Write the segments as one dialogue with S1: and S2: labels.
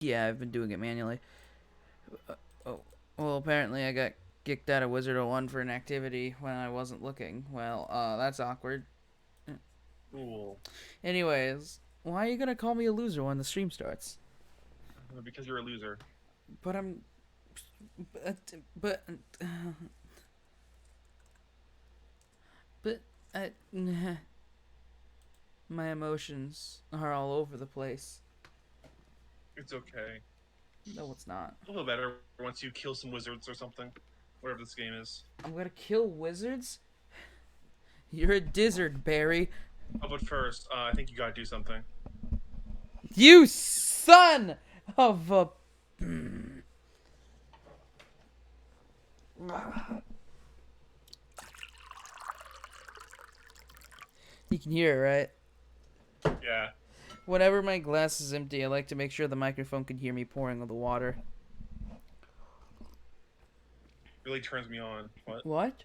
S1: Yeah, I've been doing it manually. Oh, well, apparently I got kicked out of Wizard 01 for an activity when I wasn't looking. Well, that's awkward.
S2: Cool.
S1: Anyways, why are you gonna call me a loser when the stream starts?
S2: Because you're a loser.
S1: But I'm, but, but, but, I, my emotions are all over the place.
S2: It's okay.
S1: No, it's not.
S2: It'll feel better once you kill some wizards or something. Whatever this game is.
S1: I'm gonna kill wizards? You're a dizzard, Barry.
S2: Oh, but first, I think you gotta do something.
S1: You son of a. You can hear it, right?
S2: Yeah.
S1: Whenever my glass is empty, I like to make sure the microphone can hear me pouring the water.
S2: Really turns me on. What?
S1: What?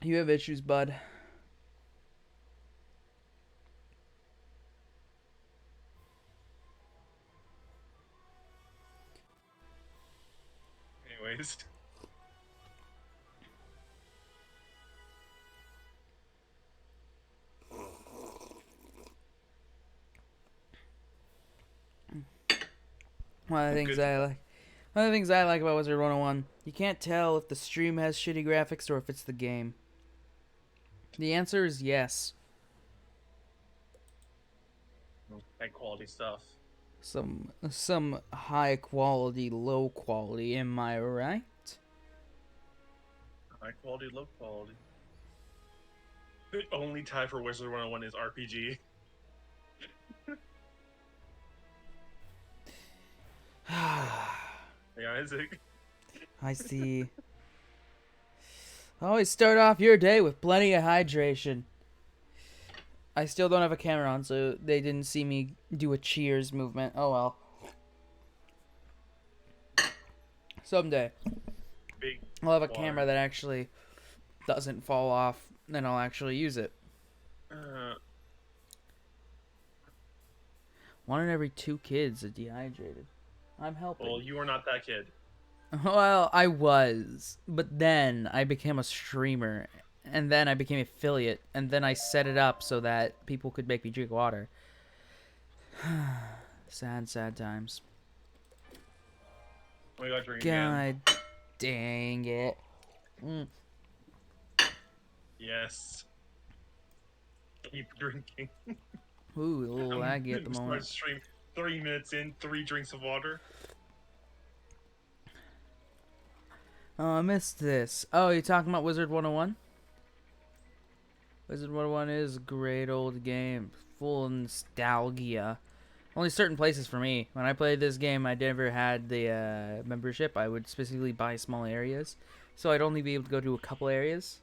S1: You have issues, bud.
S2: Anyways.
S1: One of the things
S2: Good.
S1: I like. One of the things I like about Wizard 101, you can't tell if the stream has shitty graphics or if it's the game. The answer is yes.
S2: High quality stuff.
S1: Some high quality, low quality. Am I right?
S2: High quality, low quality. The only tie for Wizard 101 is RPG. Hey, Isaac.
S1: I see. Always start off your day with plenty of hydration. I still don't have a camera on, so they didn't see me do a cheers movement. Oh well. Someday,
S2: Big
S1: I'll have a
S2: water.
S1: camera that actually doesn't fall off, and I'll actually use it.
S2: Uh,
S1: One in every 2 kids are dehydrated. I'm helping.
S2: well, you are not that kid.
S1: Well, I was, but then I became a streamer, and then I became affiliate, and then I set it up so that people could make me drink water. Sad, sad times.
S2: Oh my god, drinking again.
S1: God dang it.
S2: Yes. Keep drinking.
S1: Ooh, a little laggy at the
S2: Start
S1: moment.
S2: stream 3 minutes in, 3 drinks of water.
S1: Oh, I missed this. Oh, you talking about Wizard 101? Wizard 101 is a great old game, full of nostalgia. Only certain places for me. When I played this game, I never had the membership. I would specifically buy small areas, so I'd only be able to go to a couple areas.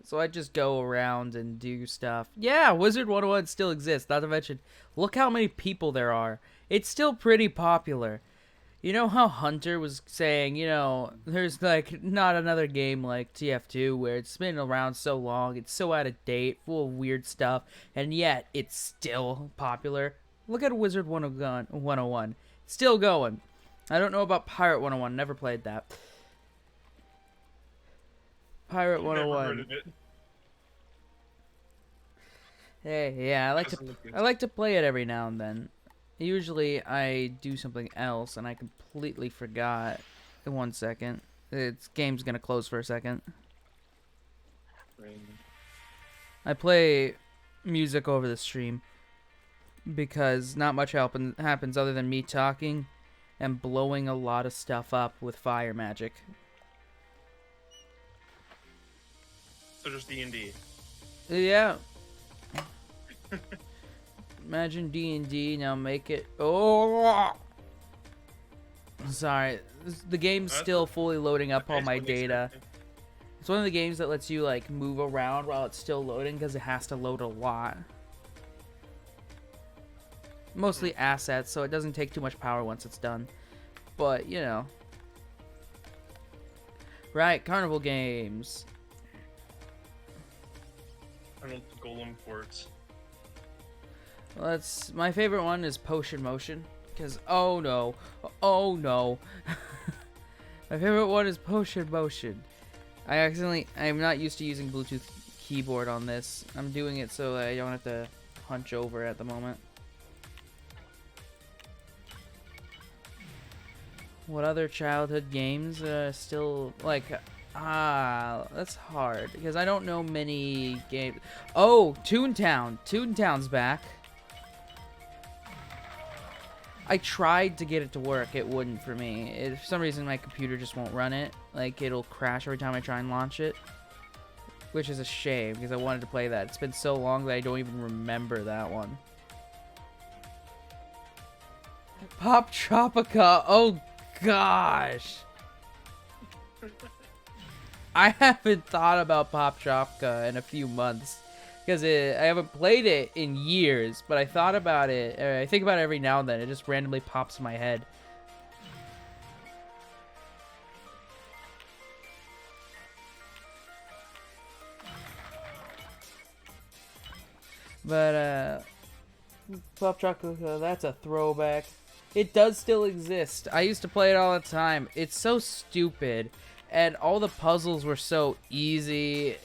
S1: So I'd just go around and do stuff. Yeah, Wizard 101 still exists. Not to mention, look how many people there are. It's still pretty popular. You know how Hunter was saying, there's like not another game like TF2 where it's been around so long, it's so out of date, full of weird stuff, and yet it's still popular. Look at Wizard 101. Still going. I don't know about Pirate 101, never played that. Pirate
S2: Never heard
S1: 101.
S2: of it.
S1: Hey, yeah,
S2: Doesn't look
S1: I like to play it every now and then. Usually I do something else and I completely forgot. In 1 second. Its game's gonna close for a second. I play music over the stream because not much happens other than me talking and blowing a lot of stuff up with fire magic.
S2: So just D&D.
S1: Yeah. Imagine D&D, now make it... Oh! Sorry, the game's still fully loading up all my data. It's one of the games that lets you, like, move around while it's still loading because it has to load a lot. Mostly assets, so it doesn't take too much power once it's done. But, you know. Right, carnival games.
S2: I don't know golem quartz.
S1: My favorite one is Potion Motion. Because, oh no. Oh no. My favorite one is Potion Motion. I'm not used to using Bluetooth keyboard on this. I'm doing it so I don't have to hunch over at the moment. What other childhood games still, like, that's hard. Because I don't know many games. Oh, Toontown. Toontown's back. I tried to get it to work. It wouldn't for me. For some reason, my computer just won't run it. Like, it'll crash every time I try and launch it. Which is a shame, because I wanted to play that. It's been so long that I don't even remember that one. Pop Tropica. Oh, gosh. I haven't thought about Pop Tropica in a few months. Because I haven't played it in years, but I thought about it. I think about it every now and then. It just randomly pops in my head. But, Pop Chocolate, that's a throwback. It does still exist. I used to play it all the time. It's so stupid. And all the puzzles were so easy.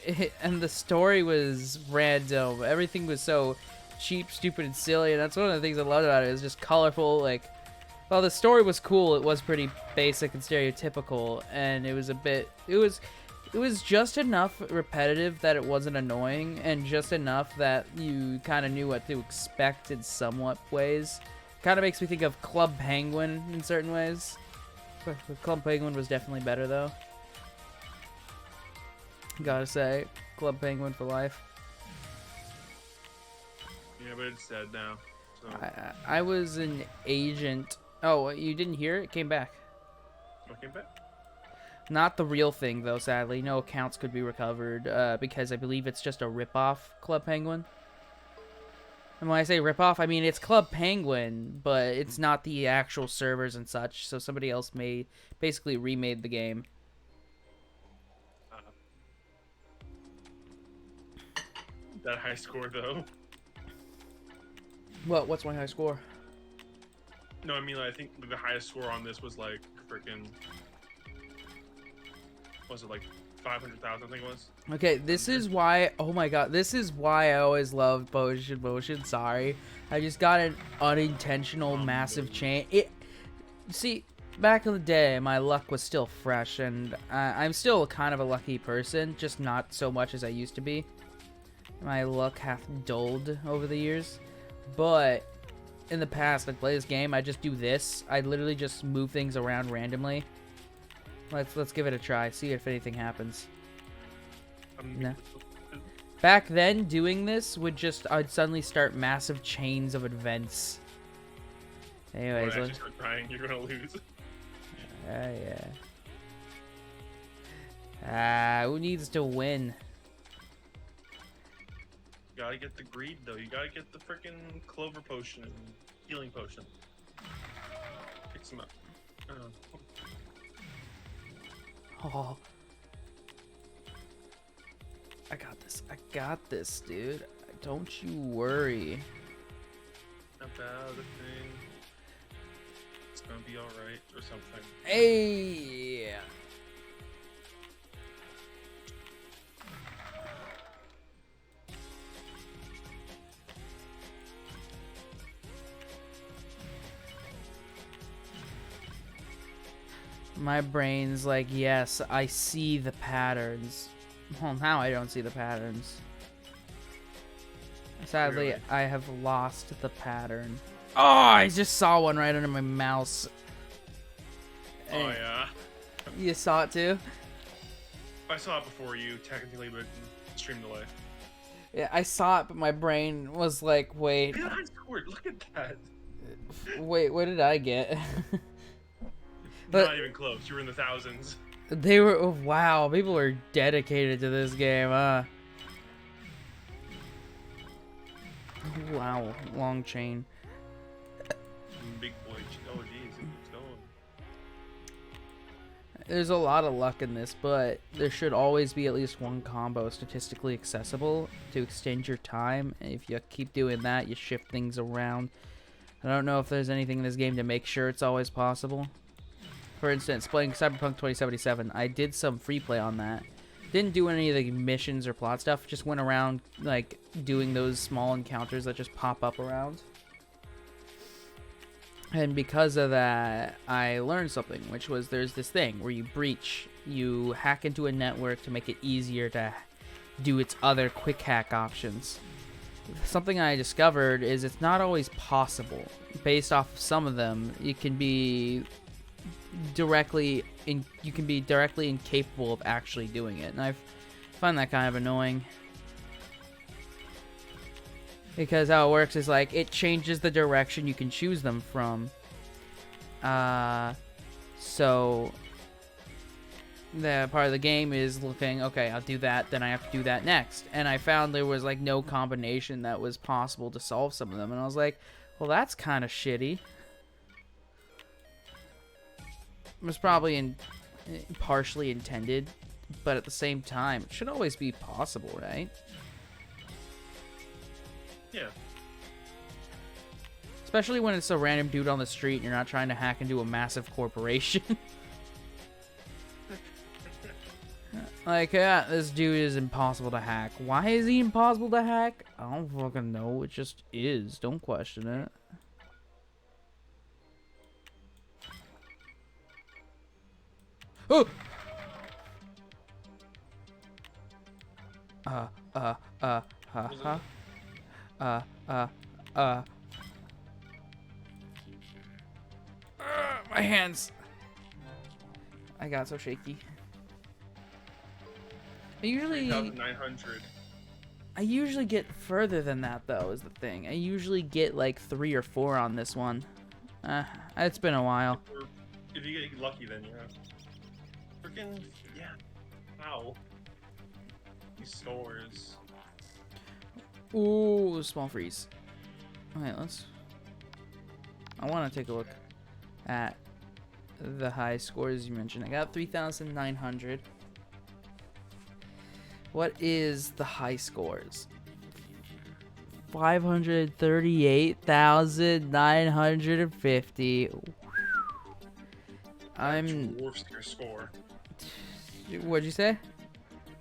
S1: And the story was random. Everything was so cheap, stupid, and silly. And that's one of the things I loved about it. It was just colorful. Like, well, the story was cool. It was pretty basic and stereotypical. And it was a bit... It was just enough repetitive that it wasn't annoying, and just enough that you kind of knew what to expect in somewhat ways. Kind of makes me think of Club Penguin in certain ways. Club Penguin was definitely better, though. Gotta say, Club Penguin for life.
S2: Yeah, but it's dead now. So.
S1: I was an agent. Oh, you didn't hear it? It came back.
S2: What came back?
S1: Not the real thing, though, sadly. No accounts could be recovered, because I believe it's just a rip-off Club Penguin. And when I say rip-off, I mean it's Club Penguin, but it's not the actual servers and such, so somebody else basically remade the game.
S2: That high score, though.
S1: What's my high score?
S2: No, I mean, I think the highest score on this was like freaking... Was it like 500,000? I think it was.
S1: Okay, this is why. Oh my god, this is why I always loved Potion Motion. Sorry, I just got an unintentional massive chain. See, back in the day, my luck was still fresh, and I'm still kind of a lucky person, just not so much as I used to be. My luck hath dulled over the years, but in the past, I'd play this game. I just do this. I literally just move things around randomly. Let's give it a try. See if anything happens. No. Back then, doing this would I'd suddenly start massive chains of events. Anyways,
S2: let's start crying. You're gonna lose.
S1: Yeah. Who needs to win?
S2: You gotta get the greed, though. You gotta get the freaking clover potion and healing potion. Pick some up.
S1: Oh. I got this. I got this, dude. Don't you worry.
S2: About a thing. It's gonna be alright, or something.
S1: Hey! My brain's like, yes, I see the patterns. Well, now I don't see the patterns. Sadly,
S2: Really?
S1: I have lost the pattern. Oh, I just saw one right under my mouse.
S2: Oh, yeah.
S1: You saw it too?
S2: I saw it before you, technically, but stream delay.
S1: Yeah, I saw it, but my brain was like, wait.
S2: Yeah, I scored. Look at that.
S1: Wait, what did I get?
S2: Not even close. You were in the thousands.
S1: They were, oh, wow, people are dedicated to this game, huh? Wow, long chain.
S2: Big boy. Oh, jeez. It keeps
S1: There's a lot of luck in this, but there should always be at least one combo statistically accessible to extend your time. And if you keep doing that, you shift things around. I don't know if there's anything in this game to make sure it's always possible. For instance, playing Cyberpunk 2077, I did some free play on that. Didn't do any of the missions or plot stuff, just went around like doing those small encounters that just pop up around. And because of that, I learned something, which was there's this thing where you breach, you hack into a network to make it easier to do its other quick hack options. Something I discovered is it's not always possible. Based off of some of them, you can be directly incapable of actually doing it, and I find that kind of annoying. Because how it works is like it changes the direction you can choose them from. So the part of the game is looking, okay, I'll do that, then I have to do that next. And I found there was like no combination that was possible to solve some of them. And I was like, well, that's kind of shitty. It was probably partially intended, but at the same time, it should always be possible, right?
S2: Yeah.
S1: Especially when it's a random dude on the street and you're not trying to hack into a massive corporation. Like, yeah, this dude is impossible to hack. Why is he impossible to hack? I don't fucking know. It just is. Don't question it. Oh! My hands. I got so shaky. I usually
S2: 3,900.
S1: I usually get further than that, though, is the thing. I usually get like 3 or 4 on this one. It's been a while.
S2: If you get lucky, then yeah. Freaking yeah. Wow. These scores.
S1: Ooh, small freeze. Alright, I want to take a look at the high scores you mentioned. I got 3,900. What is the high scores? 538,950.
S2: That dwarfs your score.
S1: What'd you say?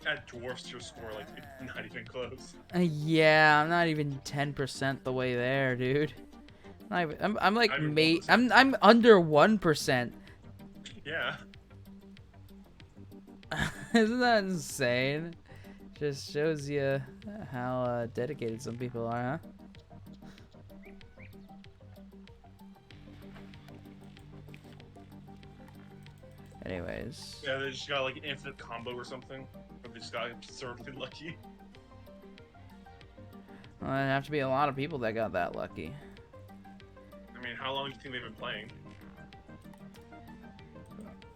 S2: That dwarfs your score, like not even close.
S1: Yeah, I'm not even 10% the way there, dude. I'm like I'm under 1%.
S2: Yeah.
S1: Isn't that insane? Just shows you how dedicated some people are, huh? Anyways.
S2: Yeah, they just got like an infinite combo or something. Or they just got absurdly lucky.
S1: Well, there'd have to be a lot of people that got that lucky.
S2: I mean, how long do you think they've been playing?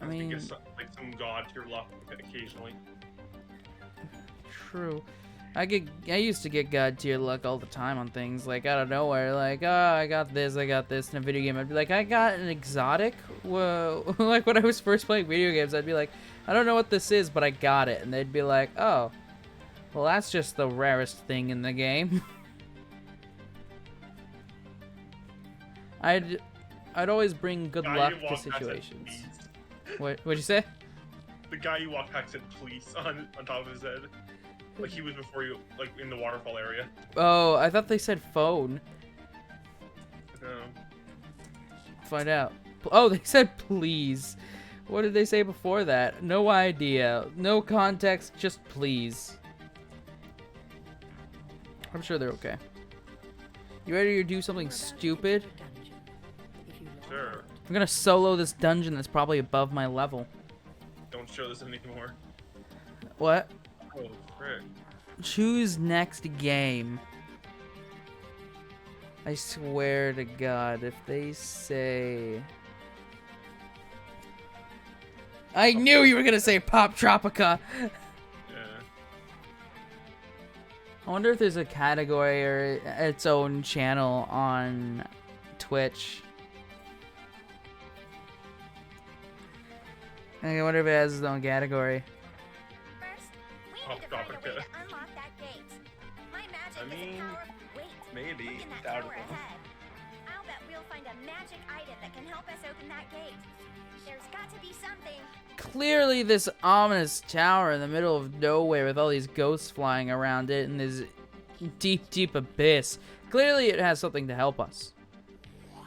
S1: I mean,
S2: guess, like some god tier luck occasionally.
S1: True. I used to get god tier luck all the time on things, like out of nowhere, like, oh, I got this in a video game. I'd be like, I got an exotic. Whoa. Like when I was first playing video games, I'd be like, I don't know what this is, but I got it. And they'd be like, oh, well, that's just the rarest thing in the game. I'd always bring good luck to situations. What'd you say?
S2: The guy you walked past said "please" on top of his head, like he was before you, like in the waterfall area.
S1: Oh, I thought they said phone.
S2: No.
S1: Find out. Oh, they said please. What did they say before that? No idea. No context, just please. I'm sure they're okay. You ready to do something stupid?
S2: Sure.
S1: I'm gonna solo this dungeon that's probably above my level.
S2: Don't show this anymore.
S1: What?
S2: Oh, frick.
S1: Choose next game. I swear to God, if they say... I knew you were gonna say Pop Tropica!
S2: Yeah.
S1: I wonder if there's a category or its own channel on Twitch. I wonder if it has its own category.
S3: First, we
S2: Oh,
S3: need to
S2: drop
S3: find a
S2: it
S3: way
S2: there.
S3: to unlock that gate. My magic
S2: I
S3: is
S2: mean,
S3: a power. Wait,
S2: maybe.
S3: look in that
S2: Doubtable.
S3: tower ahead. I'll bet we'll find a magic item that can help us open that gate. There's got to be something.
S1: Clearly, this ominous tower in the middle of nowhere with all these ghosts flying around it in this deep, deep abyss. Clearly, it has something to help us.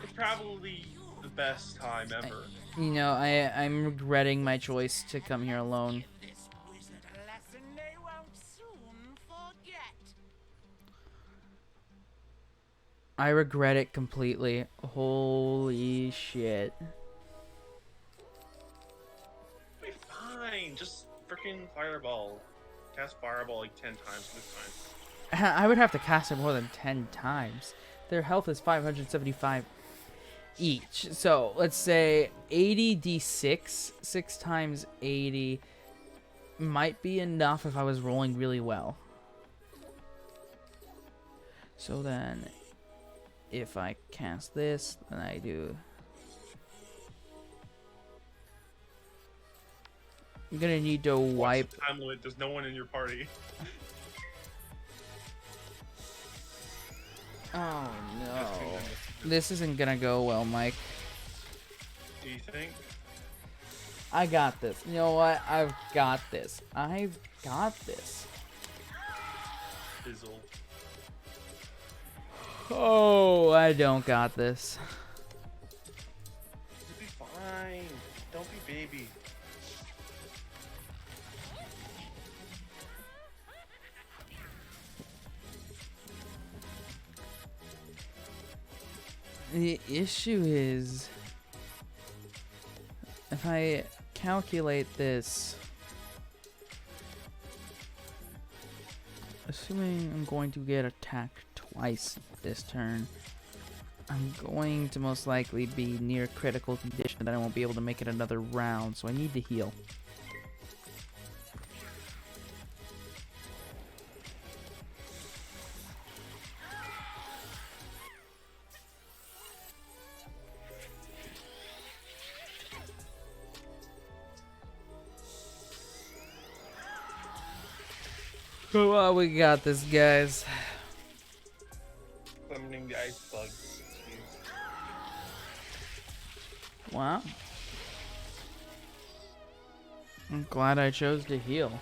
S2: It's probably the best time ever.
S1: You know, I'm regretting my choice to come here alone.
S4: This wizard a lesson they won't soon forget.
S1: I regret it completely. Holy shit.
S2: Be fine. Just freaking fireball. Cast fireball like 10 times this time.
S1: I would have to cast it more than 10 times. Their health is 575 each. So let's say 80 d6, 6 times 80 might be enough if I was rolling really well. So then, if I cast this, then I do. I'm gonna need to wipe.
S2: What's the time limit? There's no one in your party.
S1: Oh no. This isn't gonna go well, Mike.
S2: Do you think?
S1: I got this. You know what? I've got this. I've got this.
S2: Fizzle.
S1: Oh, I don't got this.
S2: You'll be fine. Don't be baby.
S1: The issue is, if I calculate this, assuming I'm going to get attacked twice this turn, I'm going to most likely be near critical condition that I won't be able to make it another round, so I need to heal. Well, we got this, guys.
S2: Summoning the ice bugs.
S1: Wow. I'm glad I chose to heal.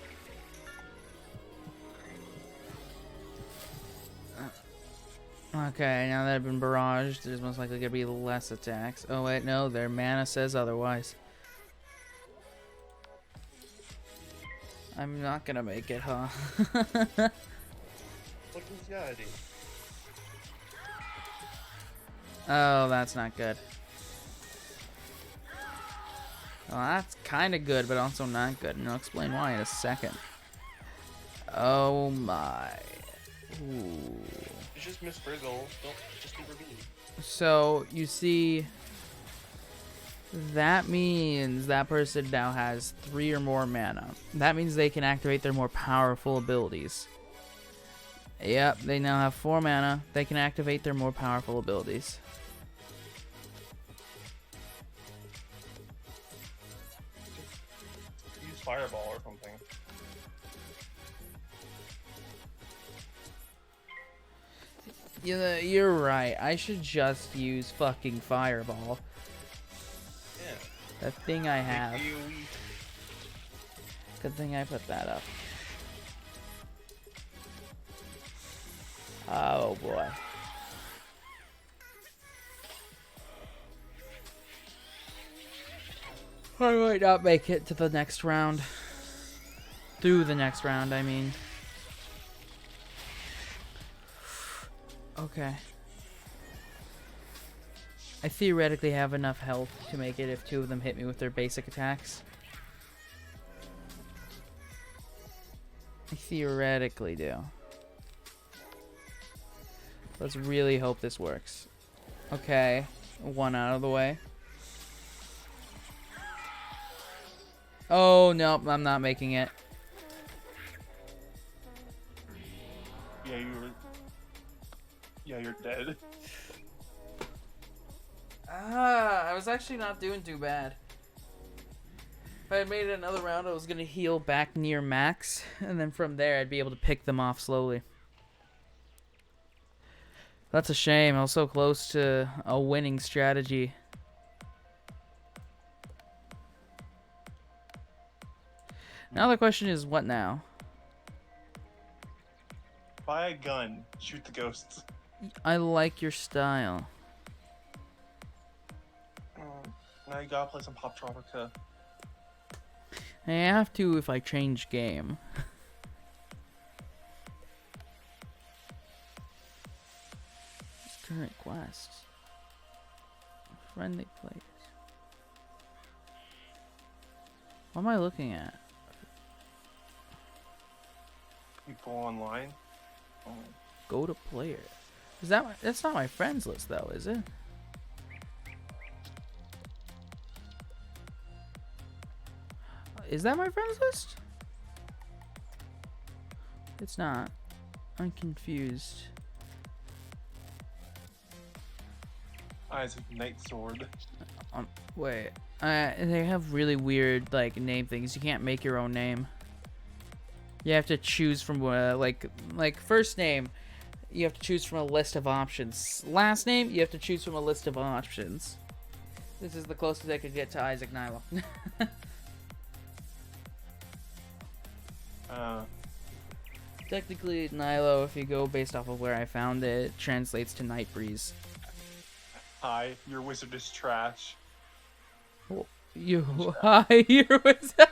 S1: Okay, now that I've been barraged, there's most likely gonna be less attacks. Oh wait, no, their mana says otherwise. I'm not gonna make it, huh?
S2: Look who's got it.
S1: Oh, that's not good. Well, that's kind of good, but also not good, and I'll explain why in a second. Oh my. Ooh.
S2: It's just Miss Frizzle. Don't just leave her be.
S1: So, you see, that means that person now has 3 or more mana. That means they can activate their more powerful abilities. Yep, they now have 4 mana. They can activate their more powerful abilities.
S2: Use fireball or something.
S1: Yeah, you're right. I should just use fucking fireball.
S2: Yeah.
S1: That thing I have.
S2: AoE.
S1: Good thing I put that up. Oh boy. I might not make it to the next round. Through the next round, I mean. Okay. I theoretically have enough health to make it if 2 of them hit me with their basic attacks. I theoretically do. Let's really hope this works. Okay, 1 out of the way. Oh, nope, I'm not making it.
S2: Yeah, you're dead.
S1: Ah, I was actually not doing too bad. If I made another round, I was gonna heal back near max, and then from there I'd be able to pick them off slowly. That's a shame. I was so close to a winning strategy. Now the question is, what now?
S2: Buy a gun. Shoot the ghosts.
S1: I like your style.
S2: Now you gotta play some Pop Tropica.
S1: I have to if I change game. Current quests. Friendly players. What am I looking at?
S2: People online. Oh.
S1: Go to player. Is that that's not my friends list though, is it? Is that my friends list? It's not. I'm confused.
S2: Isaac Night Sword.
S1: Wait. They have really weird like name things. You can't make your own name. You have to choose from like first name. You have to choose from a list of options. Last name, you have to choose from a list of options. This is the closest I could get to Isaac Nilo. Technically, Nilo, if you go based off of where I found it, translates to Night Breeze.
S2: Hi, your wizard is trash.
S1: Hi, your wizard.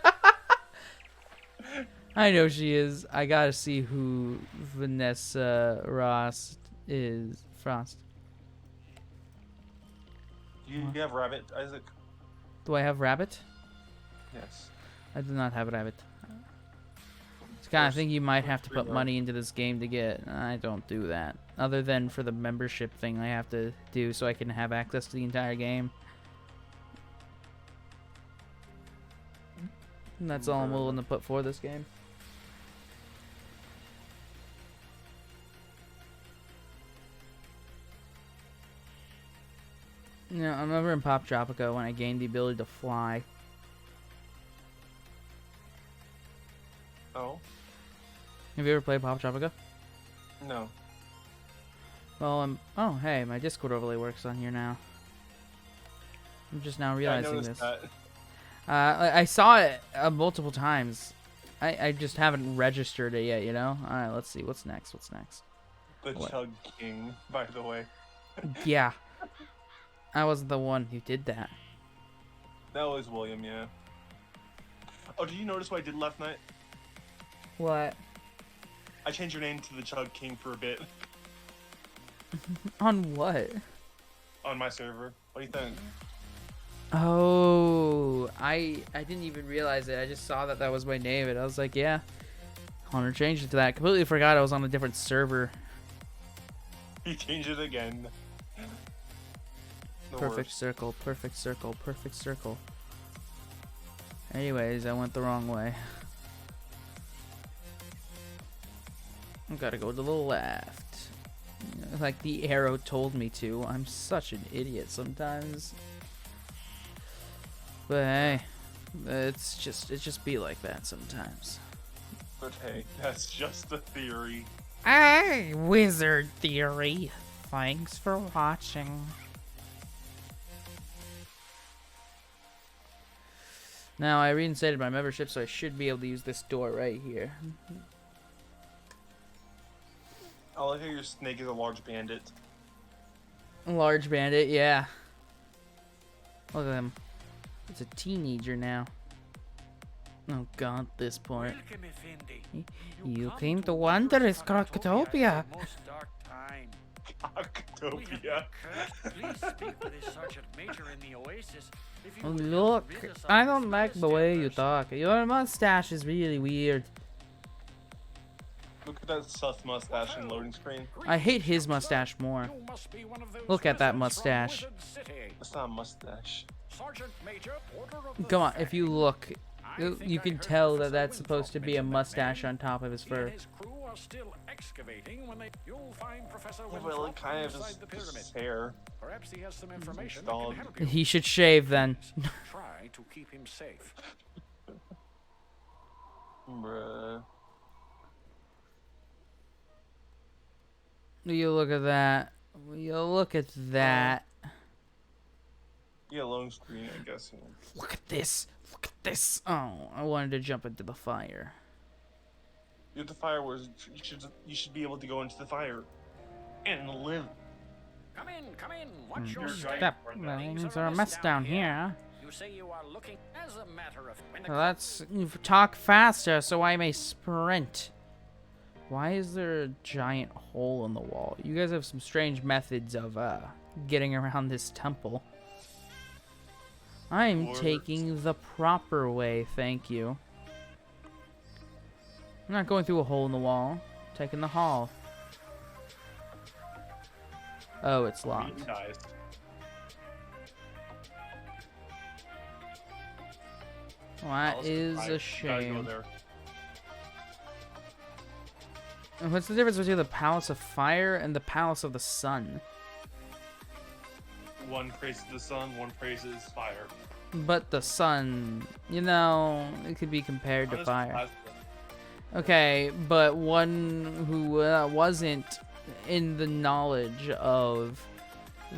S1: I know she is. I gotta see who Vanessa Ross is. Frost.
S2: You have rabbit, Isaac?
S1: Do I have rabbit?
S2: Yes.
S1: I do not have rabbit. It's kind of thing you might have to put money into this game to get. I don't do that. Other than for the membership thing I have to do so I can have access to the entire game. And that's all I'm willing to put for this game. No, I remember in Pop Tropica when I gained the ability to fly.
S2: Oh?
S1: Have you ever played Pop Tropica?
S2: No.
S1: Well, oh, hey, my Discord overlay works on here now. I'm just now realizing this.
S2: That.
S1: I saw it multiple times. I just haven't registered it yet, you know? Alright, let's see. What's next? What's next?
S2: The Chug King, by the way.
S1: Yeah. I wasn't the one who did that.
S2: That was William, yeah. Oh, did you notice what I did last night?
S1: What?
S2: I changed your name to the Chug King for a bit.
S1: On what?
S2: On my server. What do you think?
S1: Oh, I didn't even realize it. I just saw that was my name, and I was like, yeah. Hunter changed it to that. Completely forgot I was on a different server.
S2: He changed it again. The
S1: Perfect
S2: worst.
S1: circle, perfect circle, perfect circle. Anyways, I went the wrong way. I gotta go to the left. Like the arrow told me to. I'm such an idiot sometimes. But hey, it just be like that sometimes.
S2: But hey, that's just a theory.
S1: Hey, Wizard Theory. Thanks for watching. Now, I reinstated my membership, so I should be able to use this door right here.
S2: I like how your snake is a large bandit.
S1: Large bandit, yeah. Look at him. It's a teenager now. Oh god, this part.
S4: Welcome, Effendi.
S1: You
S4: come
S1: came to wondrous Crocotopia.
S4: at the most dark time. We have
S2: Octopia.
S4: been cursed. Please speak with the Sergeant Major in the Oasis. If you would
S1: Look,
S4: rid us of
S1: I
S4: this
S1: don't like the way you
S4: Philistine
S1: talk. Your mustache is really weird.
S2: Look at that sus mustache in loading screen.
S1: I hate his mustache more.
S4: You must be one of those
S1: Look at that
S4: wizards from
S1: mustache.
S4: Wizard City.
S2: That's not a mustache.
S4: Sergeant Major, Order of the
S1: Come on, if
S4: Fang.
S1: you look,
S4: I
S1: you
S4: think I
S1: can
S4: heard
S1: tell that
S4: Professor
S1: that's supposed to
S4: Winthrop
S1: be a
S4: mention that
S1: mustache
S4: name.
S1: on top of his
S4: He
S1: fur.
S4: and his crew are still excavating. When you'll find Professor
S2: Yeah, but
S4: Winthrop
S2: it kind of
S4: inside
S2: is
S4: the pyramid.
S2: his hair.
S4: Perhaps he has some information that
S2: Dog.
S4: can help you.
S1: He should shave then.
S4: Try to keep him safe.
S2: Bruh.
S1: You look at that. You look at that.
S2: Yeah, lone screen, I guess. You know.
S1: Look at this. Look at this. Oh, I wanted to jump into the fire.
S2: If the fire was, you should be able to go into the fire and live.
S4: Come in. Watch your
S2: You're
S4: step.
S2: right.
S1: Things are a mess down here.
S4: You say you are looking as a matter of when the
S1: Let's talk faster so I may sprint. Why is there a giant hole in the wall? You guys have some strange methods of getting around this temple. I'm
S2: Works.
S1: taking the proper way, thank you. I'm not going through a hole in the wall. I'm taking the hall. Oh, it's locked.
S2: Dies.
S1: Well, that
S2: Alice
S1: is
S2: dies.
S1: a
S2: Gotta go
S1: shame.
S2: there.
S1: And what's the difference between the Palace of Fire and the Palace of the Sun?
S2: One praises the sun, one praises fire.
S1: But the sun, you know, it could be compared to
S2: Sun is
S1: fire.
S2: plasma.
S1: Okay, but one who wasn't in the knowledge of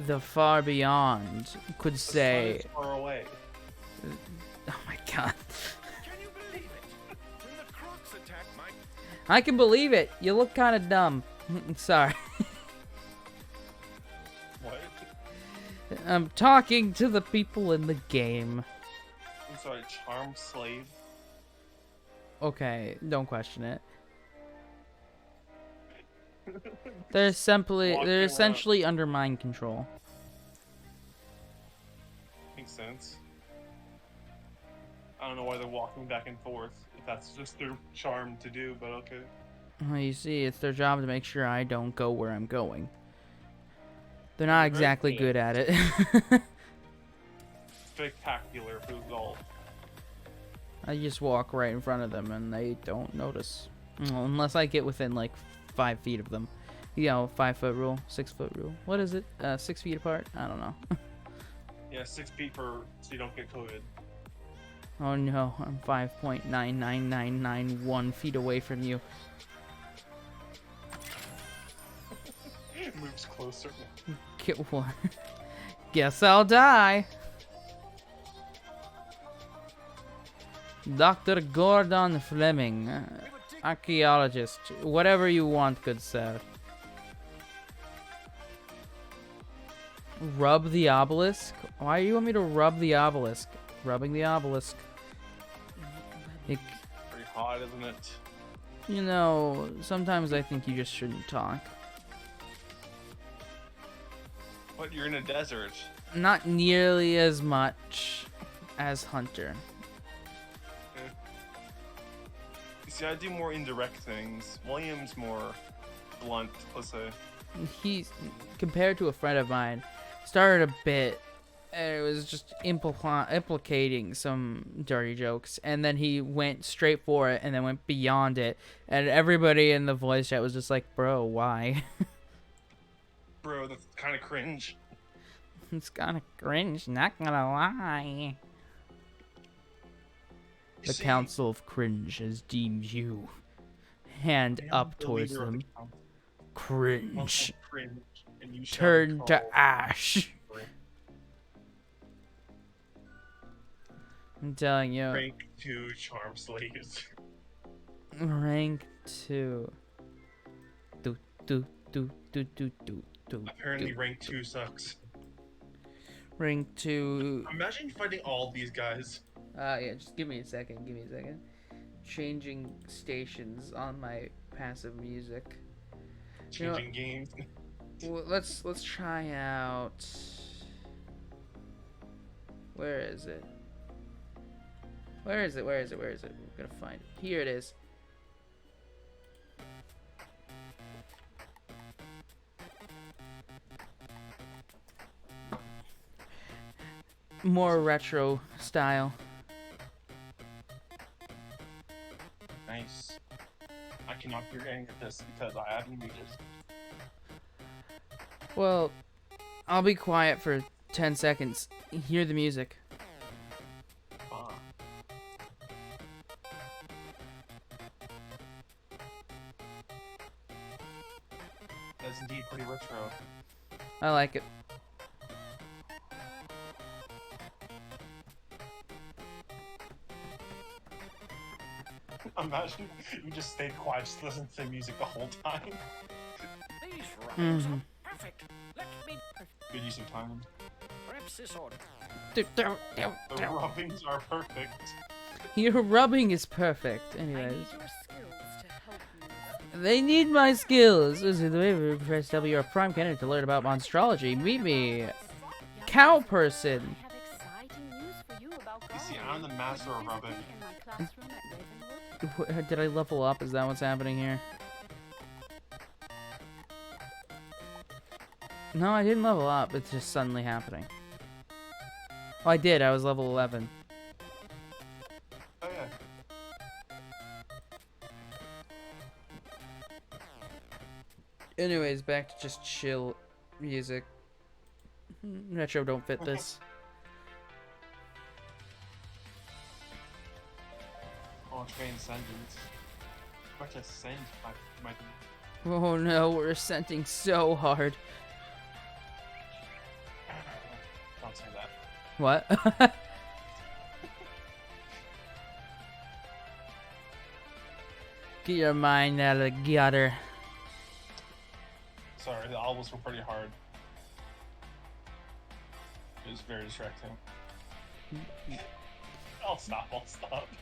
S1: the far beyond could
S2: The
S1: say,
S2: sun is far away.
S1: oh my god.
S4: Can you believe it? When the crocs attacked my
S1: I can believe it. You look kind of dumb. Sorry.
S2: What?
S1: I'm talking to the people in the game.
S2: I'm sorry, charm slave.
S1: Okay, don't question it. They're essentially under mind control.
S2: Makes sense. I don't know why they're walking back and forth. If that's just their charm to do, but okay.
S1: Well, you see, it's their job to make sure I don't go where I'm going. They're not
S2: Very
S1: exactly
S2: good.
S1: good at it.
S2: Spectacular result.
S1: I just walk right in front of them and they don't notice. Well, unless I get within like 5 feet of them. You know, 5-foot rule, 6-foot rule. What is it? 6 feet apart? I don't know.
S2: Yeah, 6 feet so you don't get COVID.
S1: Oh no, I'm 5.99991 feet away from you.
S2: It moves closer.
S1: Get one. Guess I'll die. Dr. Gordon Fleming, archaeologist, whatever you want, good sir. Rub the obelisk? Why do you want me to rub the obelisk? Rubbing the obelisk. It,
S2: Pretty hot, isn't it?
S1: you know, sometimes I think you just shouldn't talk.
S2: But you're in a desert.
S1: Not nearly as much as Hunter.
S2: You see, I do more indirect things. William's more blunt, let's say.
S1: He's, compared to a friend of mine, started a bit, and it was just implicating some dirty jokes, and then he went straight for it, and then went beyond it, and everybody in the voice chat was just like, bro, why?
S2: Bro, that's kind of cringe.
S1: It's kind of cringe, not gonna lie.
S2: You
S1: The
S2: see,
S1: Council of Cringe has deemed you. Hand
S2: I am
S1: up
S2: the
S1: towards
S2: leader of the
S1: them.
S2: council.
S1: Cringe.
S2: Cringe, and you shall
S1: Turn
S2: be
S1: to
S2: called
S1: ash. I'm telling you.
S2: Rank 2 charm slaves.
S1: Rank 2. Do.
S2: Apparently, rank 2 sucks.
S1: Rank 2.
S2: Imagine fighting all these guys.
S1: Yeah, just give me a second. Changing stations on my passive music. You know what?
S2: Changing games.
S1: Well, let's try out. Where is it? Where is it? We're gonna find it. Here it is. More retro style.
S2: Nice. I cannot hear any of this because I haven't muted.
S1: Well, I'll be quiet for 10 seconds. Hear the music.
S2: Ah.
S1: I like it.
S2: Imagine you just stayed quiet, just listen to the music the whole time.
S4: These rubbings
S1: Mhm.
S4: are perfect. Let me
S2: Good use of time.
S4: perhaps this order.
S2: The rubbings are perfect.
S1: Your rubbing is perfect.
S3: I need
S1: Anyways.
S3: your skills to help me.
S1: They need my skills. This is the way we press W or Prime candidate to learn about monstrology. Meet me, cow person.
S3: I have exciting news for you about
S2: You see,
S3: gardening.
S2: I'm the master of
S3: Would you
S2: rubbing.
S3: visit me in my classroom at Ravenwood?
S1: Did I level up? Is that what's happening here? No, I didn't level up. It's just suddenly happening. Oh, I did. I was level 11.
S2: Oh yeah.
S1: Anyways, back to just chill music. Retro don't fit this.
S2: Oh, train sentence. What a send my
S1: Oh no, we're ascending so hard.
S2: Don't say that.
S1: What? Get your mind out of the gutter.
S2: Sorry, the albums were pretty hard. It was very distracting. I'll stop.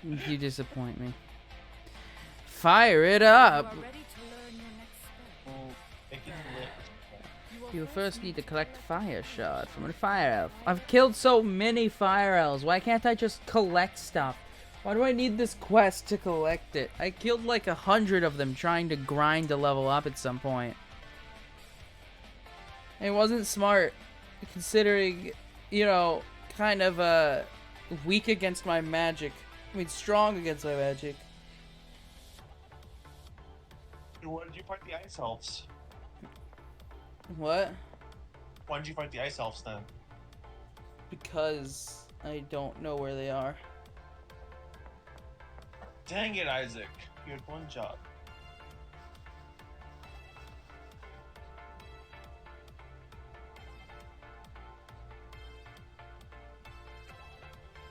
S1: You disappoint me. Fire it up!
S3: You are ready to learn your next spell.
S2: Well, it can lit.
S3: You
S1: You first need to collect fire shard from a fire elf. I've killed so many fire elves. Why can't I just collect stuff? Why do I need this quest to collect it? I killed like 100 of them trying to grind to level up at some point. It wasn't smart, considering, you know, kind of weak against my magic. I mean, strong against my magic.
S2: Why did you fight the ice elves?
S1: What?
S2: Why did you fight the ice elves then?
S1: Because I don't know where they are.
S2: Dang it, Isaac. You had one job.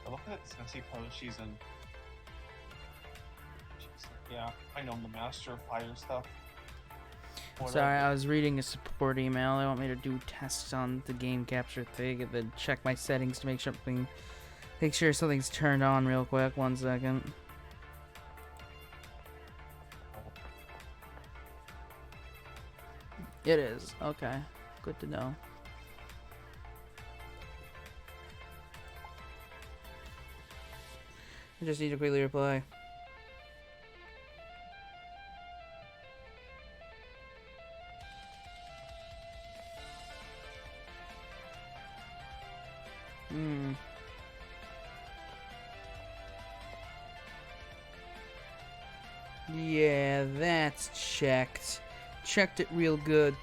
S2: I look at this messy pose she's in. Yeah, I know I'm the master of fire stuff.
S1: Sorry, I was reading a support email. They want me to do tests on the game capture thing and then check my settings to make sure something's turned on real quick. 1 second. It is. Okay. Good to know. I just need to quickly reply. Yeah, that's checked. Checked it real good.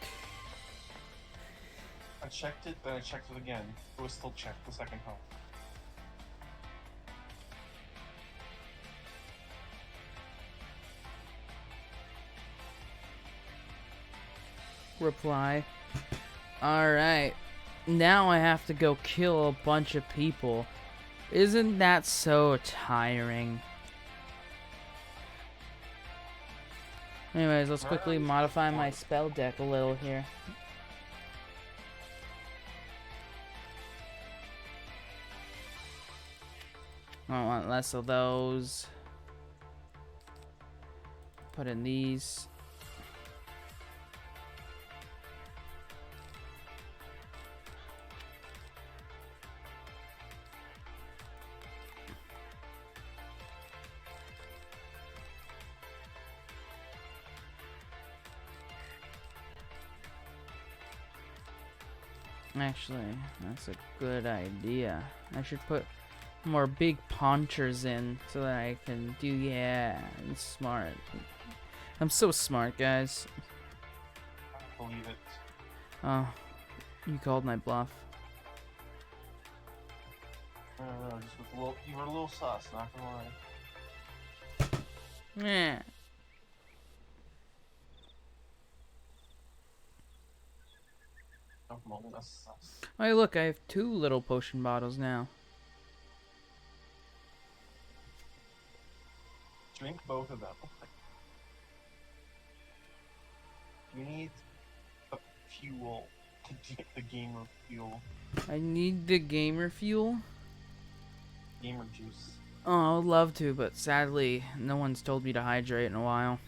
S2: I checked it, then I checked it again. It was still checked the second time.
S1: Reply. Alright. Now I have to go kill a bunch of people. Isn't that so tiring? Anyways, let's quickly modify my spell deck a little here. I want less of those. Put in these. Actually, that's a good idea. I should put more big punchers in so that I can do, yeah, I'm smart. I'm so smart, guys.
S2: I believe it.
S1: Oh, you called my bluff.
S2: I don't know, just with a little, you were a little sus, not gonna lie.
S1: Yeah.
S5: Among Us.
S1: Hey, look, I have 2 little potion bottles now.
S5: Drink both of them. You need a fuel to get the gamer fuel.
S1: I need the gamer fuel.
S5: Gamer juice.
S1: Oh, I would love to, but sadly, no one's told me to hydrate in a while.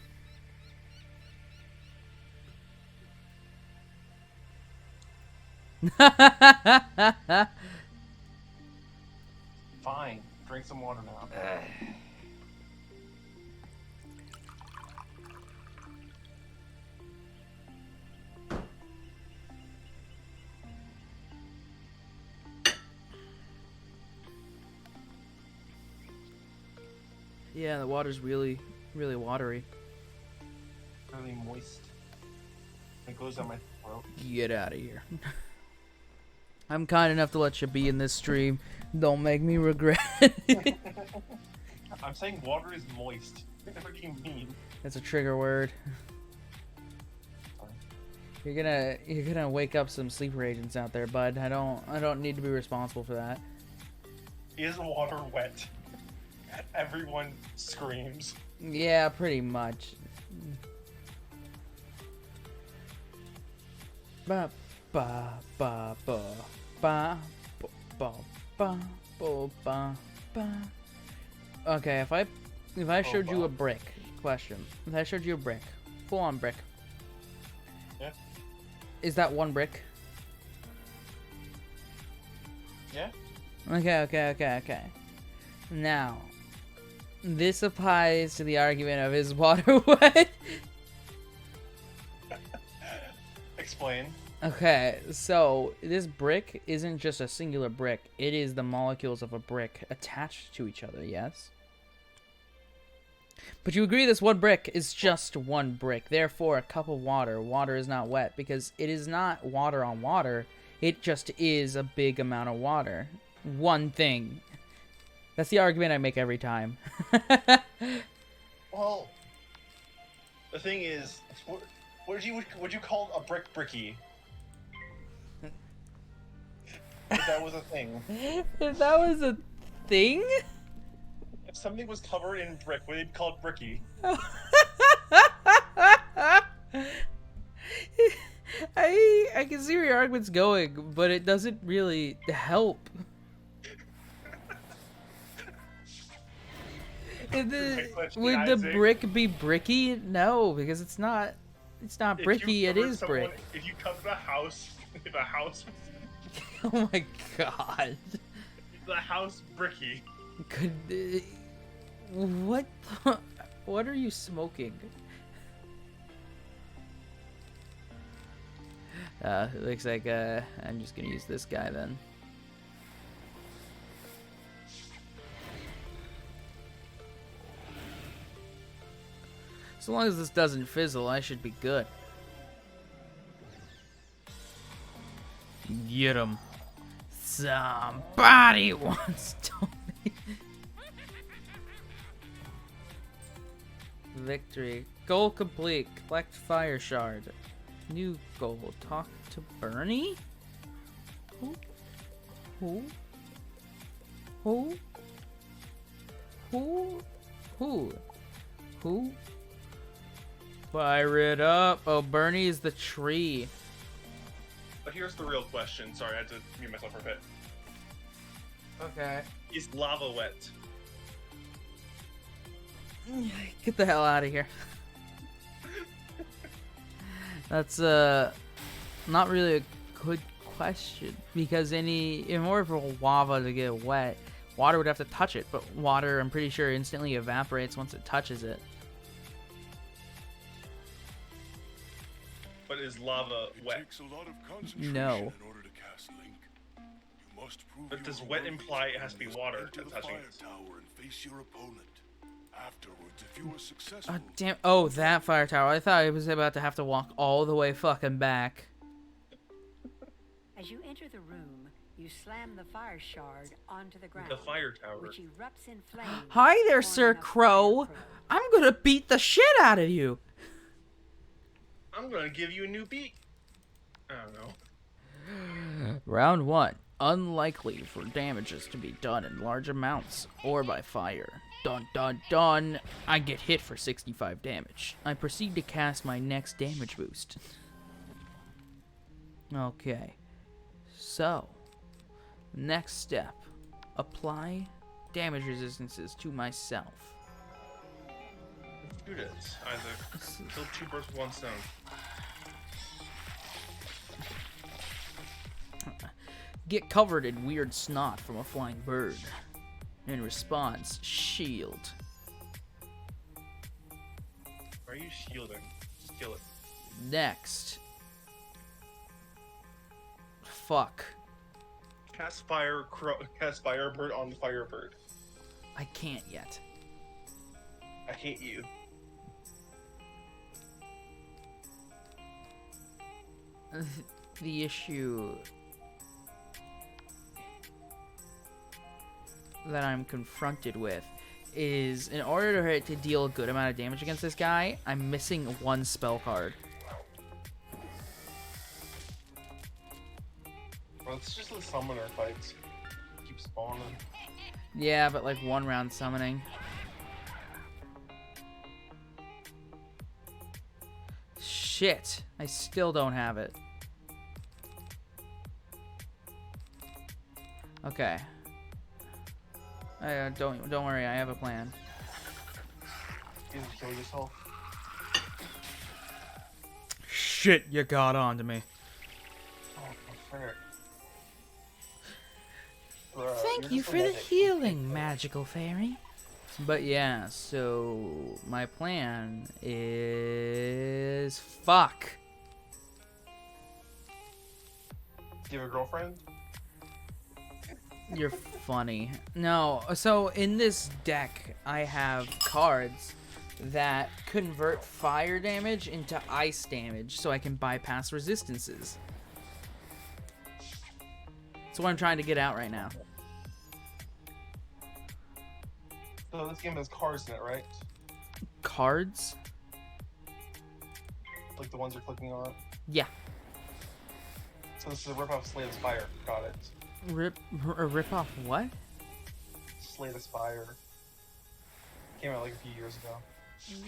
S5: Fine. Drink some water now.
S1: Yeah, the water's really, really watery.
S5: Really moist. It goes down my throat.
S1: Get out of here. I'm kind enough to let you be in this stream. Don't make me regret it.
S5: I'm saying water is moist. What do you mean?
S1: That's a trigger word.
S5: Sorry.
S1: You're gonna wake up some sleeper agents out there, bud. I don't need to be responsible for that.
S5: Is water wet? Everyone screams.
S1: Yeah, pretty much. Ba ba ba ba ba ba ba ba ba ba. Okay, if I showed you a brick, question. If I showed you a brick, full on brick.
S5: Yeah.
S1: Is that one brick?
S5: Yeah.
S1: Okay. Now, this applies to the argument of is water wet?
S5: Explain.
S1: Okay, so this brick isn't just a singular brick. It is the molecules of a brick attached to each other, yes? But you agree this one brick is just one brick. Therefore, a cup of water. Water is not wet because it is not water on water. It just is a big amount of water. One thing. That's the argument I make every time.
S5: Well, the thing is, would you call a brick bricky? If that was a thing.
S1: If that was a thing?
S5: If something was covered in brick, would they call it bricky?
S1: I can see where your argument's going, but it doesn't really help. Would the brick be bricky? No, because it's not. It's not bricky. It is brick.
S5: If you cover a house, if a house,
S1: Oh my god.
S5: the house bricky.
S1: Could what? What are you smoking? It looks like I'm just gonna use this guy then. So long as this doesn't fizzle, I should be good. Get him. Somebody once told me. Victory. Goal complete. Collect fire shard. New goal. Talk to Bernie? Who? Who? Who? Who? Who? Who? Fire it up. Oh, Bernie is the tree.
S5: But here's the real question. Sorry, I had to mute myself for a bit.
S1: Okay.
S5: Is lava wet?
S1: Get the hell out of here. That's not really a good question because in order for lava to get wet, water would have to touch it, but water I'm pretty sure instantly evaporates once it touches it.
S5: But is lava wet?
S6: Takes a lot of concentration
S1: No.
S6: in order to cast Link. You must prove
S5: But
S6: you
S5: does
S6: are
S5: wet
S6: worthy
S5: imply it
S6: to
S5: has to be
S6: move
S5: water
S6: into
S5: that's
S6: the
S5: touching
S6: fire
S5: it?
S6: tower and face your opponent. Afterwards, if you are successful,
S1: Oh, damn. Oh, that fire tower. I thought I was about to have to walk all the way fucking back.
S7: As you enter the room, you slam the fire shard onto the ground,
S5: The fire tower.
S7: which erupts in flames.
S1: Hi there,
S7: forming
S1: Sir
S7: a fire
S1: Crow. I'm gonna beat the shit out of you.
S5: I'm gonna give you a new beat. I don't know.
S1: Round 1. Unlikely for damages to be done in large amounts or by fire. Dun dun dun. I get hit for 65 damage. I proceed to cast my next damage boost. Okay. So, next step. Apply damage resistances to myself.
S2: Shoot it, Isaac. Kill 2 birds with 1 stone.
S1: Get covered in weird snot from a flying bird. In response, shield.
S2: Why are you shielding? Just kill it.
S1: Next. Fuck.
S2: Cast fire bird on the firebird.
S1: I can't yet.
S2: I hate you.
S1: The issue that I'm confronted with is, in order for it to deal a good amount of damage against this guy, I'm missing 1 spell card.
S5: Well, it's just the summoner fights. Keep spawning.
S1: Yeah, but like 1 round summoning. Shit, I still don't have it. Okay. Don't worry, I have a plan.
S5: You just kill yourself.
S1: Shit, you got onto me.
S5: Oh, fair.
S1: Thank you for the healing, magical fairy. But yeah, so my plan is fuck.
S5: Do you have a girlfriend?
S1: You're funny. No, so in this deck, I have cards that convert fire damage into ice damage so I can bypass resistances. That's what I'm trying to get out right now.
S5: So this game has cards in it, right?
S1: Cards?
S5: Like the ones you're clicking on?
S1: Yeah.
S5: So this is a rip-off Slay the Spire. Got it.
S1: Rip off what?
S5: Slay the Spire. Came out like a few years ago.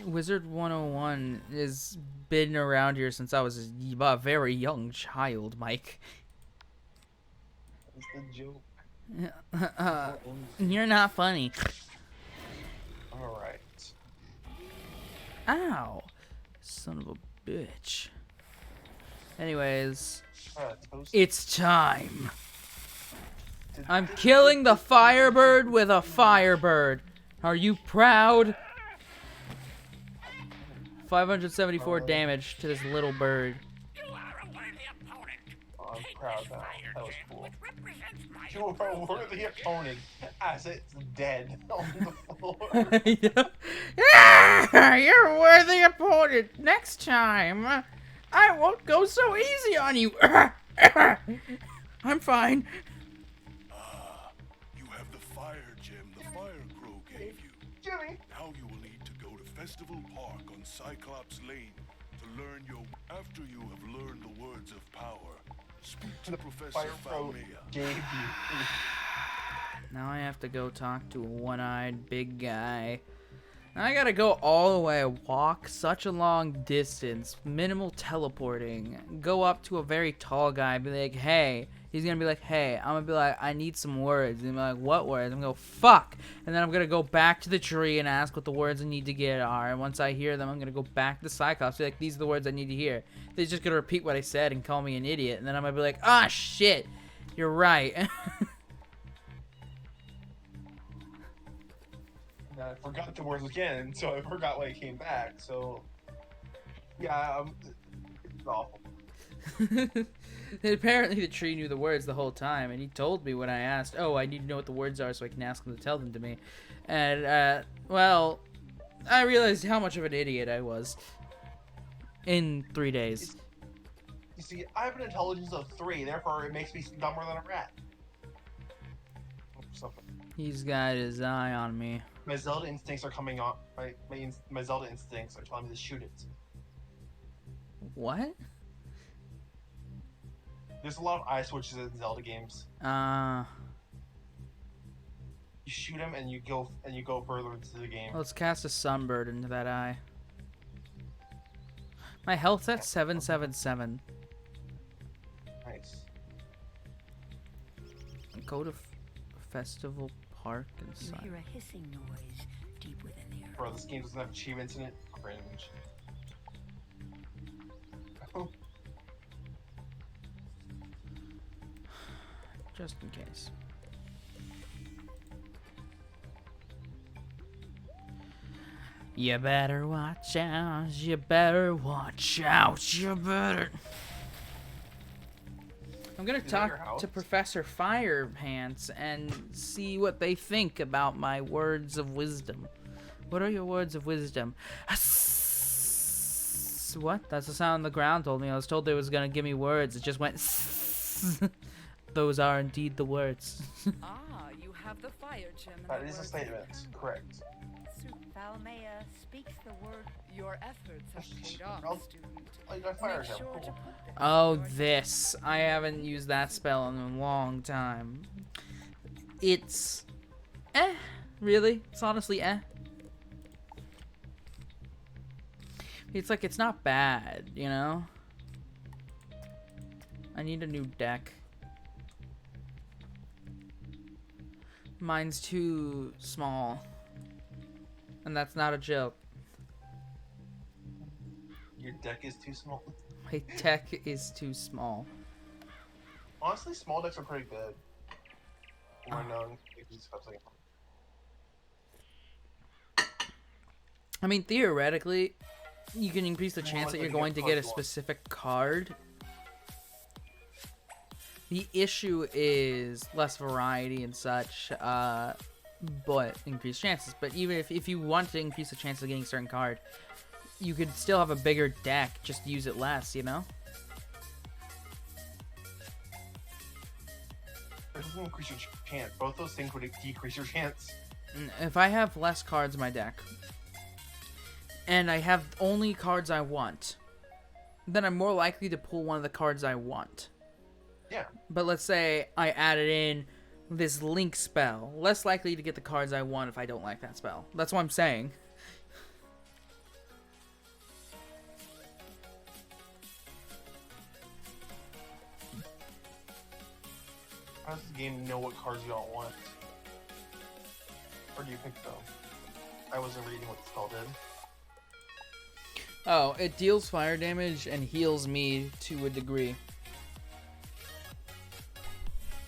S1: Wizard 101 has been around here since I was a very young child, Mike.
S5: It's the joke.
S1: You're not funny.
S5: Alright.
S1: Ow. Son of a bitch. Anyways,
S5: Toast.
S1: it's time. I'm killing the firebird with a firebird. Are you proud? 574 damage to this little bird.
S5: Oh, I'm proud now. That was cool. You are a worthy opponent as it's dead on the floor.
S1: Yeah, you're a worthy opponent. Next time, I won't go so easy on you. I'm fine.
S6: You have the fire gem the Fire Crow gave you.
S5: Jimmy!
S6: Now you will need to go to Festival Park on Cyclops Lane to learn your... After you have learned the words of power, speak to Professor
S5: Fire Crow
S6: Falmea.
S5: gave you.
S1: Now I have to go talk to a one-eyed big guy. Now I gotta go all the way, walk such a long distance, minimal teleporting, go up to a very tall guy, be like, hey. He's gonna be like, hey. I'm gonna be like, I need some words. And be like, what words? I'm gonna go, fuck. And then I'm gonna go back to the tree and ask what the words I need to get are. And once I hear them, I'm gonna go back to the Cyclops, be like, these are the words I need to hear. They're just gonna repeat what I said and call me an idiot. And then I'm gonna be like, ah, shit. You're right.
S5: And I forgot the words again, so I forgot when I came back, so... Yeah, it's awful.
S1: And apparently the tree knew the words the whole time, and he told me when I asked, oh, I need to know what the words are so I can ask him to tell them to me. And, well, I realized how much of an idiot I was in 3 days.
S5: You see, I have an intelligence of 3, therefore it makes me dumber than a rat. Or something.
S1: He's got his eye on me.
S5: My Zelda instincts are coming on. My Zelda instincts are telling me to shoot it.
S1: What?
S5: There's a lot of eye switches in Zelda games. You shoot them and you go further into the game.
S1: Let's cast a sunbird into that eye. My health's at 777.
S5: Nice.
S1: Go to Festival Park
S7: You
S1: inside.
S7: hear a hissing noise deep within the earth.
S5: Bro, this game doesn't have achievements in it. Cringe.
S1: Just in case. You better watch out. You better watch out. You better. I'm gonna
S5: Is that your
S1: talk
S5: house?
S1: to Professor Firepants and see what they think about my words of wisdom. What are your words of wisdom? What? That's the sound the ground told me. I was told they was gonna give me words. It just went. Those are indeed the words.
S8: Ah, you have the fire gem. in
S5: That
S8: the
S5: is a
S8: words.
S5: statement. Correct.
S7: Falmea speaks the word.
S8: Your efforts have paid off,
S5: I'll-
S8: student.
S5: Oh, you got fire
S8: Make
S5: gem.
S8: sure to
S5: Cool.
S8: put this
S1: Oh,
S8: in your
S1: this. I haven't used that spell in a long time. It's really? It's honestly It's like, it's not bad, you know? I need a new deck. Mine's too small. And that's not a joke.
S5: Your deck is too small.
S1: My deck is too small.
S5: Honestly, small decks are pretty good. When
S1: I mean, theoretically, you can increase the
S5: More
S1: chance that
S5: likely
S1: you're
S5: to
S1: going
S5: get
S1: to get a
S5: cards you want.
S1: specific card. The issue is less variety and such, but increased chances. But even if you want to increase the chance of getting a certain card, you could still have a bigger deck, just use it less, you know?
S5: It doesn't increase your chance. Both those things would decrease your chance.
S1: If I have less cards in my deck, and I have only cards I want, then I'm more likely to pull one of the cards I want.
S5: Yeah.
S1: But let's say I added in this link spell. Less likely to get the cards I want if I don't like that spell. That's what I'm saying.
S5: How does the game know what cards you all want? Or do you pick them? I wasn't reading what the spell did.
S1: Oh, it deals fire damage and heals me to a degree.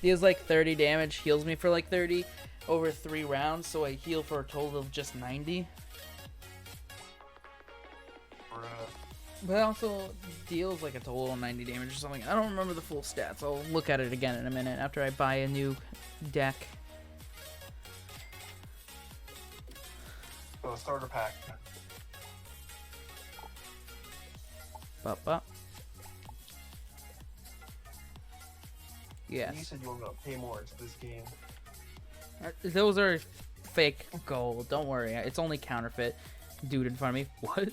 S1: Deals like 30 damage, heals me for like 30 over 3 rounds, so I heal for a total of just 90.
S5: Or,
S1: But it also deals like a total of 90 damage or something. I don't remember the full stats. I'll look at it again in a minute after I buy a new deck.
S5: so a starter pack.
S1: Ba-ba.
S5: You
S1: Yes.
S5: said you were going to pay more into this game.
S1: Those are fake gold. Don't worry. It's only counterfeit. Dude in front of me. What?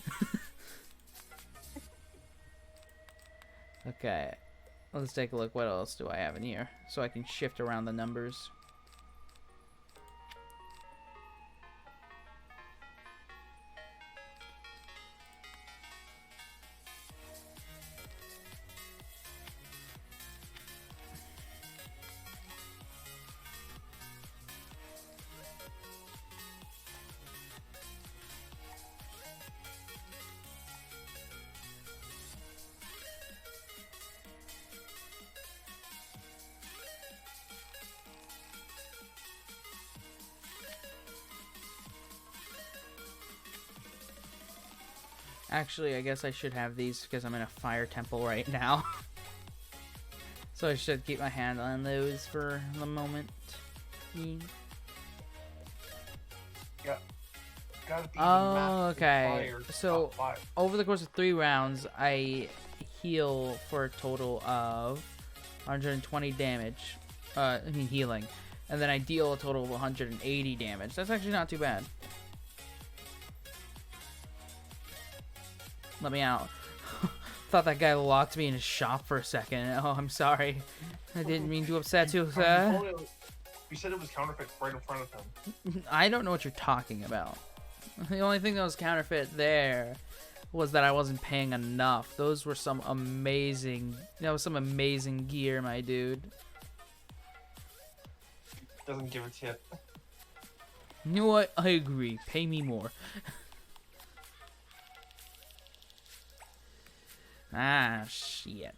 S1: Okay. Let's take a look. What else do I have in here? So I can shift around the numbers. Actually, I guess I should have these because I'm in a fire temple right now. So I should keep my hand on those for the moment.
S5: Yeah. Gotta be
S1: Oh,
S5: massive
S1: okay.
S5: fire,
S1: So
S5: top 5.
S1: over the course of 3 rounds, I heal for a total of 120 damage. I mean healing. And then I deal a total of 180 damage. That's actually not too bad. Let me out. Thought that guy locked me in his shop for a second. Oh, I'm sorry. I didn't mean to upset you, sir.
S5: You said it was counterfeit right in front of him.
S1: I don't know what you're talking about. The only thing that was counterfeit there was that I wasn't paying enough. Those were some amazing... That was some amazing gear, my dude.
S5: Doesn't give a tip.
S1: You know what? I agree. Pay me more. Ah, shit.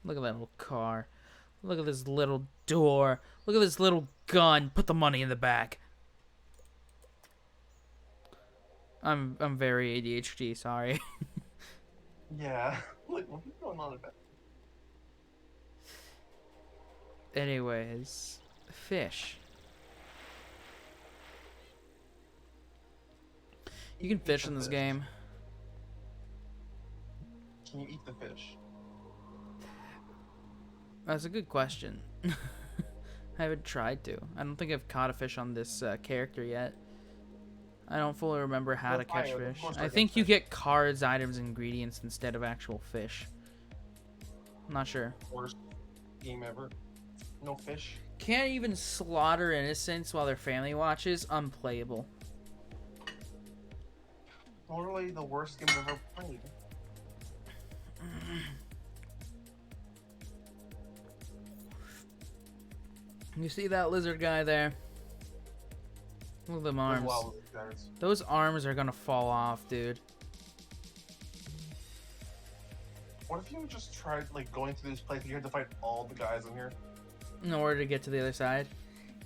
S1: Look at that little car. Look at this little door. Look at this little gun. Put the money in the back. I'm very ADHD, sorry.
S5: Yeah. Like, what's going on about?
S1: Anyways, fish. You can fish in this game.
S5: Can you eat the fish?
S1: That's a good question. I haven't tried to. I don't think I've caught a fish on this character yet. I don't fully remember how to catch fish. I think you get cards, items, ingredients instead of actual fish. I'm not sure.
S5: Worst game ever. No fish.
S1: Can't even slaughter innocents while their family watches. Unplayable.
S5: Literally the worst game I've ever played.
S1: You see that lizard guy there? Look at them arms.
S5: Wow, guys.
S1: Those arms are gonna fall off, dude.
S5: What if you just tried like going through this place and you had to fight all the guys in here?
S1: In order to get to the other side.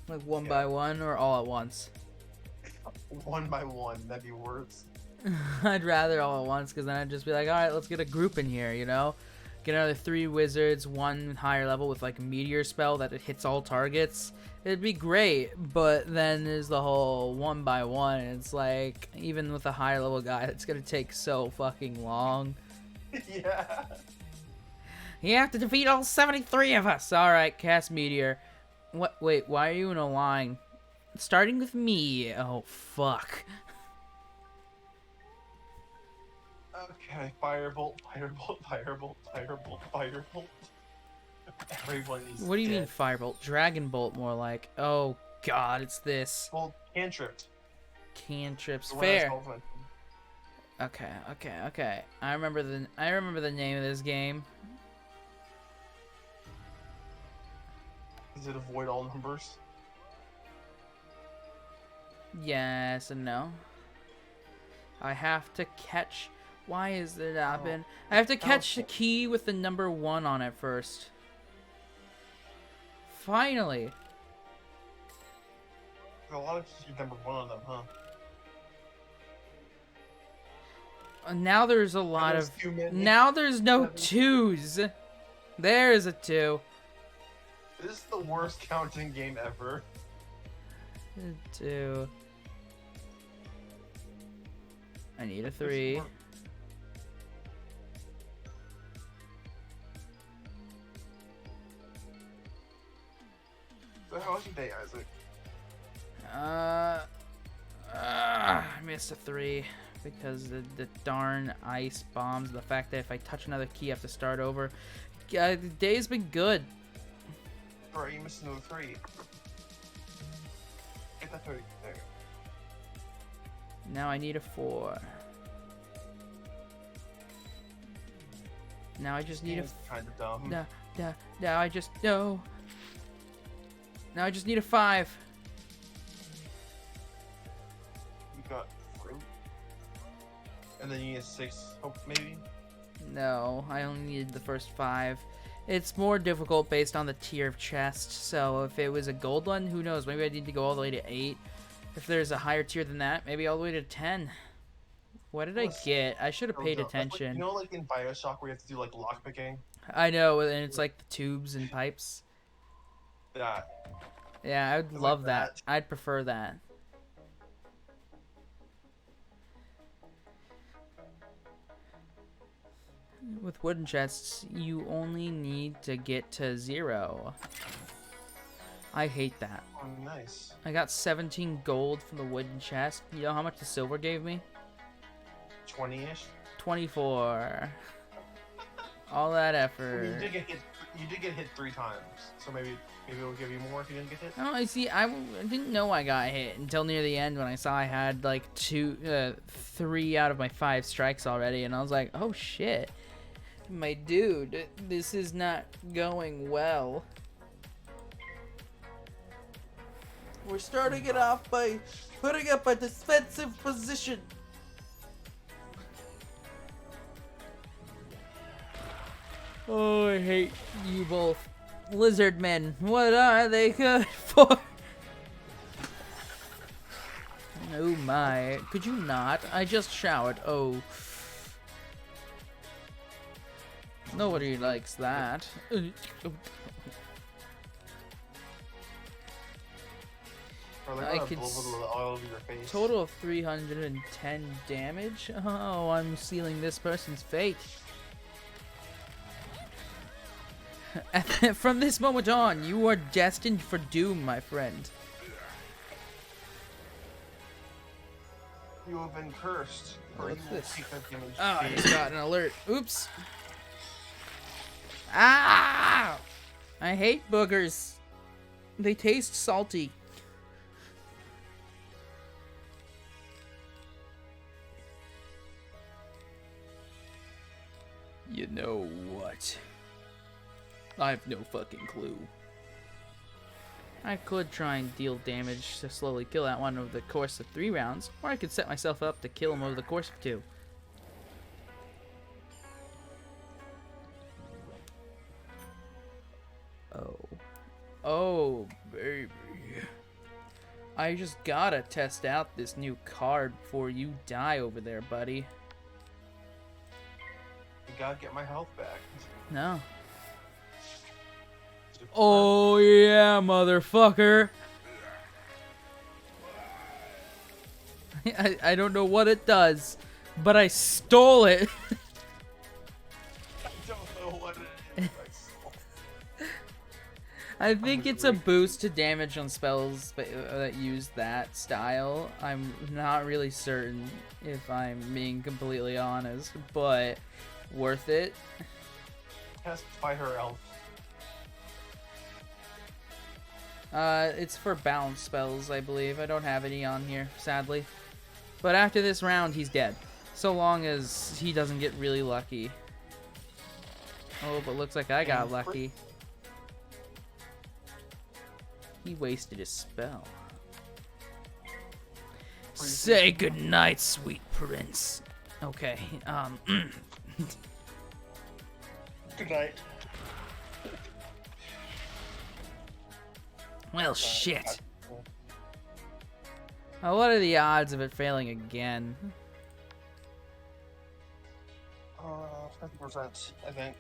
S1: Like one
S5: Yeah.
S1: by one or all at once.
S5: One by one, that'd be worse.
S1: I'd rather all at once, because then I'd just be like, alright, let's get a group in here, you know? Get another 3 wizards, 1 higher level with like a meteor spell that it hits all targets. It'd be great, but then there's the whole 1 by 1. It's like, even with a higher level guy, it's gonna take so fucking long.
S5: Yeah.
S1: You have to defeat all 73 of us! Alright, cast meteor. What? Wait, why are you in a line? Starting with me. Oh, fuck.
S5: Okay, firebolt, firebolt, firebolt, firebolt, firebolt. Everyone is
S1: What do you mean
S5: dead.
S1: firebolt? Dragon bolt, more like. Oh god, it's this.
S5: Well, cantrip.
S1: Cantrips.
S5: The one that's
S1: Fair.
S5: relevant.
S1: Okay. I remember the name of this game.
S5: Does it avoid all numbers?
S1: Yes and no. I have to catch. Why is it happen? I have to catch the key with the number 1 on it first. Finally.
S5: There's a lot of number 1 on them, huh?
S1: Now there's a lot
S5: There's
S1: of.
S5: too many.
S1: Now there's no
S5: 7.
S1: 2s. There's a 2.
S5: This is the worst counting game ever.
S1: 2. I need a 3.
S5: So how was your day, Isaac?
S1: I missed a 3 because the darn ice bombs. The fact that if I touch another key, I have to start over. The day's been good.
S5: Alright, you missed another 3. Get that 30 there.
S1: Now I need a 4. Now I just need a.
S5: Kind of dumb.
S1: Now I just no. Now I just need a 5.
S5: You got fruit. And then you need a 6, hope maybe?
S1: No, I only needed the first 5. It's more difficult based on the tier of chest. So if it was a gold one, who knows? Maybe I need to go all the way to 8. If there's a higher tier than that, maybe all the way to 10. What did I get? I should have paid
S5: That's like,
S1: attention.
S5: you know, like in Bioshock where you have to do like lockpicking?
S1: I know, and it's like the tubes and pipes.
S5: Yeah.
S1: Yeah, I would
S5: like
S1: love that.
S5: that.
S1: I'd prefer that. With wooden chests, you only need to get to 0. I hate that.
S5: Oh, nice.
S1: I got 17 gold from the wooden chest. You know how much the silver gave me?
S5: 20-ish?
S1: 24. All that
S5: I mean,
S1: effort.
S5: You did get hit 3 times, so maybe it'll give you more if you didn't get hit.
S1: Oh, I see. I didn't know I got hit until near the end when I saw I had like 3 out of my 5 strikes already, and I was like, oh shit, my dude, this is not going well. We're starting it off by putting up a defensive position. Oh, I hate you both. Lizard men, what are they good for? Oh my, could you not? I just showered. Oh. Nobody likes that. I could
S5: all over your face.
S1: total of 310 damage. Oh, I'm sealing this person's fate. From this moment on, you are destined for doom, my friend.
S5: You have been cursed. Or
S1: What's
S5: you will
S1: this?
S5: take that damage.
S1: Oh, I just got an alert. Oops. Ah! I hate boogers. They taste salty. You know what? I have no fucking clue. I could try and deal damage to slowly kill that one over the course of 3 rounds, or I could set myself up to kill him over the course of 2. Oh, baby. I just gotta test out this new card before you die over there, buddy.
S5: You gotta get my health back.
S1: No. Oh, yeah, motherfucker. I don't know what it does, but I stole it.
S5: I don't know what it is.
S1: I think it's a boost to damage on spells that use that style. I'm not really certain if I'm being completely honest, but worth it.
S5: Test by her elf.
S1: It's for balance spells, I believe. I don't have any on here, sadly. But after this round, he's dead. So long as he doesn't get really lucky. Oh, but looks like I got lucky. He wasted his spell. Say goodnight, sweet prince. Okay,
S5: Good night.
S1: well, shit. What are the odds of it failing again?
S5: 50%, I think.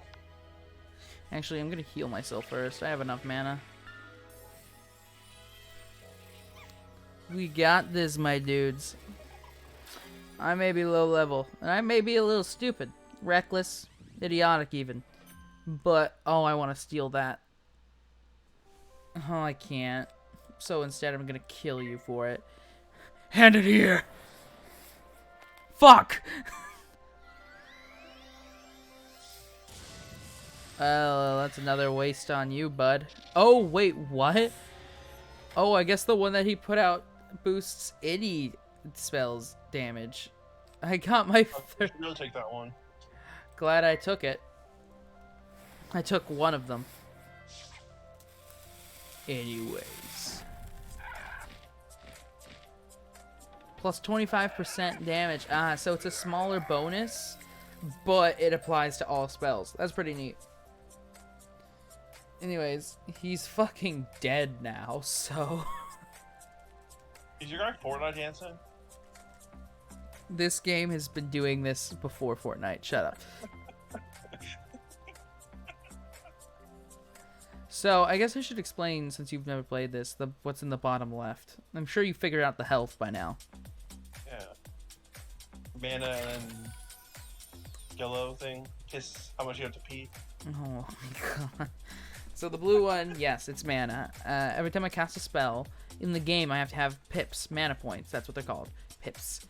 S1: Actually, I'm gonna heal myself first. I have enough mana. We got this, my dudes. I may be low level, and I may be a little stupid, reckless, idiotic even. But, oh, I want to steal that. Oh, I can't. So instead, I'm gonna kill you for it. Hand it here! Fuck! Oh, that's another waste on you, bud. Oh, wait, what? Oh, I guess the one that he put out boosts any spells damage. I got my third.
S5: You'll take that one.
S1: Glad I took it. I took one of them. Anyways. Plus 25% damage. Ah, so it's a smaller bonus, but it applies to all spells. That's pretty neat. Anyways, he's fucking dead now, so...
S5: Is your guy Fortnite dancing?
S1: This game has been doing this before Fortnite. Shut up. So, I guess I should explain, since you've never played this, what's in the bottom left. I'm sure you figured out the health by now.
S5: Yeah. Mana and yellow thing. Kiss how much you have to pee.
S1: Oh my god. So the blue one, yes, it's mana. Every time I cast a spell in the game, I have to have pips, mana points. That's what they're called, pips.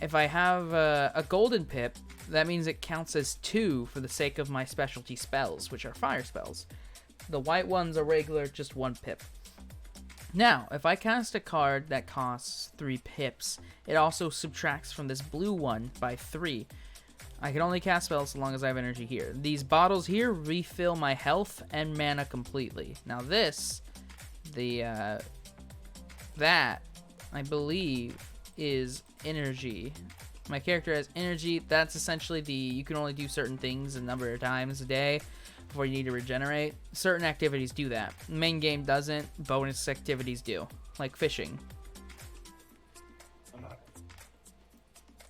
S1: If I have a golden pip, that means it counts as 2 for the sake of my specialty spells, which are fire spells. The white ones are regular, just 1 pip. Now, if I cast a card that costs 3 pips, it also subtracts from this blue one by 3. I can only cast spells so long as I have energy here. These bottles here refill my health and mana completely. Now this, that, I believe, is energy. My character has energy. That's essentially you can only do certain things a number of times a day before you need to regenerate. Certain activities do that. Main game doesn't. Bonus activities do, like fishing.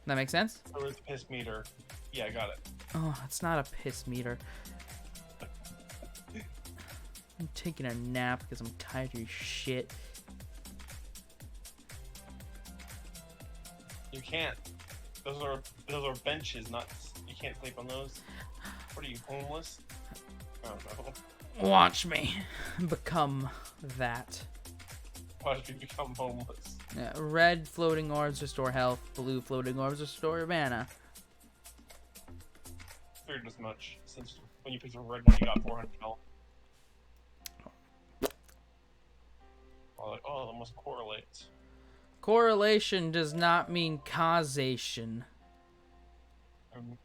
S1: That makes sense?
S5: Or with piss meter. Yeah, I got it.
S1: Oh, it's not a piss meter. I'm taking a nap because I'm tired of your shit.
S5: You can't. Those are benches, not. You can't sleep on those. What are you, homeless? I don't know.
S1: Watch me become that.
S5: Why did you become homeless?
S1: Red floating orbs restore health. Blue floating orbs restore mana.
S5: Figured as much, since when you picked a red one, you got 400 health. Like, oh, it almost correlates.
S1: Correlation does not mean causation.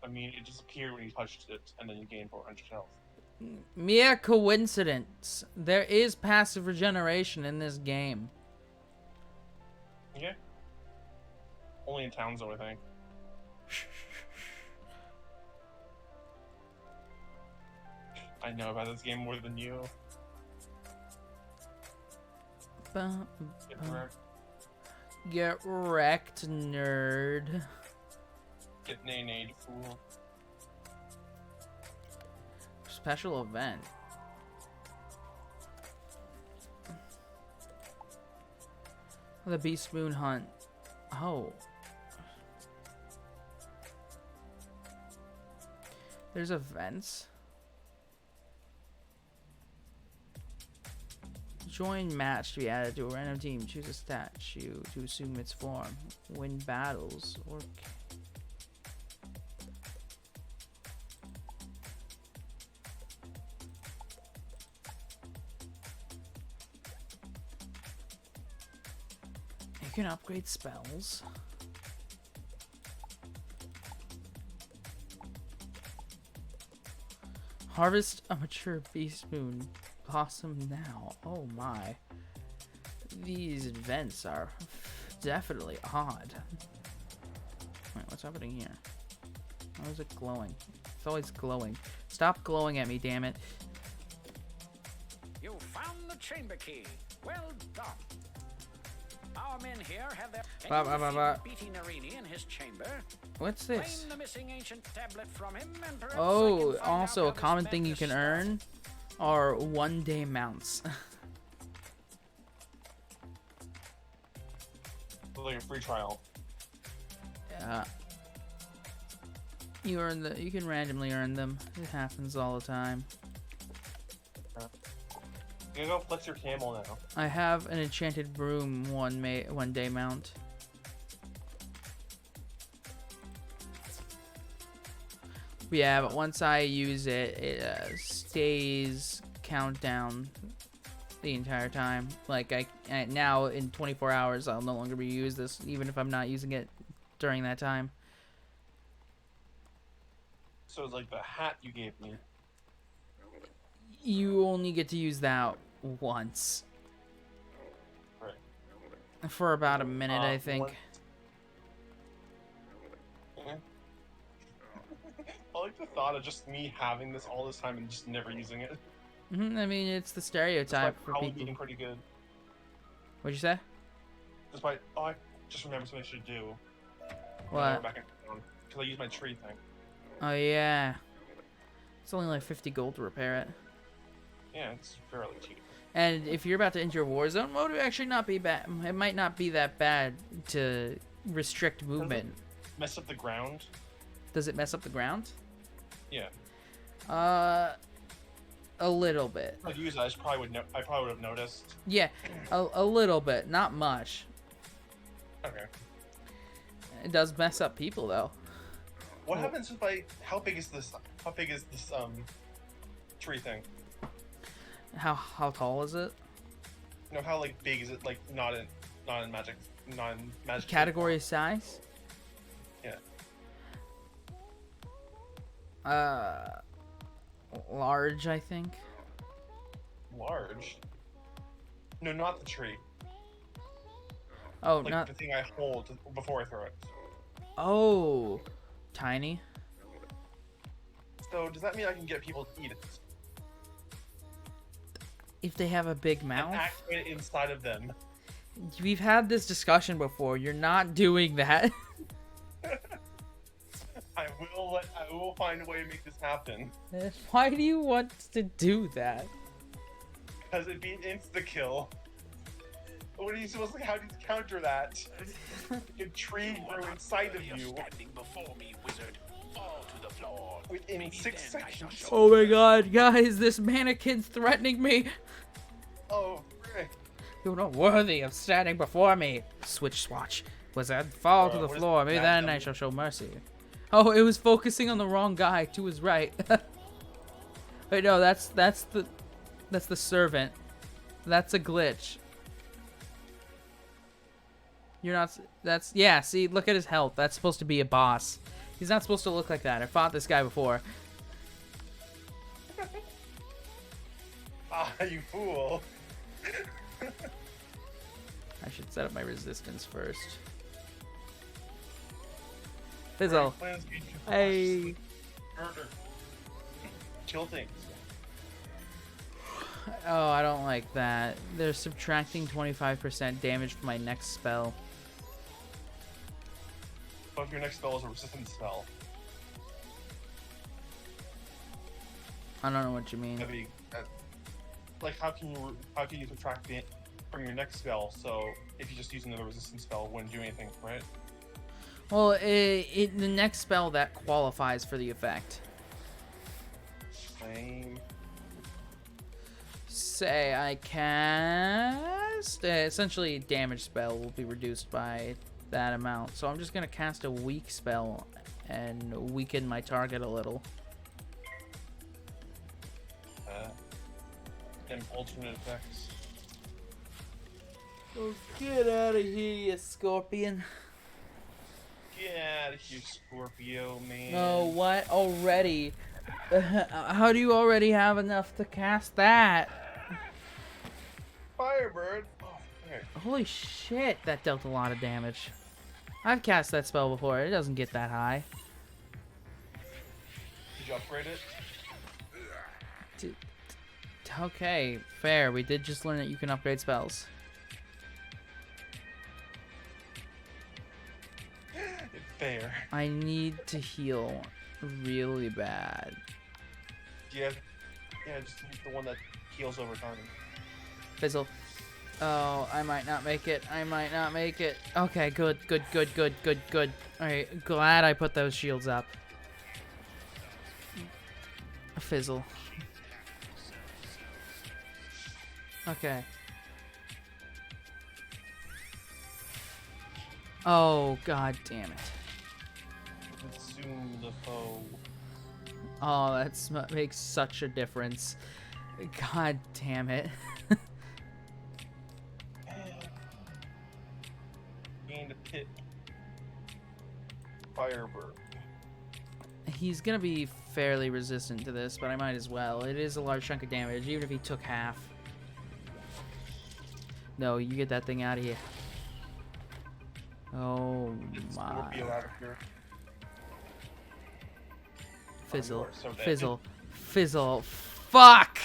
S5: I mean, it disappeared when you touched it, and then you gained 400 health.
S1: Mere coincidence. There is passive regeneration in this game.
S5: Yeah. Only in towns, though, I think. I know about this game more than you.
S1: Get wrecked, nerd.
S5: Get nay-nayed, fool.
S1: Special event. The Beast Moon Hunt. Oh. There's events. Join match to be added to a random team. Choose a statue to assume its form. Win battles or. You can upgrade spells. Harvest a mature beast moon blossom now. Oh my. These events are definitely odd. Wait, what's happening here? How is it glowing? It's always glowing. Stop glowing at me, damn it.
S4: You found the chamber key. Well done. Our men here have their beating Arini in his chamber.
S1: What's this?
S4: Claim the missing ancient tablet from him, and perhaps I
S1: Oh,
S4: can find
S1: also
S4: out
S1: a
S4: how
S1: common
S4: this
S1: thing you
S4: madness
S1: can
S4: started.
S1: earn are one-day mounts.
S5: Like a free trial.
S1: Yeah. You can randomly earn them. It happens all the time.
S5: You can go flex your camel now.
S1: I have an enchanted broom one-day mount. Yeah, but once I use it, it stays countdown the entire time. Like now in 24 hours, I'll no longer be use this, even if I'm not using it during that time.
S5: So it's like the hat you gave me.
S1: You only get to use that once.
S5: Right.
S1: For about a minute, I think.
S5: Once. I like the thought of just me having this all this time and just never using it.
S1: I mean, it's the stereotype
S5: Despite
S1: for
S5: probably
S1: people.
S5: being pretty good.
S1: What'd you say?
S5: Despite, oh, I just remembered something I should do.
S1: What?
S5: Because I used my tree thing.
S1: Oh yeah. It's only like 50 gold to repair it.
S5: Yeah, it's fairly cheap.
S1: And if you're about to enter Warzone mode, it would actually not be bad. It might not be that bad to restrict movement.
S5: Mess up the ground.
S1: Does it mess up the ground?
S5: Yeah.
S1: A little bit.
S5: If I use it, I probably would have noticed.
S1: Yeah, a little bit, not much.
S5: Okay.
S1: It does mess up people though.
S5: What happens if I? How big is this? How big is this tree thing?
S1: How tall is it?
S5: You know how like big is it? Like not in magic, non-magic.
S1: Category size?
S5: Yeah.
S1: Large, I think.
S5: Large. No, not the tree.
S1: Oh,
S5: Like
S1: not.
S5: the thing I hold before I throw it.
S1: Oh, tiny.
S5: So does that mean I can get people to eat it?
S1: If they have a big
S5: And
S1: mouth.
S5: activate it inside of them.
S1: We've had this discussion before. You're not doing that.
S5: I will find a way to make this happen.
S1: Why do you want to do that?
S5: Because it'd be an insta kill. What are you supposed to? How do you counter that? A tree grew inside of you
S4: Standing before me, wizard. Fall to the floor.
S5: within
S4: Maybe
S5: 6
S4: then I shall
S5: seconds.
S4: show
S1: Oh my god, guys, this mannequin's threatening me.
S5: Oh, frick.
S1: You're not worthy of standing before me. Switch swatch. Wizard, fall to the
S5: What is
S1: floor. Maybe
S5: that
S1: then I
S5: number?
S1: shall show mercy. Oh, it was focusing on the wrong guy to his right. Wait, no, that's the servant. That's a glitch. You're not. That's yeah. See, look at his health. That's supposed to be a boss. He's not supposed to look like that. I fought this guy before.
S5: Ah, you fool.
S1: I should set up my resistance first. Fizzle.
S5: Plans be to
S1: Hey.
S5: murder. Kill things.
S1: Oh, I don't like that. They're subtracting 25% damage from my next spell.
S5: But if your next spell is a resistance spell,
S1: I don't know what you mean.
S5: that'd be like how can you subtract it from your next spell? So if you just use another resistance spell, it wouldn't do anything, right?
S1: Well, the next spell that qualifies for the effect.
S5: Same.
S1: Say I cast essentially damage spell will be reduced by that amount. So I'm just gonna cast a weak spell and weaken my target a little.
S5: And alternate effects.
S1: Oh, get out of here, you scorpion!
S5: Get out of here, Scorpio, man.
S1: Oh, what already? How do you already have enough to cast that?
S5: Firebird. Oh, okay.
S1: Holy shit, that dealt a lot of damage. I've cast that spell before. It doesn't get that high.
S5: Did you upgrade it?
S1: Okay, fair. We did just learn that you can upgrade spells.
S5: Fair.
S1: I need to heal really bad.
S5: Yeah, just use the one that heals over time.
S1: Fizzle. Oh, I might not make it. I might not make it. Okay, good, good, good, good, good, good. Alright, glad I put those shields up. Fizzle. Okay. Oh, god damn it.
S5: Consume the foe.
S1: Oh, that makes such a difference. God damn it.
S5: Gain a pit. Firebird.
S1: He's gonna be fairly resistant to this, but I might as well. It is a large chunk of damage, even if he took half. No, you get that thing out of here. Oh
S5: Get
S1: my.
S5: Scorpio out of here.
S1: Fizzle.
S5: you are so dead.
S1: Fizzle. Fizzle. Fuck!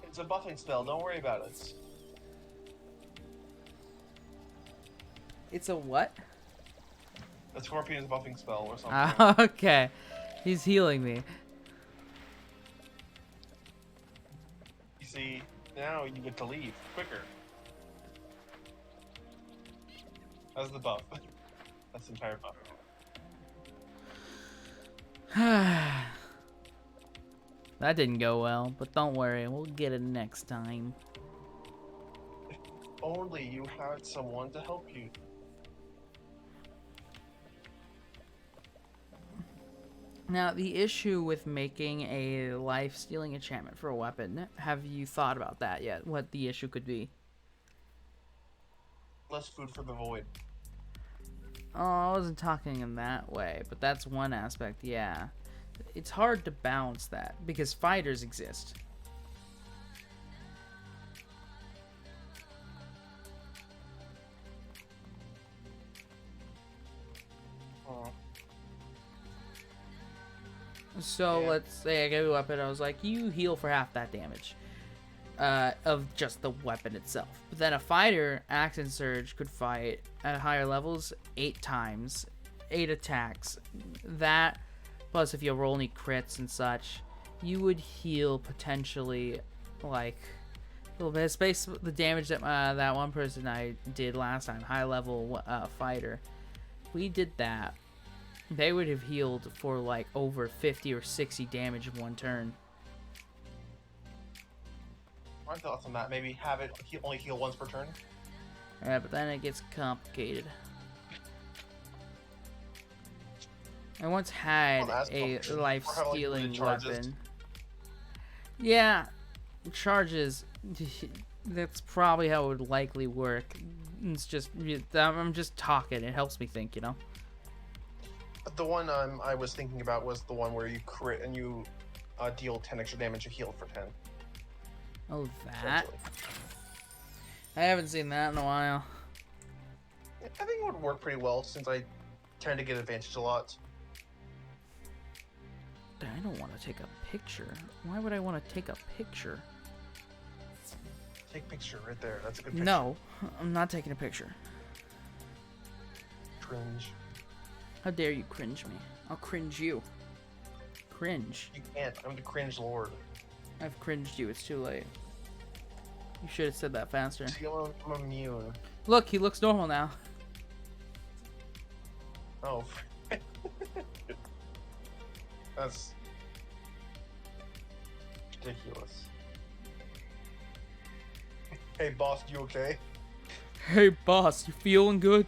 S5: It's a buffing spell. Don't worry about it.
S1: It's a what?
S5: The Scorpion's buffing spell or something.
S1: Okay. He's healing me.
S5: You see, now you get to leave quicker. That's the buff. That's the entire buff.
S1: That didn't go well, but don't worry, we'll get it next time.
S5: only you had someone to help you.
S1: Now, the issue with making a life-stealing enchantment for a weapon, have you thought about that yet? What the issue could be?
S5: Less food for the void.
S1: Oh, I wasn't talking in that way, but that's one aspect, yeah. It's hard to balance that, because fighters exist. So
S5: Yeah.
S1: let's say I gave you a weapon, I was like, you heal for half that damage of just the weapon itself. But then a fighter, Axe and Surge, could fight at higher levels 8 times, 8 attacks. That, plus if you roll any crits and such, you would heal potentially like a little bit. It's basically the damage that that one person I did last time, high level fighter. We did that. They would have healed for like over 50 or 60 damage in one turn.
S5: My thoughts on that, maybe have it only heal once per turn.
S1: Yeah, but then it gets complicated. I once had
S5: Well, that's
S1: a
S5: complicated.
S1: life-stealing
S5: Or how, like, charges.
S1: weapon. Yeah, charges. That's probably how it would likely work. It's just, I'm just talking. It helps me think, you know?
S5: But the one I was thinking about was the one where you crit and you deal 10 extra damage, you heal for 10.
S1: Oh, that?
S5: Essentially.
S1: I haven't seen that in a while.
S5: I think it would work pretty well since I tend to get advantage a lot.
S1: I don't want to take a picture. Why would I want to take a picture?
S5: Take picture right there. That's a good picture.
S1: No, I'm not taking a picture.
S5: Cringe.
S1: How dare you cringe me? I'll cringe you. Cringe.
S5: You can't. I'm the cringe lord.
S1: I've cringed you. It's too late. You should have said that faster.
S5: See, I'm immune.
S1: Look, he looks normal now.
S5: Oh. That's ridiculous. Hey, boss, you okay?
S1: Hey, boss, you feeling good?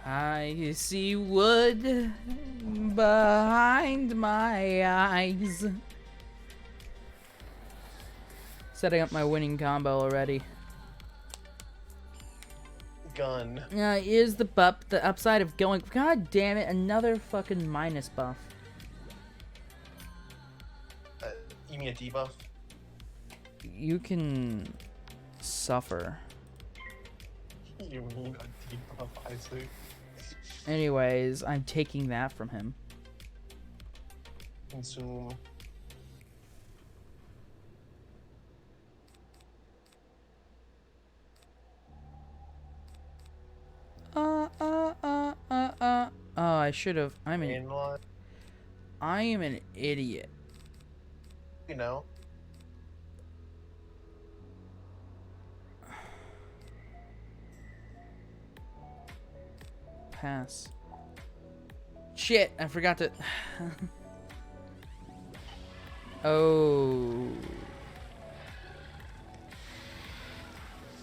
S1: I see wood behind my eyes. Setting up my winning combo already.
S5: Gun.
S1: Here's the buff. The upside of going. God damn it! Another fucking minus buff.
S5: You mean a debuff?
S1: You can suffer.
S5: You mean a debuff, I see.
S1: Anyways, I'm taking that from him.
S5: Consume.
S1: Oh, I should have. I
S5: Mainline.
S1: am an idiot.
S5: You know.
S1: Pass. Shit, I forgot to. Oh.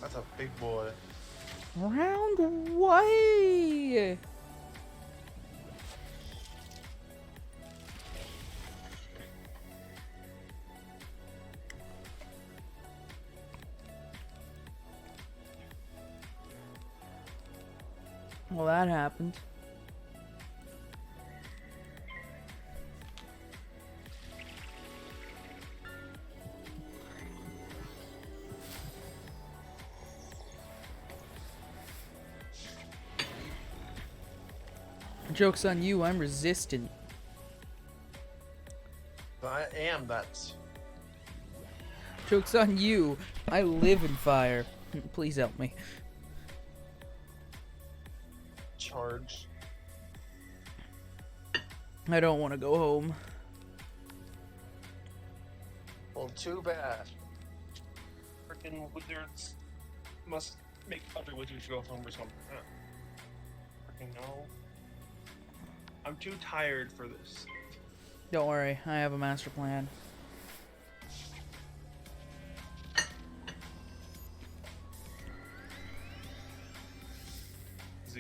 S5: That's a big boy.
S1: Round way. Well, that happened. Joke's on you, I'm resistant.
S5: I am that.
S1: Joke's on you, I live in fire. Please help me.
S5: Charge.
S1: I don't want to go home.
S5: Well, too bad. Freaking wizards must make other wizards go home or something. Freaking no. I'm too tired for this.
S1: Don't worry, I have a master plan.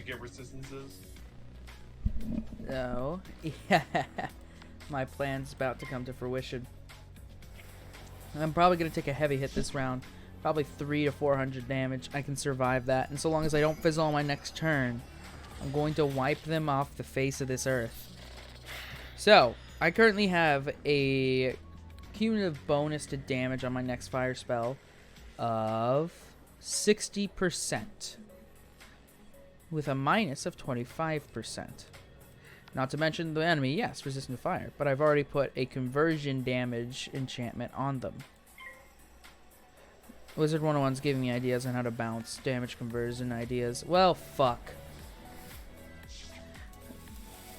S5: get resistances?
S1: No. Yeah. My plan's about to come to fruition. I'm probably going to take a heavy hit this round. Probably 300 to 400 damage. I can survive that. And so long as I don't fizzle on my next turn, I'm going to wipe them off the face of this earth. So, I currently have a cumulative bonus to damage on my next fire spell of 60%. With a minus of 25%. Not to mention the enemy, yes, resistant to fire. But I've already put a conversion damage enchantment on them. Wizard 101's giving me ideas on how to bounce damage conversion ideas. Well, fuck.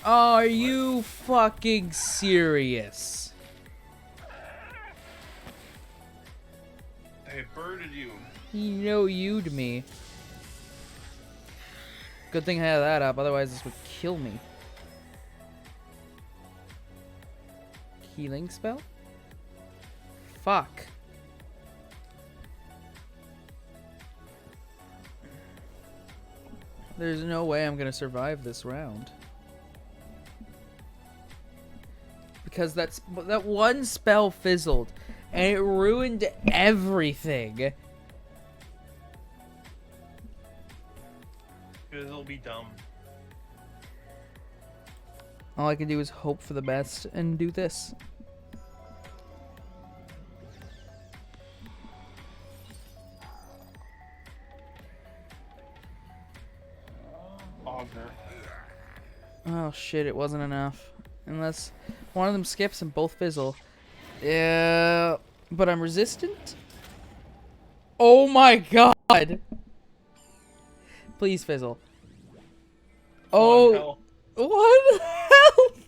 S1: Are you fucking serious?
S5: They birded you.
S1: You know you'd me. Good thing I had that up, otherwise this would kill me. Healing spell? Fuck. There's no way I'm gonna survive this round. Because that one spell fizzled, and it ruined everything.
S2: It'll be dumb.
S1: All I can do is hope for the best and do this.
S5: Auger.
S1: Oh shit, it wasn't enough. Unless one of them skips and both fizzle. Yeah, but I'm resistant? Oh my god! Please fizzle. Oh, what health?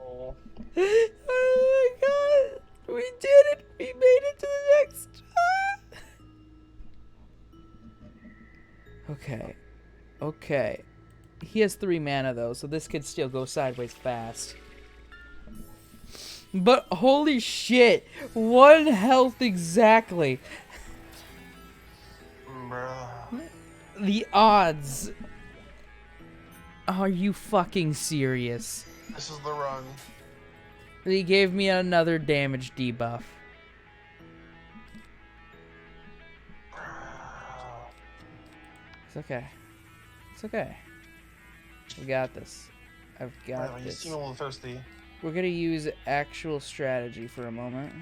S5: Oh.
S1: Oh my god! We did it! We made it to the next. Okay. Okay. He has 3 mana though, so this could still go sideways fast. But holy shit! 1 health exactly.
S5: Bruh.
S1: The odds. Are you fucking serious?
S5: This is the run.
S1: He gave me another damage debuff. It's okay. It's okay. We got this. I've got
S5: You
S1: this.
S5: seem a little thirsty.
S1: We're gonna use actual strategy for a moment.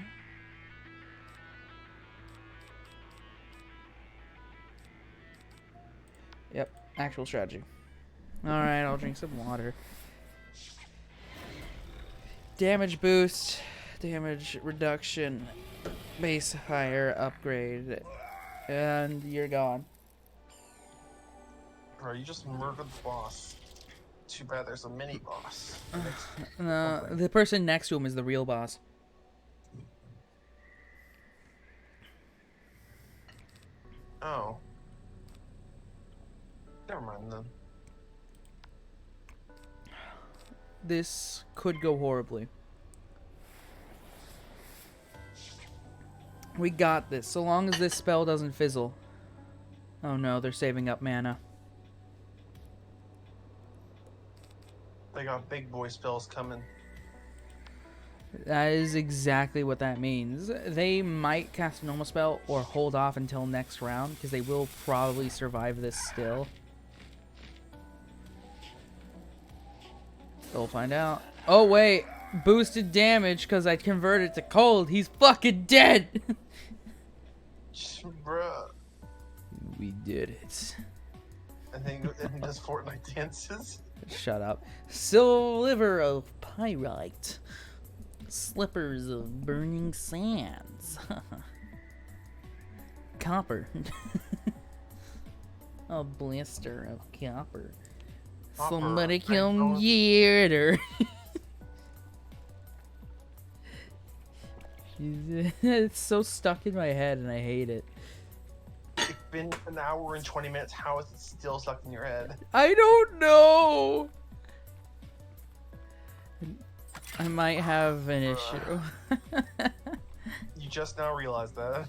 S1: Yep, actual strategy. Alright, I'll drink some water. Damage boost, damage reduction, base higher upgrade, and you're gone.
S5: Bro, you just murdered the boss. Too bad there's a mini boss.
S1: No, the person next to him is the real boss.
S5: Oh. Never mind then.
S1: This could go horribly. We got this, so long as this spell doesn't fizzle. Oh no, they're saving up mana.
S5: They got big boy spells coming.
S1: That is exactly what that means. They might cast a normal spell or hold off until next round, because they will probably survive this still. We'll find out. Oh wait, boosted damage because I converted to cold. He's fucking dead.
S5: Bruh.
S1: We did it.
S5: And then it does Fortnite dances.
S1: Shut up. Sliver of pyrite. Slippers of burning sands. Copper. A blister of copper. Somebody come get her. It's so stuck in my head and I hate it.
S5: It's been an hour and 20 minutes. How is it still stuck in your head?
S1: I don't know. I might have an issue.
S5: You just now realized that.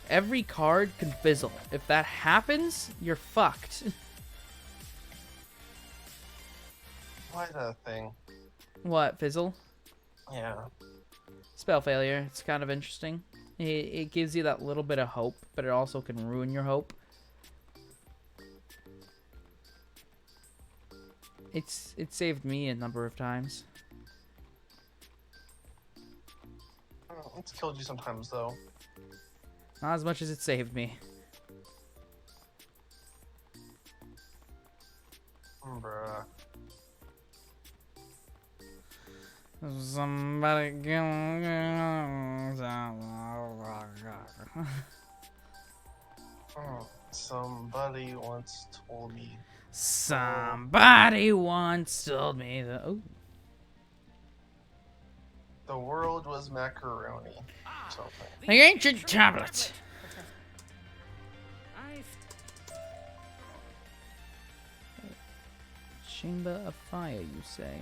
S1: Every card can fizzle. If that happens, you're fucked.
S5: Why that thing?
S1: What, fizzle?
S5: Yeah.
S1: Spell failure. It's kind of interesting. It gives you that little bit of hope, but it also can ruin your hope. It saved me a number of times.
S5: Oh, it's killed you sometimes, though.
S1: Not as much as it saved me.
S5: Bruh.
S1: Somebody
S5: Oh, somebody once told me.
S1: Somebody once told me that. Oh,
S5: The world was macaroni. Something.
S1: the ancient tablet. Chamber of fire, you say?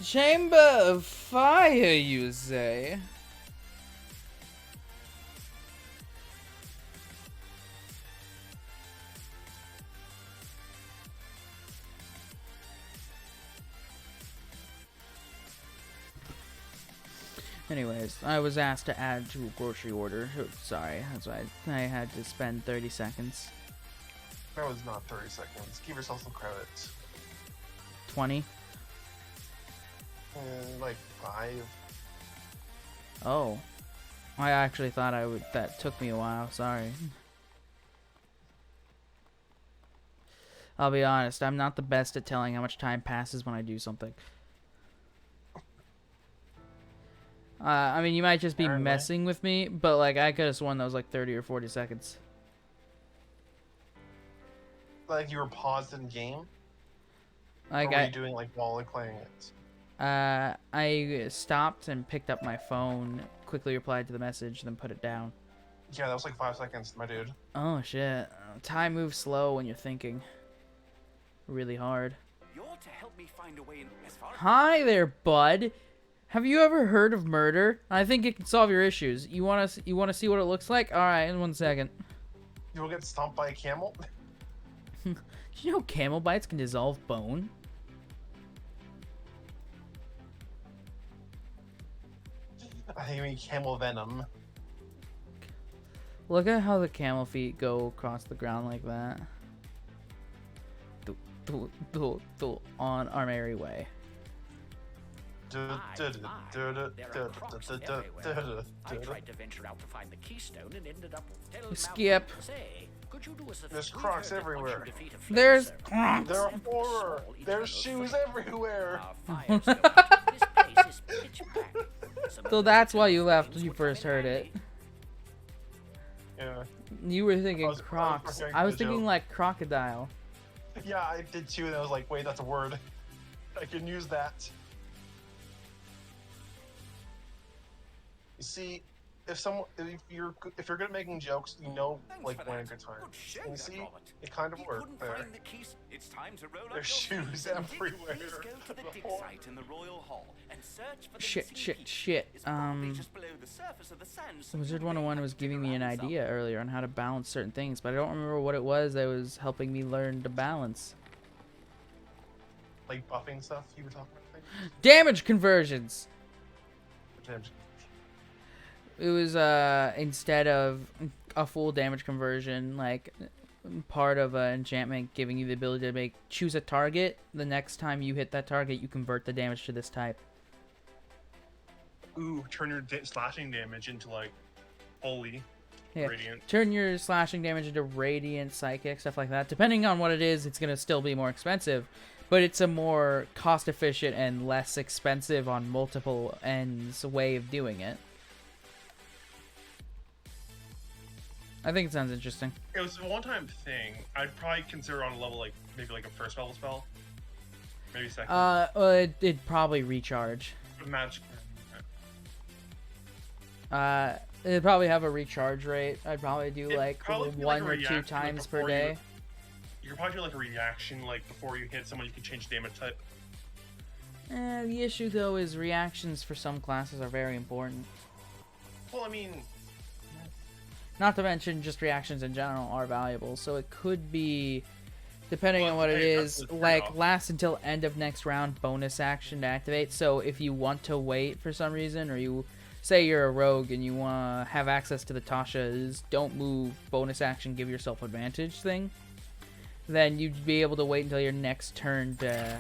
S1: Chamber of fire, you say? Anyways, I was asked to add to a grocery order. Oh, sorry, that's why I had to spend 30 seconds.
S5: That was not 30 seconds. Give yourself some credit.
S1: 20.
S5: Like 5.
S1: Oh. I actually thought I would. That took me a while. Sorry. I'll be honest, I'm not the best at telling how much time passes when I do something. I mean, you might just be
S5: Apparently.
S1: messing with me, but like I could have sworn that was like 30 or 40 seconds.
S5: Like you were paused in game?
S1: Like
S5: or were you doing like while like playing it?
S1: I stopped and picked up my phone, quickly replied to the message, then put it down.
S5: Yeah, that was like 5 seconds, my dude.
S1: Oh shit. Time moves slow when you're thinking. Really hard.
S4: You're to help me find a way in as far
S1: Hi there, bud. Have you ever heard of murder? I think it can solve your issues. You want to see what it looks like? All right, in 1 second.
S5: You will get stomped by a camel?
S1: Did you know camel bites can dissolve bone?
S5: I think you mean camel venom.
S1: Look at how the camel feet go across the ground like that. On our merry way.
S4: There are crocs everywhere. I tried to venture out to find the keystone and ended up with Tell
S1: Skip.
S4: Malcolm, say, could you do us a
S5: There's
S4: favor
S5: crocs
S4: that once you
S5: everywhere.
S4: defeat a flame
S1: There's
S4: serpent,
S1: crocs.
S5: There are
S4: and
S5: horror.
S4: small
S5: There's
S4: eternal
S5: shoes
S4: flame,
S5: everywhere.
S4: our fires go out. This place is pitch black. Some of
S1: So
S4: those
S1: that's why you
S4: eternal
S1: left when
S4: flames
S1: you
S4: would come
S1: first
S4: in
S1: heard it.
S5: Yeah.
S1: You were thinking
S5: I was
S1: crocs.
S5: fucking
S1: I was
S5: with a
S1: thinking
S5: joke.
S1: like crocodile.
S5: Yeah, I did too, and I was like, wait, that's a word. I can use that. You see, if you're good at making jokes, you know,
S4: Thanks
S5: like
S4: for
S5: when a
S4: that.
S5: good time.
S4: Good show,
S5: And you
S4: that
S5: see,
S4: Robert.
S5: it kind of
S4: We
S5: worked
S4: couldn't
S5: there.
S4: find the keys. It's time to roll up
S5: There's
S4: your
S5: shoes
S4: sleeves.
S5: everywhere.
S4: Please go to the dig site in the Royal Hall and search for the
S1: Shit,
S4: missing
S1: shit,
S4: key.
S1: shit.
S4: It's probably just below the surface of the sand, so
S1: Wizard
S4: you may
S1: 101
S4: have
S1: was
S4: to dig
S1: giving me an
S4: around some.
S1: idea earlier on how to balance certain things, but I don't remember what it was that was helping me learn to balance.
S5: Like buffing stuff you were talking about.
S1: Damage conversions!
S5: Things?
S1: It was, instead of a full damage conversion, like, part of an enchantment giving you the ability to choose a target. The next time you hit that target, you convert the damage to this type.
S2: Ooh, turn your slashing damage into like holy
S1: Yeah.
S2: radiant.
S1: Turn your slashing damage into radiant, psychic, stuff like that. Depending on what it is, it's going to still be more expensive. But it's a more cost-efficient and less expensive on multiple ends way of doing it. I think it sounds interesting.
S2: It was a one-time thing. I'd probably consider on a level like maybe like a first level spell, maybe second.
S1: Well, it'd probably recharge.
S2: Magic.
S1: It'd probably have a recharge rate. I'd probably do
S2: It'd
S1: like
S2: probably be
S1: one
S2: like a
S1: or two
S2: reaction
S1: times per
S2: before you-
S1: day.
S2: You could probably do like a reaction, like before you hit someone, you can change damage type.
S1: The issue though is reactions for some classes are very important.
S5: Well, I mean,
S1: Not to mention, just reactions in general are valuable, so it could be, depending on what it
S5: hey,
S1: is,
S5: that's the
S1: like
S5: trade-off.
S1: last until end of next round bonus action to activate. So if you want to wait for some reason, or you say you're a rogue and you want to have access to the Tasha's don't move bonus action, give yourself advantage thing, then you'd be able to wait until your next turn to.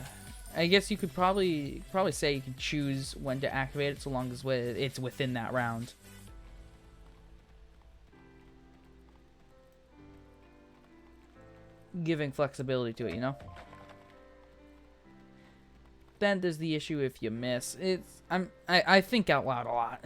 S1: I guess you could probably say you can choose when to activate it, so long as it's within that round. Giving flexibility to it, you know. Then there's the issue if you miss. I think out loud a lot.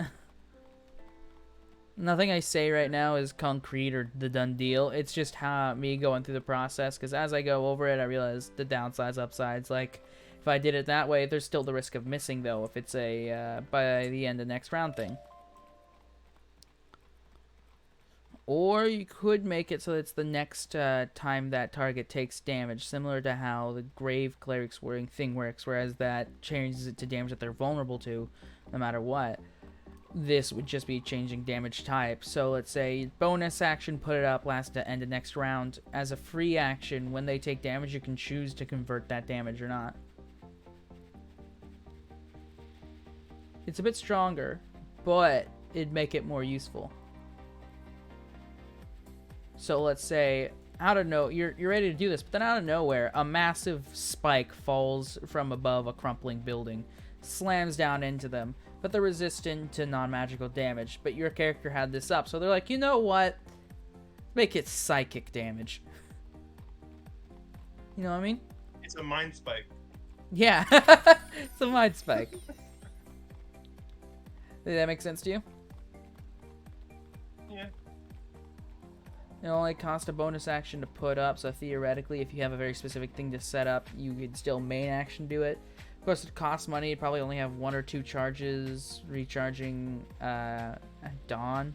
S1: Nothing I say right now is concrete or the done deal. It's just how me going through the process. Because as I go over it, I realize the downsides, upsides. Like if I did it that way, there's still the risk of missing though. If it's a by the end of next round thing. Or you could make it so it's the next time that target takes damage, similar to how the Grave Cleric's thing works, whereas that changes it to damage that they're vulnerable to, no matter what. This would just be changing damage type. So let's say bonus action, put it up, last to end of next round. As a free action, when they take damage, you can choose to convert that damage or not. It's a bit stronger, but it'd make it more useful. So let's say, out of nowhere, you're ready to do this, but then out of nowhere, a massive spike falls from above a crumpling building, slams down into them, but they're resistant to non-magical damage. But your character had this up, so they're like, you know what? Make it psychic damage. You know what I mean?
S5: it's a mind spike.
S1: Yeah, it's a mind spike. Did that make sense to you?
S5: Yeah.
S1: It only costs a bonus action to put up, so theoretically, if you have a very specific thing to set up, you could still main action do it. Of course, it costs money. You'd probably only have 1 or 2 charges recharging at dawn.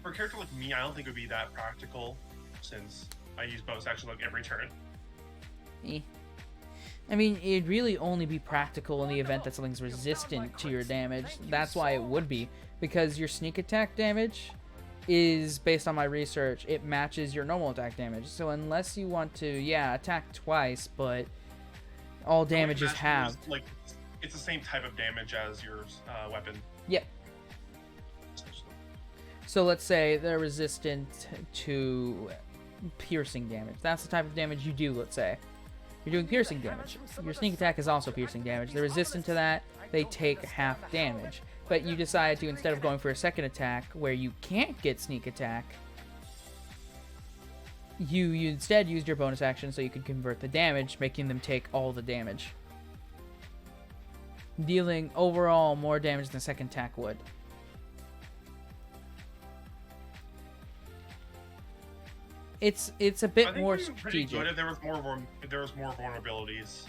S5: For a character like me, I don't think it would be that practical, since I use bonus action like every turn.
S1: Eh. I mean, it'd really only be practical in the event that something's resistant to your damage. That's why it would be, because your sneak attack damage is, based on my research, it matches your normal attack damage. So unless you want to, yeah, attack twice, but all damage is halved.
S5: Like, it's the same type of damage as your weapon.
S1: Yep. So let's say they're resistant to piercing damage. That's the type of damage you do, let's say. You're doing piercing damage. Your sneak attack is also piercing damage. They're resistant to that. They take half damage. But you decide to, instead of going for a second attack where you can't get sneak attack, you instead used your bonus action so you could convert the damage, making them take all the damage. Dealing overall more damage than second attack would. It's a bit more
S5: I think it'd be pretty
S1: strategic.
S5: good if there was more vulnerabilities.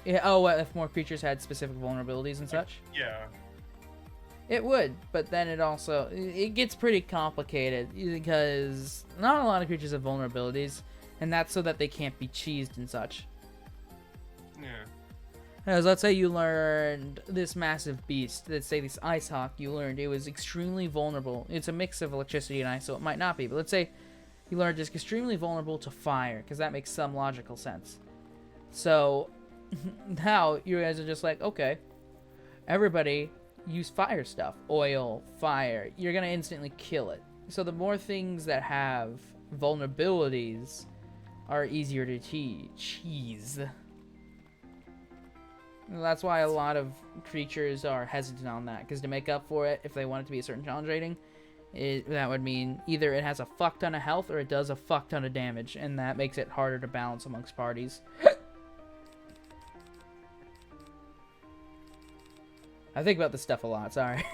S1: Yeah, oh, if more creatures had specific vulnerabilities and such?
S5: Yeah.
S1: It would, but then it gets pretty complicated because not a lot of creatures have vulnerabilities, and that's so that they can't be cheesed and such.
S5: Yeah.
S1: As let's say you learned this massive beast, let's say this ice hawk, you learned it was extremely vulnerable. It's a mix of electricity and ice, so it might not be, but let's say you learned it's extremely vulnerable to fire, because that makes some logical sense. So now you guys are just like, okay, everybody use fire stuff. Oil, fire. You're going to instantly kill it. So the more things that have vulnerabilities are easier to cheese. That's why a lot of creatures are hesitant on that, because to make up for it, if they want it to be a certain challenge rating, that would mean either it has a fuck ton of health or it does a fuck ton of damage, and that makes it harder to balance amongst parties. I think about this stuff a lot, sorry.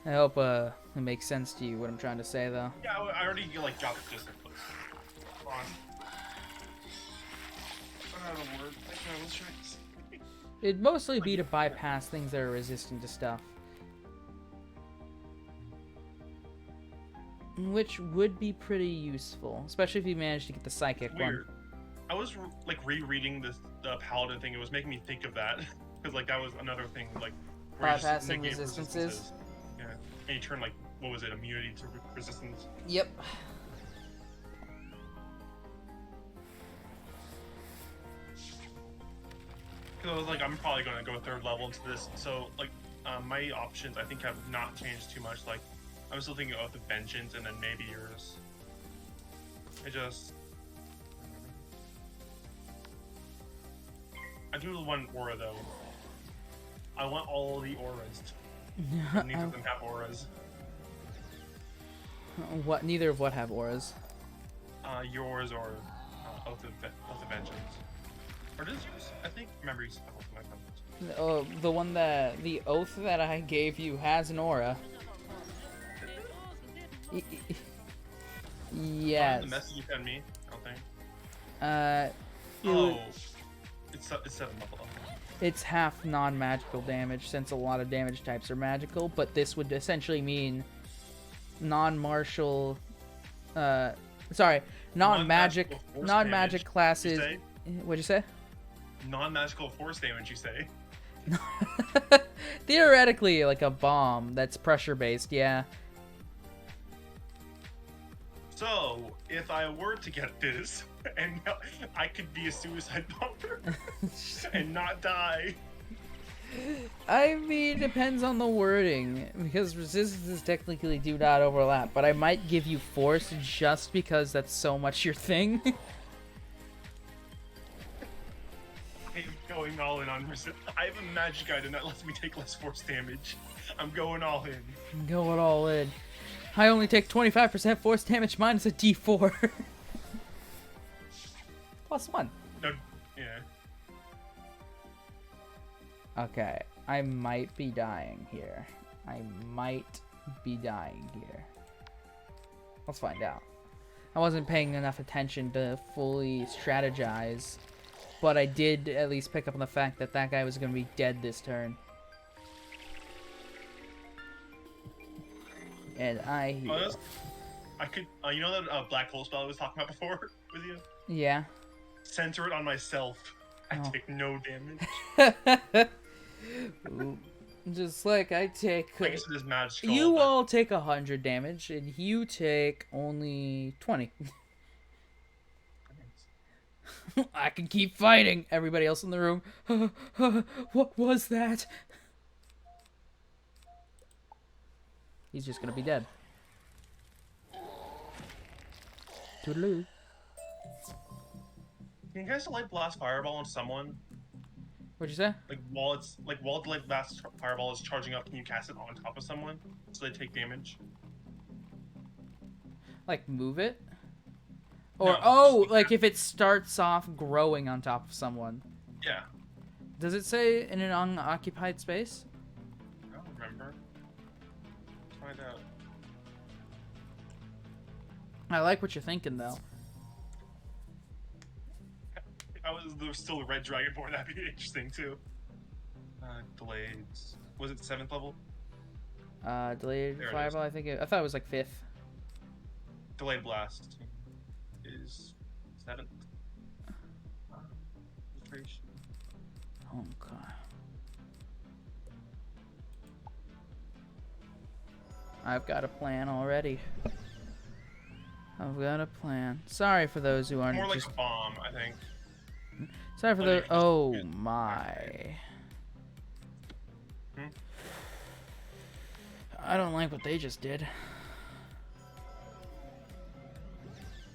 S1: I hope it makes sense to you what I'm trying to say, though.
S5: Yeah, I already like dropped it just in place. Come on. Run out of words. Let's try this.
S1: It'd mostly be to bypass things that are resistant to stuff. Which would be pretty useful, especially if you manage to get the psychic one.
S5: Weird.
S2: I was like rereading the paladin thing. It was making me think of that because like that was another thing like where you just
S1: Bypassing
S2: negate
S1: resistances.
S2: Yeah, and you turn like what was it, immunity to resistance?
S1: Yep.
S2: Because I was like, I'm probably going to go 3rd level into this, so like my options I think have not changed too much. Like I'm still thinking of the vengeance and then maybe yours. I do want aura though. I want all the auras. Neither of them have auras.
S1: What? Neither of what have auras?
S2: Yours or Oath of Vengeance. Or does yours? I think memories.
S1: The one that the oath that I gave you has an aura. Yes.
S2: The message you sent me, I don't think. It's 7 level up.
S1: It's half non-magical damage since a lot of damage types are magical, but this would essentially mean non-martial, non-magic classes. What'd you say?
S2: Non-magical force damage, you say?
S1: Theoretically, like a bomb that's pressure-based, yeah.
S2: So, if I were to get this, and I could be a suicide bomber and not die.
S1: I mean, it depends on the wording, because resistances technically do not overlap, but I might give you force just because that's so much your thing.
S2: I'm going all in on resist. I have a magic item that lets me take less force damage. I'm going all in.
S1: I'm going all in. I only take 25% force damage minus a d4. +1.
S2: No, yeah.
S1: Okay, I might be dying here. Let's find out. I wasn't paying enough attention to fully strategize, but I did at least pick up on the fact that that guy was going to be dead this turn. And I
S2: could, you know that black hole spell I was talking about before with you?
S1: Yeah.
S2: Center it on myself. I take no damage.
S1: Just like I take.
S2: I guess it is magical.
S1: You all take 100 damage, and you take only 20. I can keep fighting. Everybody else in the room. What was that? He's just gonna be dead. Toodaloo.
S2: Can you guys light blast fireball on someone?
S1: What'd you say?
S2: While the light blast fireball is charging up, can you cast it on top of someone so they take damage?
S1: Like move it? Or
S2: No,
S1: like if it starts off growing on top of someone.
S2: Yeah.
S1: Does it say in an unoccupied space?
S2: I don't remember. Let's find out.
S1: I like what you're thinking though.
S2: There was still a red dragonborn. That'd be interesting too. Delayed. Was it 7th level?
S1: Delayed fireball. I thought it was like 5th.
S2: Delayed blast is 7th.
S1: Okay. I've got a plan already. I've got a plan. Sorry for those who aren't.
S2: More like a bomb, I think.
S1: Sorry for the. Oh my. I don't like what they just did.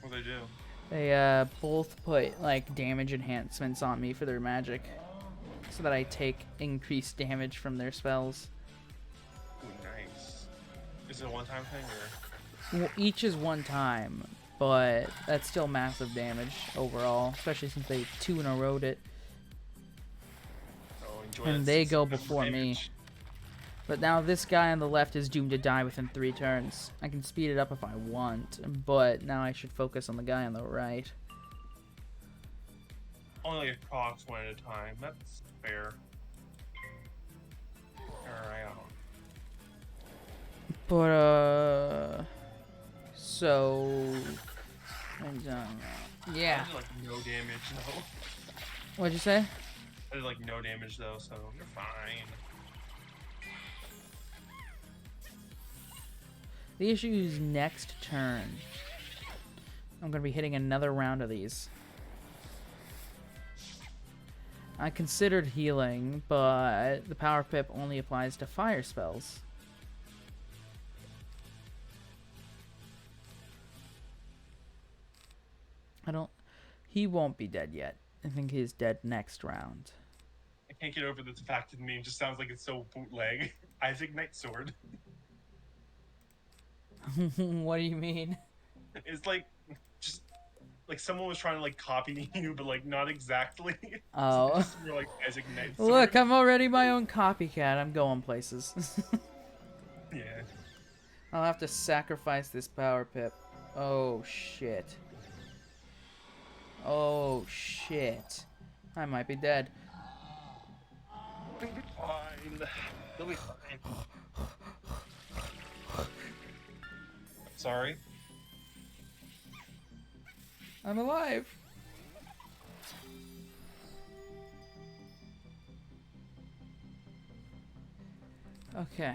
S2: What they do?
S1: They both put like damage enhancements on me for their magic, so that I take increased damage from their spells.
S2: Ooh, nice. Is it a one-time thing or?
S1: Well, each is one time, but that's still massive damage overall, especially since they 2 in a row it. And they go before me. But now this guy on the left is doomed to die within 3 turns. I can speed it up if I want, but now I should focus on the guy on the right.
S2: Only procs one at a time. That's fair. Alright.
S1: But, so... Yeah.
S2: I did like no damage though.
S1: What'd you say?
S2: I did like no damage though, so you're fine.
S1: The issue is next turn. I'm gonna be hitting another round of these. I considered healing, but the power pip only applies to fire spells. He won't be dead yet. I think he's dead next round.
S2: I can't get over the fact that the name just sounds like it's so bootleg. Isaac Knight Sword.
S1: What do you mean?
S2: It's like just like someone was trying to like copy you, but like not exactly.
S1: Oh.
S2: Just more like Isaac Knight Sword.
S1: Look, I'm already my own copycat. I'm going places.
S2: Yeah.
S1: I'll have to sacrifice this power pip. Oh, shit. Oh, shit. I might be dead.
S5: You'll be fine. You'll be fine. Sorry.
S1: I'm alive. Okay.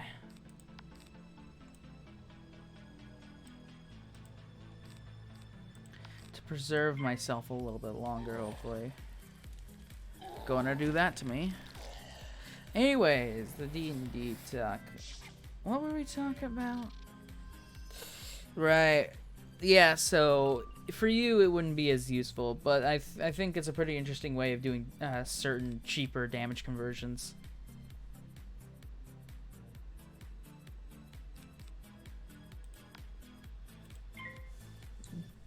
S1: To preserve myself a little bit longer, hopefully. Gonna do that to me. Anyways, the D&D talk. What were we talking about? Right. Yeah, so for you it wouldn't be as useful, but I think it's a pretty interesting way of doing certain cheaper damage conversions.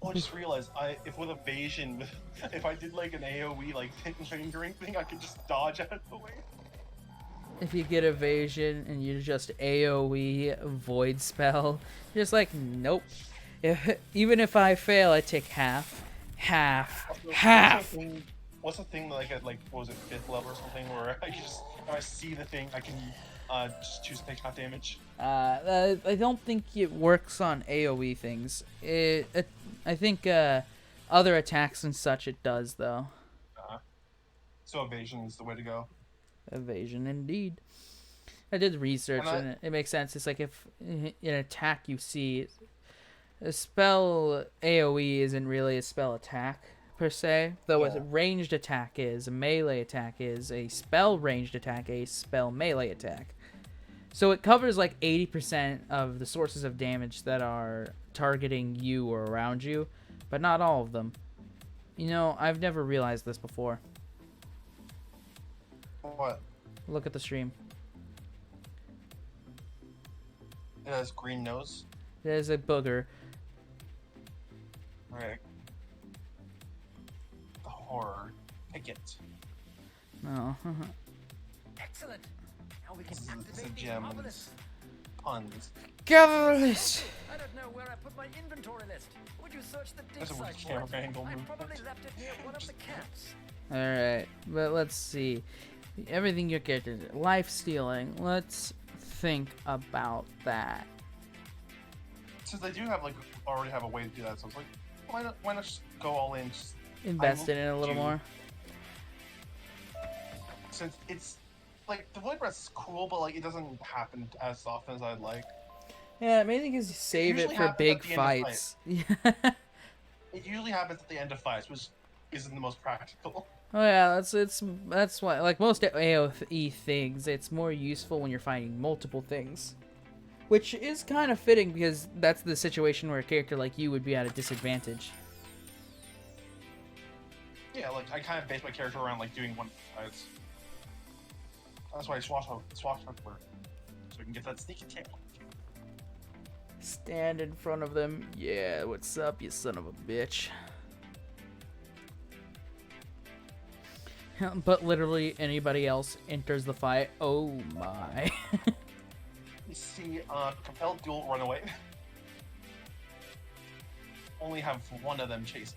S5: Oh, I just realized if with evasion, if I did like an AoE like lingering thing, I could just dodge out of the way.
S1: If you get evasion and you just AoE void spell, you're just like, nope. Even if I fail, I take half.
S5: What's the thing like at like what was it 5th level or something where I can just if I see the thing I can just choose to take half damage.
S1: I don't think it works on AoE things. I think other attacks and such it does though.
S5: So evasion is the way to go.
S1: Evasion indeed. I did research and it makes sense. It's like if an attack you see, a spell AoE isn't really a spell attack per se, though a ranged attack is, a melee attack is, a spell ranged attack, a spell melee attack. So it covers like 80% of the sources of damage that are targeting you or around you, but not all of them. You know, I've never realized this before.
S5: What?
S1: Look at the stream.
S5: It has green nose.
S1: There's a booger.
S5: Right. The horror. Pick it.
S1: No.
S4: Excellent. Now we can
S5: It's a
S4: activate these
S5: gem.
S4: marvelous.
S5: Puns.
S1: Gather the list.
S4: I don't know where I put my inventory list. Would you search the dig
S5: That's a weird
S4: site
S5: camera
S4: for it?
S5: angle
S4: I
S5: movement.
S4: probably left it near one of the camps.
S1: Alright, but let's see. Everything your character did. Life stealing. Let's think about that.
S5: Since they do have like already have a way to do that, so it's like why not just go all in? Just,
S1: Invest in it a little more.
S5: Since it's like the void breath is cool, but like it doesn't happen as often as I'd like.
S1: Yeah, mainly because you save it
S5: usually
S1: for
S5: happens
S1: big
S5: at the end of
S1: fights.
S5: It usually happens at the end of fights, which isn't the most practical.
S1: Oh yeah, that's why, like most AoE things, it's more useful when you're fighting multiple things. Which is kind of fitting because that's the situation where a character like you would be at a disadvantage.
S5: Yeah, like I kind of base my character around like doing one fights. That's why I swashbuckler, so we can get that sneak attack.
S1: Stand in front of them. Yeah, what's up, you son of a bitch? But literally anybody else enters the fight. Oh my.
S5: You see, compelled duel run away. Only have one of them chase.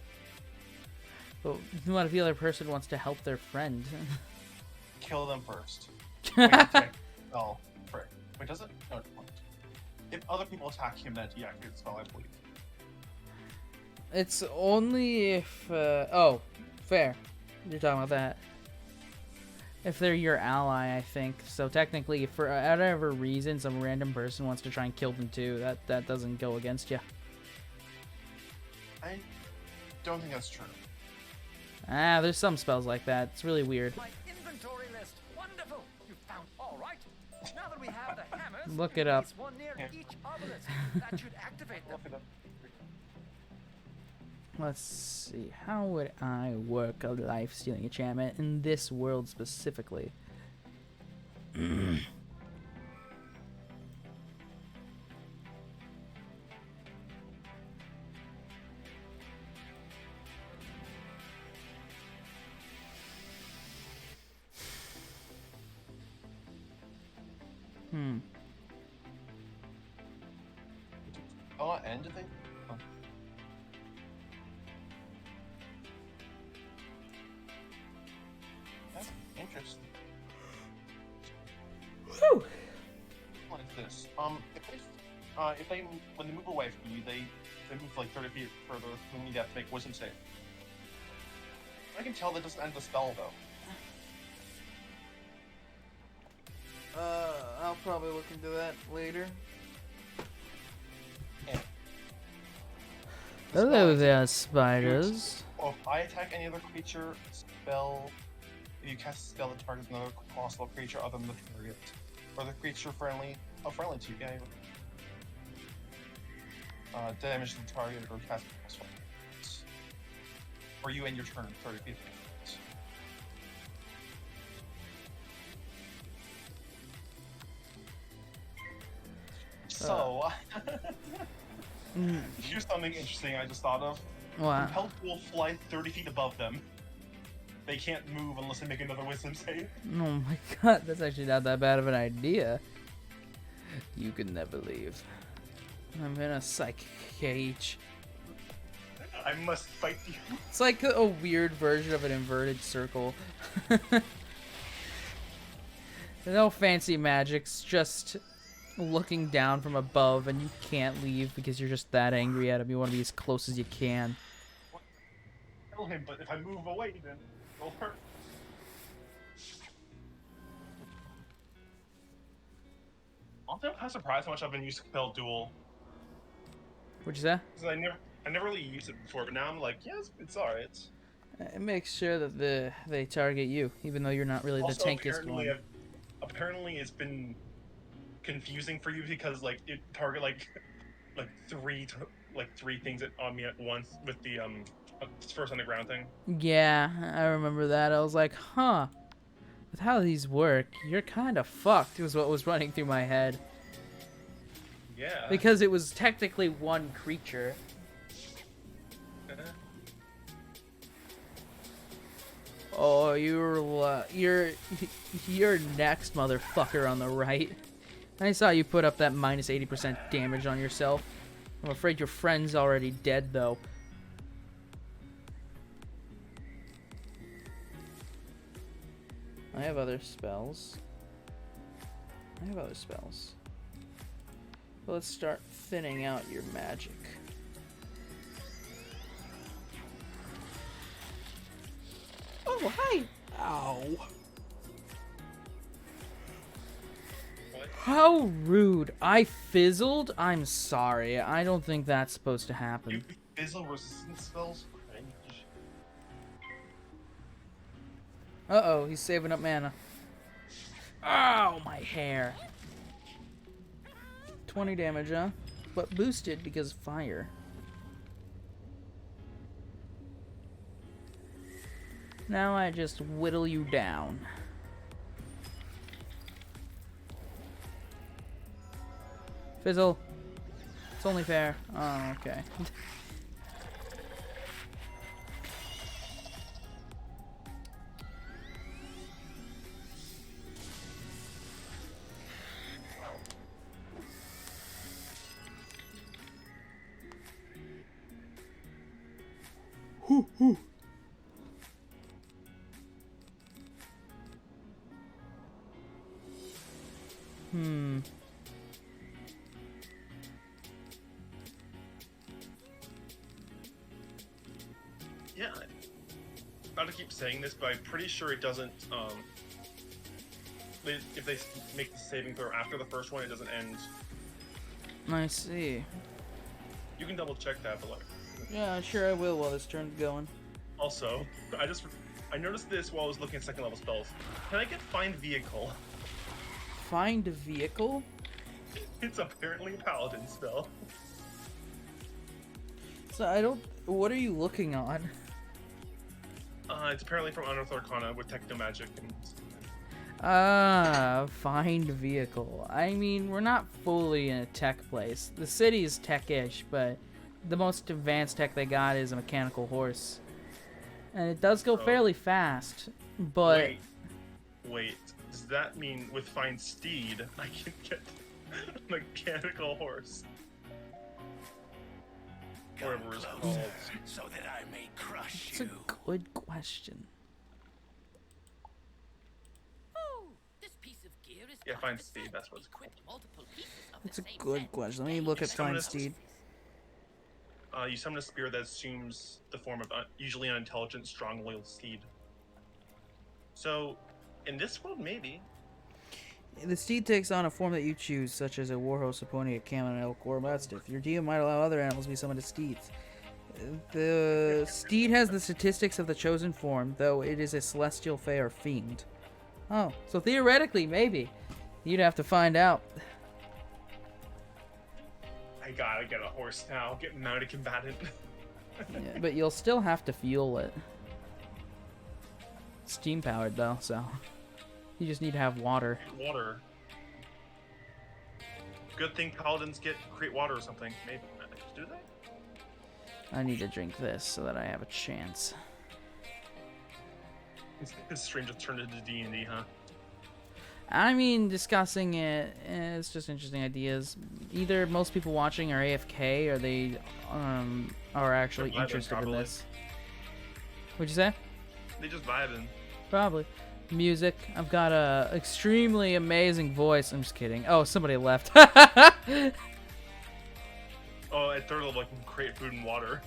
S1: But what if the other person wants to help their friend?
S5: Kill them first. Wait, check. Oh, frick. Wait, does it? No, it won't. If other people attack him, then deactivate the spell, I believe.
S1: It's only if oh, fair. You're talking about that. If they're your ally, I think. So technically, if for whatever reason some random person wants to try and kill them too, that doesn't go against you.
S5: I don't think that's true.
S1: Ah, there's some spells like that. It's really weird.
S4: My inventory list. Wonderful. You found all right. Now that we have the hammers,
S1: Look
S4: we
S1: it
S4: can
S1: up.
S4: place one near each obelisk. That should activate them.
S5: Look it up.
S1: Let's see. How would I work a life-stealing enchantment in this world specifically?
S5: Oh, end of thing? Oh. That's interesting.
S1: Whew.
S5: Like this. If they when they move away from you, if they move like 30 feet further, then you have to make wisdom save. I can tell that doesn't end the spell though.
S1: I'll probably look into that later.
S5: Yeah.
S1: Hello there, spiders.
S5: Well, if I attack any other creature, spell. If you cast a spell that targets another colossal creature other than the target, or the creature friendly to you, yeah. Damage to the target or cast a spell. Or you end your turn 30 feet. So, here's something interesting I just thought of.
S1: Wow.
S5: Compelled will fly 30 feet above them. They can't move unless they make another wisdom save.
S1: Oh my god, that's actually not that bad of an idea. You can never leave. I'm in a psychic cage.
S5: I must fight you.
S1: It's like a weird version of an inverted circle. No fancy magics, just looking down from above and you can't leave because you're just that angry at him. You want to be as close as you can.
S5: Kill him, but if I move away, then it'll hurt. Honestly, I'm kind of surprised how much I've been used to Compelled Duel.
S1: What'd you say?
S5: Because I never really used it before, but now I'm like, yes, it's alright.
S1: It makes sure that they target you, even though you're not really the
S5: Also,
S1: tankiest one.
S5: apparently it's been confusing for you because like it target like three things on me at once with the first on the ground thing.
S1: Yeah, I remember that. I was like, huh. With how these work, you're kind of fucked, was what was running through my head.
S5: Yeah.
S1: Because it was technically one creature. Oh, you're next, motherfucker, on the right. I saw you put up that minus 80% damage on yourself. I'm afraid your friend's already dead, though. I have other spells. But let's start thinning out your magic. Oh, hi! Ow. How rude. I fizzled? I'm sorry. I don't think that's supposed to happen.
S5: You fizzle resistance spells? Cringe.
S1: Uh-oh, he's saving up mana. Ow, my hair. 20 damage, huh? But boosted because of fire. Now I just whittle you down. Fizzle. It's only fair. Oh, okay.
S2: Yeah. Not to keep saying this, but I'm pretty sure it doesn't. If they make the saving throw after the first one, it doesn't end.
S1: I see.
S2: You can double check that, but like.
S1: Yeah, sure I will while this turn's going.
S2: Also, I noticed this while I was looking at second level spells. Can I get find vehicle?
S1: Find a vehicle?
S2: It's apparently a paladin spell.
S1: So I don't. What are you looking on?
S2: It's apparently from Unearthed Arcana with techno magic and.
S1: Find vehicle. I mean, we're not fully in a tech place. The city's tech-ish, but the most advanced tech they got is a mechanical horse. And it does go fairly fast, but...
S2: Wait. Does that mean with Find Steed, I can get a mechanical horse? Whatever it's called.
S4: So that I may crush
S1: It's a good question.
S2: Yeah, Find Steed, that's what it's called.
S1: It's a good question. Let me look at Find Steed.
S2: You summon a spear that assumes the form of usually an intelligent, strong, loyal steed. So, in this world, maybe.
S1: The steed takes on a form that you choose, such as a warhorse, a pony, a camel, an elk, or a mastiff. Your DM might allow other animals to be summoned as steeds. The steed has the statistics of the chosen form, though it is a celestial, fae, or fiend. Oh, so theoretically, maybe. You'd have to find out.
S2: I gotta get a horse now. Get mounted combatant.
S1: Yeah, but you'll still have to fuel it. Steam powered though, so you just need to have water.
S2: Water. Good thing paladins create water or something. Maybe. Do they?
S1: I need to drink this so that I have a chance.
S2: This stream just turned into D&D, huh?
S1: I mean, discussing it, it's just interesting ideas. Either most people watching are AFK, or they are actually interested in this. What'd you say?
S2: They just vibing.
S1: Probably. Music. I've got a extremely amazing voice. I'm just kidding. Oh, somebody left.
S2: Oh, at third level, I can create food and water.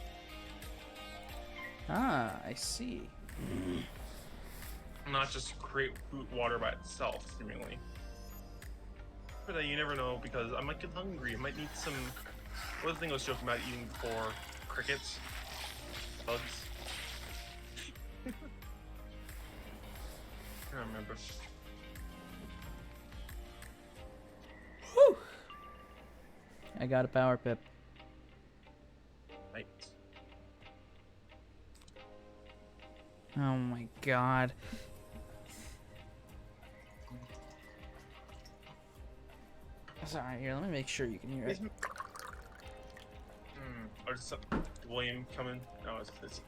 S1: Ah, I see.
S2: Not just create food water by itself, seemingly. But you never know, because I might get hungry. I might need some. What was the thing I was joking about eating before? Crickets? Bugs? I don't remember.
S1: Whew. I got a power pip.
S2: Right.
S1: Oh my god. Sorry, here, let me make sure you can hear it.
S2: Or just William coming? No, it's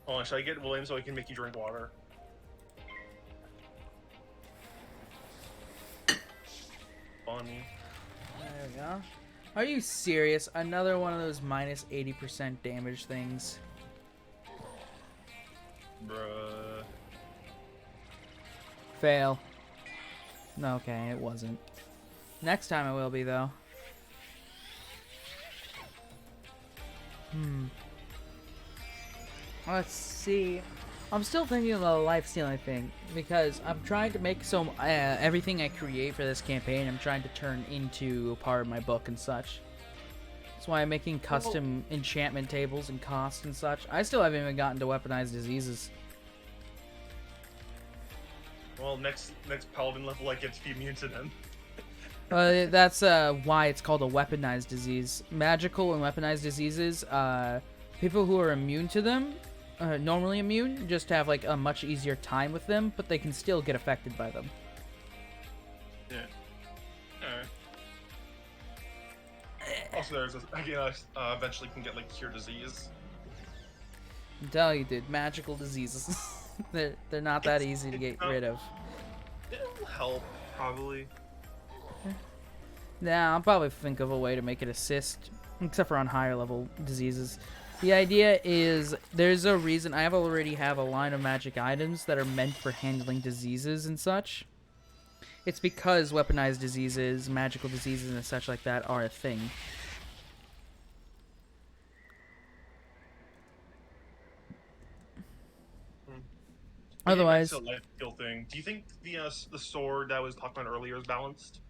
S2: hold on, should I get William so I can make you drink water? Funny.
S1: There we go. Are you serious? Another one of those minus 80% damage things.
S2: Bruh.
S1: Fail. No, okay, it wasn't. Next time it will be, though. Let's see. I'm still thinking of the life stealing thing because I'm trying to make everything I create for this campaign, I'm trying to turn into part of my book and such. That's why I'm making custom enchantment tables and costs and such. I still haven't even gotten to weaponized diseases.
S2: Well, next paladin level, I get to be immune to them.
S1: That's why it's called a weaponized disease. Magical and weaponized diseases, people who are immune to them, normally immune, just have like a much easier time with them, but they can still get affected by them.
S2: Yeah. Alright. Also, there's eventually can get like cure disease.
S1: I'm telling you, dude, magical diseases. they're not that easy to get rid of.
S2: It'll help, probably.
S1: Nah, I'll probably think of a way to make it assist, except for on higher level diseases. The idea is, there's a reason I already have a line of magic items that are meant for handling diseases and such. It's because weaponized diseases, magical diseases, and such like that are a thing. Otherwise,
S2: Getting back to the life skill thing, do you think the sword that was talked about earlier is balanced?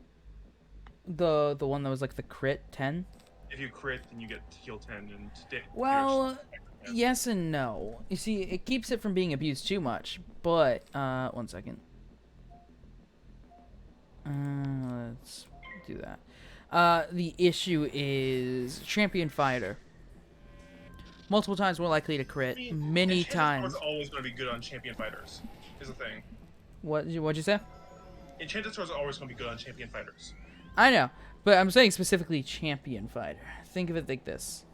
S1: the one that was like the crit 10.
S2: If you crit, then you get to heal 10 and
S1: Well, yes and no. You see, it keeps it from being abused too much. But 1 second. Let's do that. The issue is champion fighter. Multiple times more likely to crit. Many
S2: Enchanted
S1: times.
S2: Swords are always going to be good on champion fighters. Is the thing.
S1: What'd you say?
S2: Enchanted Swords are always going to be good on champion fighters.
S1: I know, but I'm saying specifically champion fighter. Think of it like this.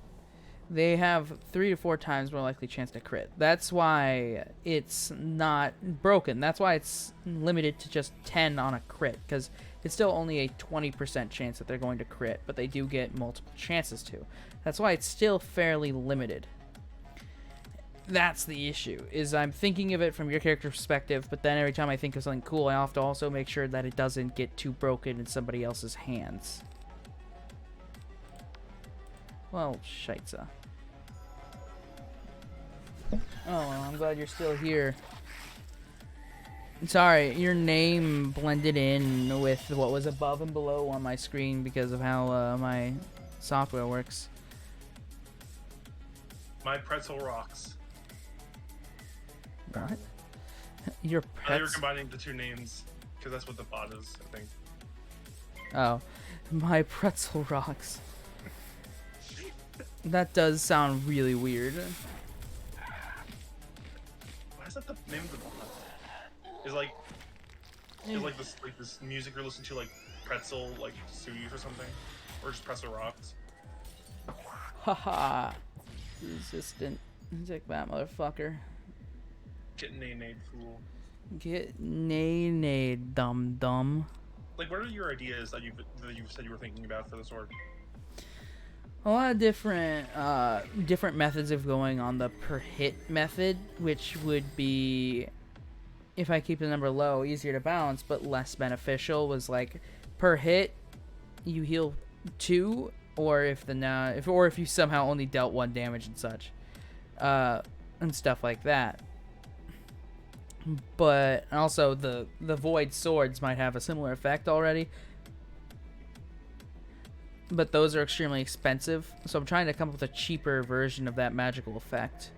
S1: They have 3 to 4 times more likely chance to crit. That's why it's not broken. That's why it's limited to just 10 on a crit, because it's still only a 20% chance that they're going to crit, but they do get multiple chances to. That's why it's still fairly limited. That's the issue, is I'm thinking of it from your character perspective, but then every time I think of something cool, I have to also make sure that it doesn't get too broken in somebody else's hands. Well, scheitza. Oh, well, I'm glad you're still here. Sorry, your name blended in with what was above and below on my screen because of how my software works.
S2: My pretzel rocks.
S1: What? Your
S2: I thought you were
S1: pets?
S2: combining the two names, because that's what the bot is, I think.
S1: Oh, my pretzel rocks. That does sound really weird.
S2: Why is that the name of the bot? Is this music you're listening to like pretzel like Suyu or something? Or just pretzel rocks?
S1: Haha. Resistant. Take that, motherfucker.
S2: Get nay fool.
S1: Get nay, dum.
S2: Like, what are your ideas that you've said you were thinking about for the sword?
S1: A lot of different methods of going on the per hit method, which would be, if I keep the number low, easier to balance but less beneficial. Was like per hit you heal 2, or if you somehow only dealt 1 damage and such, and stuff like that. But also the void swords might have a similar effect already. But those are extremely expensive, so I'm trying to come up with a cheaper version of that magical effect.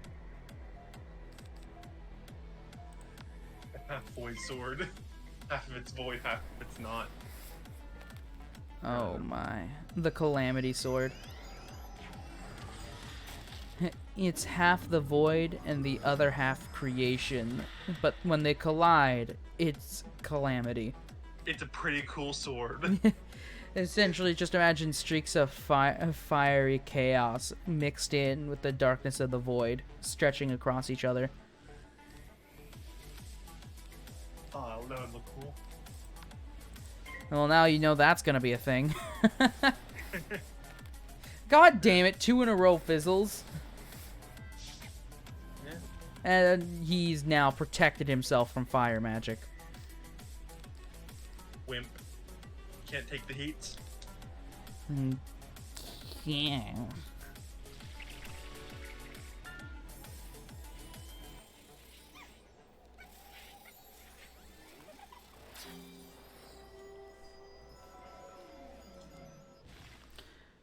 S2: Half void sword. Half of it's void, half of it's not.
S1: Oh my. The Calamity Sword. It's half the void and the other half creation, but when they collide, it's calamity.
S2: It's a pretty cool sword.
S1: Essentially, just imagine streaks of fiery chaos mixed in with the darkness of the void, stretching across each other.
S2: Oh, that would look cool.
S1: Well, now you know that's gonna be a thing. God damn it, 2 in a row fizzles.
S2: Yeah.
S1: And he's now protected himself from fire magic.
S2: Wimp. Can't take the heat.
S1: Yeah.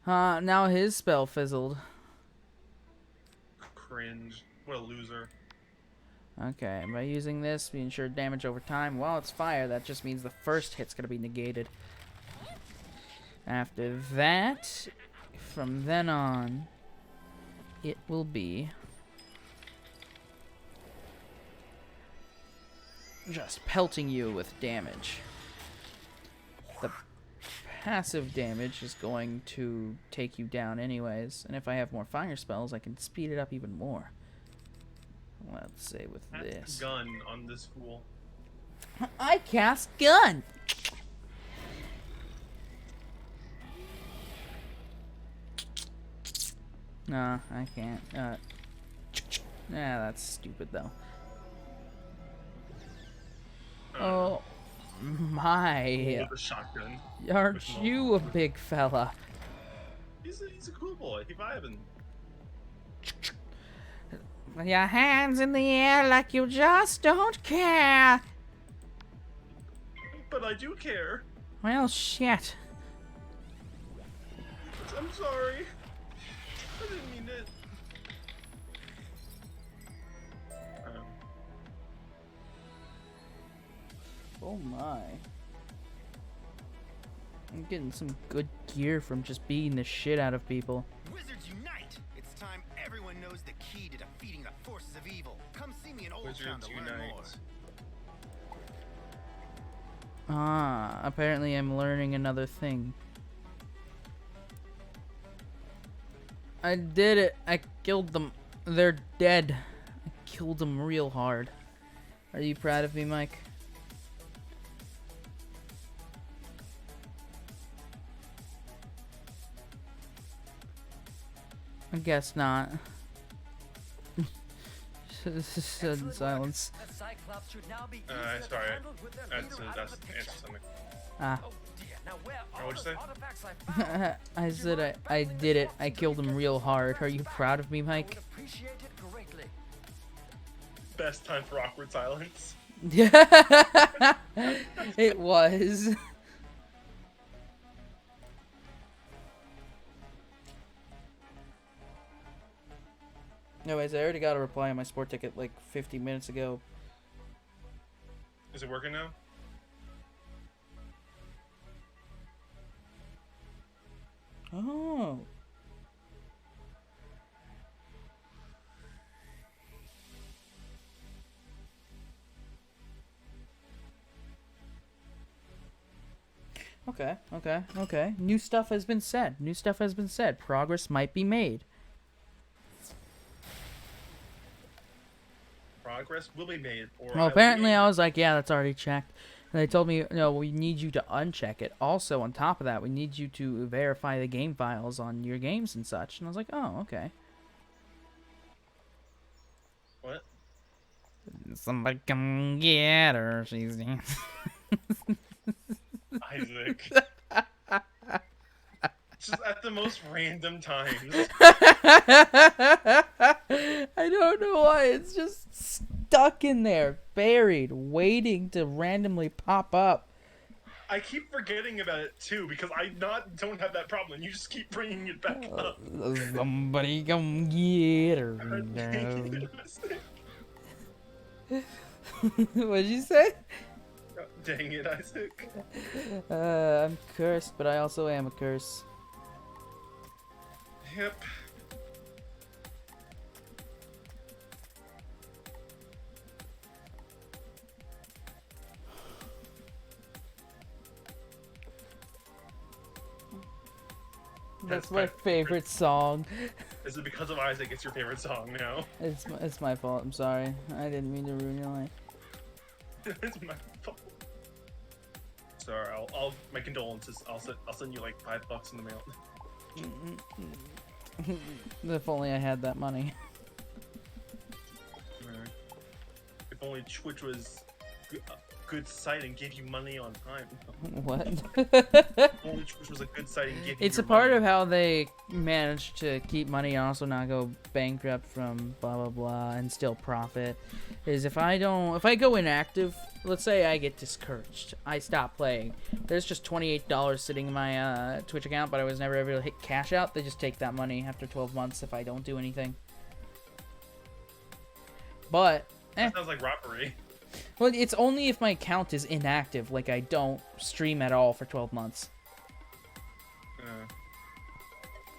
S1: Now his spell fizzled.
S2: Cringe. What a loser.
S1: Okay, by using this, we ensure damage over time. While it's fire, that just means the first hit's gonna be negated. After that, from then on, it will be just pelting you with damage. The passive damage is going to take you down anyways, and if I have more fire spells, I can speed it up even more. Let's say with
S2: That's
S1: this.
S2: the gun on this fool.
S1: I cast gun! Nah, I can't. That's stupid though. Oh my!
S2: With a shotgun.
S1: Aren't you a big fella?
S2: He's a cool boy. He vibing.
S1: With your hands in the air like you just don't care.
S2: But I do care.
S1: Well, shit.
S2: I'm sorry. I didn't mean it.
S1: Oh my. I'm getting some good gear from just beating the shit out of people.
S9: Wizards unite! It's time everyone knows the key to defeating the forces of evil. Come see me in Old Town
S2: Wizards
S9: to learn more.
S2: unite.
S1: Ah, apparently I'm learning another thing. I did it. I killed them. They're dead. I killed them real hard. Are you proud of me, Mike? I guess not. Sudden silence.
S2: Sorry. That's answer something.
S1: Ah.
S2: What'd you say?
S1: I said I did it. I killed him real hard. Are you proud of me, Mike?
S2: Best time for awkward silence.
S1: It was. Anyways, I already got a reply on my sport ticket like 50 minutes ago.
S2: Is it working now?
S1: Oh. Okay. New stuff has been said. Progress might be made.
S2: Progress will be made. Or
S1: Well, apparently I was like, yeah, that's already checked. And they told me, no, we need you to uncheck it. Also, on top of that, we need you to verify the game files on your games and such. And I was like, oh, okay.
S2: What?
S1: Somebody come get her. She's dancing.
S2: Isaac. Just at the most random times.
S1: I don't know why. It's just stuck in there, buried, waiting to randomly pop up.
S2: I keep forgetting about it too because I don't have that problem. You just keep bringing it back up.
S1: Somebody come get her. What'd you say?
S2: Dang it, Isaac.
S1: I'm cursed, but I also am a curse.
S2: Yep.
S1: That's my favorite song.
S2: Is it because of Isaac it's your favorite song now?
S1: It's my fault. I'm sorry. I didn't mean to ruin your life.
S2: It's my fault. Sorry, I'll my condolences. I'll send you like $5 in the mail.
S1: If only I had that money.
S2: If only Twitch was a good site and gave you money on time.
S1: What?
S2: If only Twitch was a good site and gave you
S1: It's a part of how they manage to keep money and also not go bankrupt from blah blah blah and still profit. Is if I go inactive, let's say I get discouraged, I stop playing. There's just $28 sitting in my Twitch account, but I was never able to hit cash out. They just take that money after 12 months if I don't do anything. But
S2: that sounds like robbery.
S1: Well, it's only if my account is inactive, like I don't stream at all for 12 months.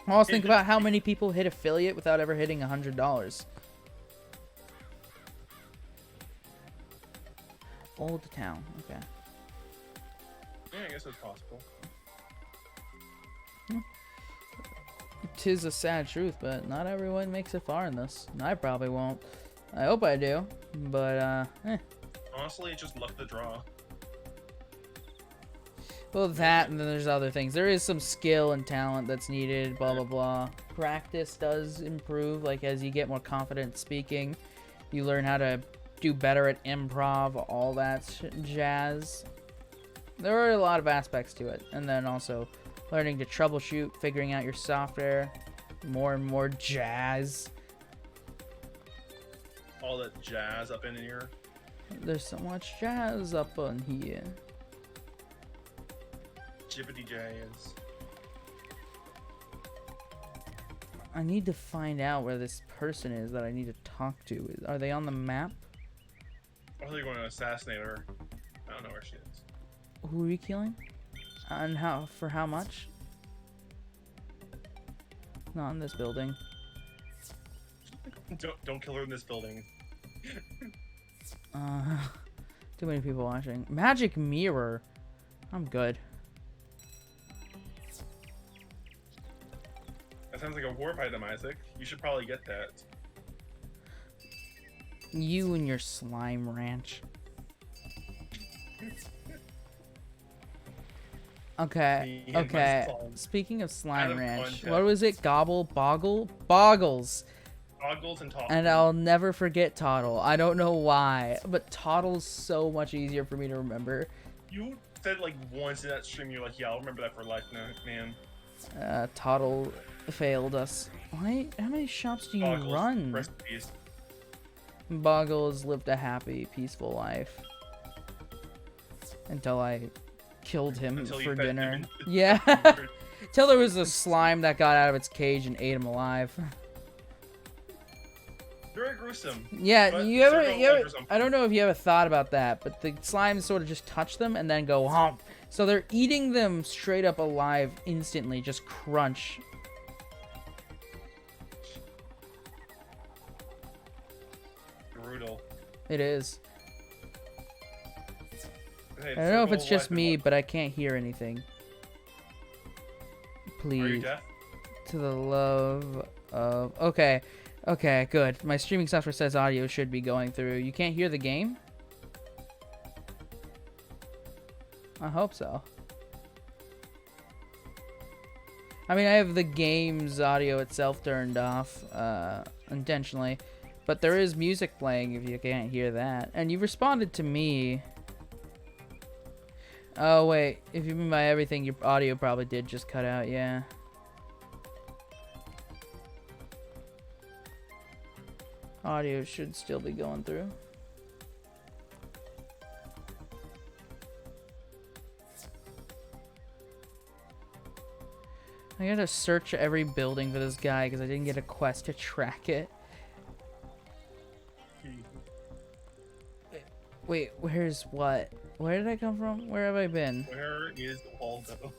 S1: Also, think about how many people hit affiliate without ever hitting $100. Old Town, okay.
S2: Yeah, I guess it's possible.
S1: Tis a sad truth, but not everyone makes it far in this. And I probably won't. I hope I do, but
S2: Honestly, it's just luck the draw.
S1: Well, that, and then there's other things. There is some skill and talent that's needed, blah, blah, blah. Practice does improve, like, as you get more confident speaking. You learn how to do better at improv, all that jazz. There are a lot of aspects to it. And then also learning to troubleshoot, figuring out your software, more and more jazz.
S2: all that jazz up in here.
S1: There's so much jazz up on here.
S2: Jibbity jazz.
S1: I need to find out where this person is that I need to talk to. Are they on the map?
S2: I thought you were going to assassinate her. I don't know where she is.
S1: Who are you killing? And for how much? Not in this building.
S2: Don't kill her in this building.
S1: Too many people watching. Magic mirror. I'm good.
S2: That sounds like a warp item, Isaac. You should probably get that.
S1: You and your slime ranch. Okay,
S2: Me and my
S1: okay.
S2: slime.
S1: Speaking of slime
S2: Out of
S1: ranch,
S2: context.
S1: what was it? Gobble? Boggle? Boggles.
S2: Goggles and top.
S1: And I'll never forget Toddle. I don't know why, but Toddle's so much easier for me to remember.
S2: You said like once in that stream, you're like, yeah, I'll remember that for life now, man.
S1: Toddle failed us. Why? How many shops do you
S2: Goggles,
S1: run?
S2: recipes.
S1: Boggles lived a happy, peaceful life. Until I killed him
S2: Until you
S1: for
S2: fed
S1: dinner.
S2: him.
S1: Yeah. Till there was a slime that got out of its cage and ate him alive.
S2: Very gruesome.
S1: Yeah,
S2: But
S1: you ever,
S2: cereal or something.
S1: I don't know if you ever thought about that, but the slimes sort of just touch them and then go hump. So they're eating them straight up alive instantly, just crunch.
S2: Brutal.
S1: It is.
S2: Hey,
S1: I don't know if
S2: circle
S1: it's just
S2: life and
S1: me,
S2: what-
S1: but I can't hear anything.
S2: Are you
S1: Please.
S2: deaf?
S1: To the love of... Okay. Okay, good. My streaming software says audio should be going through. You can't hear the game? I hope so. I mean, I have the game's audio itself turned off intentionally, but there is music playing if you can't hear that. And you responded to me. Oh, wait. If you mean by everything, your audio probably did just cut out, yeah. Audio should still be going through. I gotta search every building for this guy because I didn't get a quest to track it. Wait, where's what? Where did I come from? Where have I been?
S2: Where is Waldo?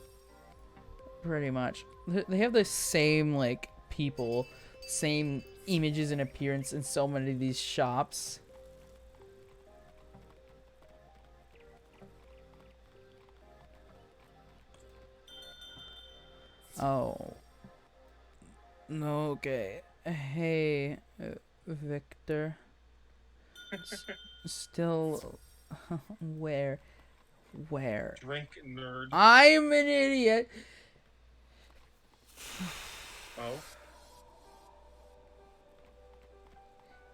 S1: Pretty much. They have the same, like, people, same images and appearance in so many of these shops. Oh. No, okay. Hey, Victor. Still, where?
S2: Drink nerd.
S1: I'm an idiot.
S2: Oh.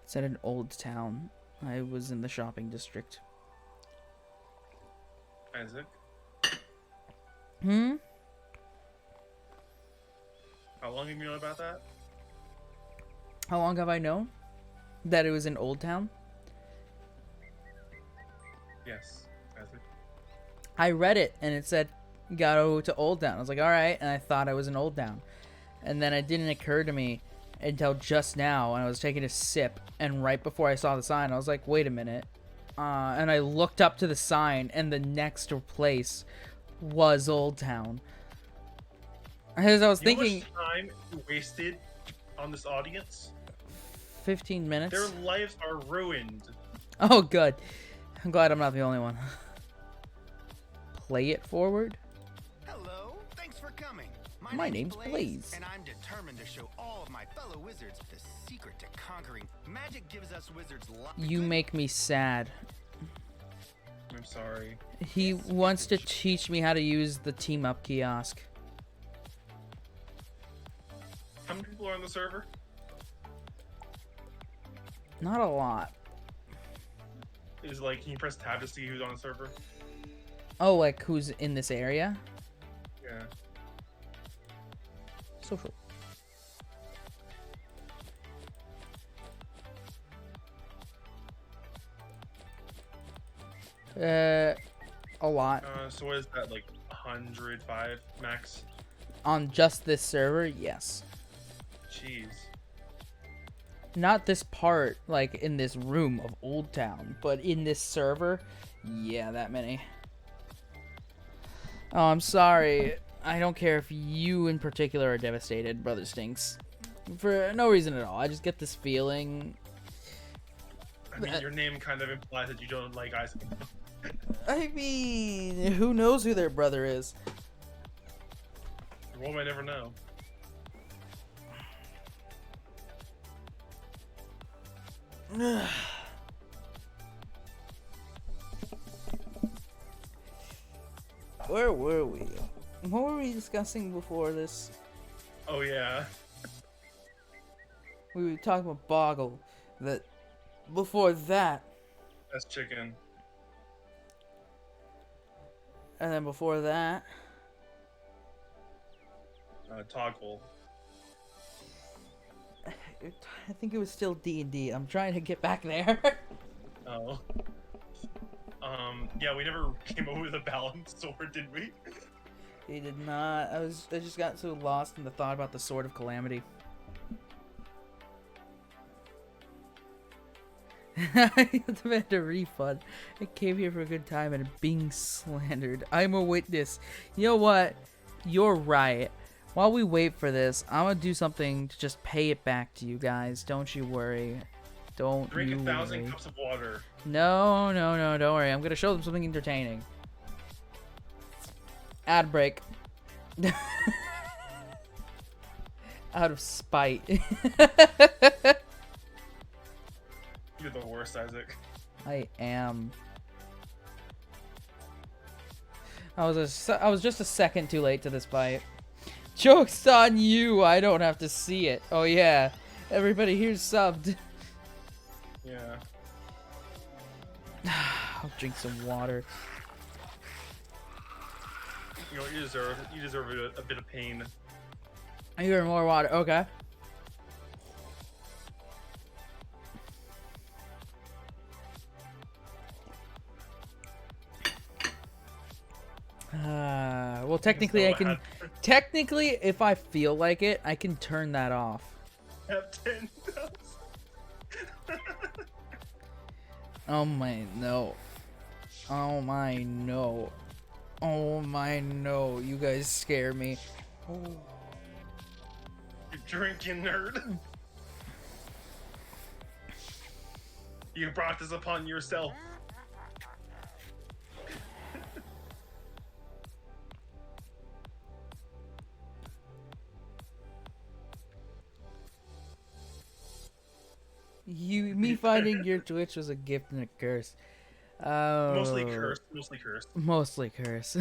S1: It's at an old town. I was in the shopping district.
S2: Isaac.
S1: Hmm?
S2: How long have you known about that?
S1: How long have I known that it was in Old Town?
S2: Yes, Isaac.
S1: I read it and it said go to Old Town. I was like, all right, and I thought I was in Old Town, and then it didn't occur to me until just now, and I was taking a sip, and right before I saw the sign, I was like, wait a minute, and I looked up to the sign, and the next place was Old Town. As I was
S2: You know
S1: thinking,
S2: how much time you wasted on this audience?
S1: 15 minutes.
S2: Their lives are ruined.
S1: Oh, good. I'm glad I'm not the only one. Play it forward.
S9: Hello, thanks for coming.
S1: My name's Blaze.
S9: And I'm determined to show all of my fellow wizards the secret to conquering. Magic gives us wizards
S1: You make me sad.
S2: I'm sorry.
S1: He wants to teach me how to use the team up kiosk.
S2: How many people are on the server?
S1: Not a lot.
S2: Is like, can you press tab to see who's on the server?
S1: Oh, like who's in this area?
S2: Yeah.
S1: Social. A lot.
S2: So what is that, like 105 max?
S1: On just this server, yes.
S2: Jeez.
S1: Not this part, like in this room of Old Town, but in this server, yeah, that many. Oh, I'm sorry. I don't care if you in particular are devastated, Brother Stinks. For no reason at all. I just get this feeling.
S2: I mean, your name kind of implies that you don't like Isaac.
S1: I mean, who knows who their brother is?
S2: One might never know.
S1: Where were we? What were we discussing before this?
S2: Oh yeah.
S1: We were talking about Boggle. That before that,
S2: That's chicken.
S1: and then before that,
S2: Toggle.
S1: I think it was still D&D. I'm trying to get back there.
S2: Oh. Yeah, we never came up with a balanced sword, did we?
S1: He did not. I just got so lost in the thought about the Sword of Calamity. I demand a refund. I came here for a good time and being slandered. I'm a witness. You know what? You're right. While we wait for this, I'm gonna do something to just pay it back to you guys. Don't you worry. Don't
S2: Drink
S1: you
S2: 1,000
S1: worry.
S2: cups of water.
S1: No, don't worry. I'm gonna show them something entertaining. Ad break. Out of spite.
S2: You're the worst, Isaac.
S1: I am. I was just a second too late to this fight. Joke's on you. I don't have to see it. Oh yeah, everybody here's subbed.
S2: Yeah.
S1: I'll drink some water.
S2: You know what you deserve? You deserve a bit of pain.
S1: I hear more water. Okay. Well, technically I can. Technically, if I feel like it, I can turn that off.
S2: Have 10
S1: Oh my no. Oh my no. Oh my no. You guys scare me. Oh.
S2: You're drinking, nerd. You brought this upon yourself.
S1: Me finding your Twitch was a gift and a curse.
S2: Mostly cursed. Mostly cursed.
S1: Mostly curse.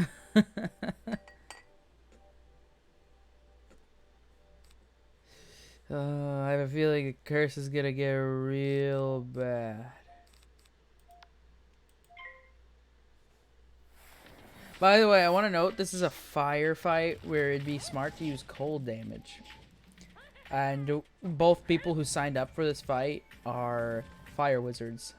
S1: I have a feeling the curse is gonna get real bad. By the way, I want to note this is a firefight where it'd be smart to use cold damage. And both people who signed up for this fight are fire wizards.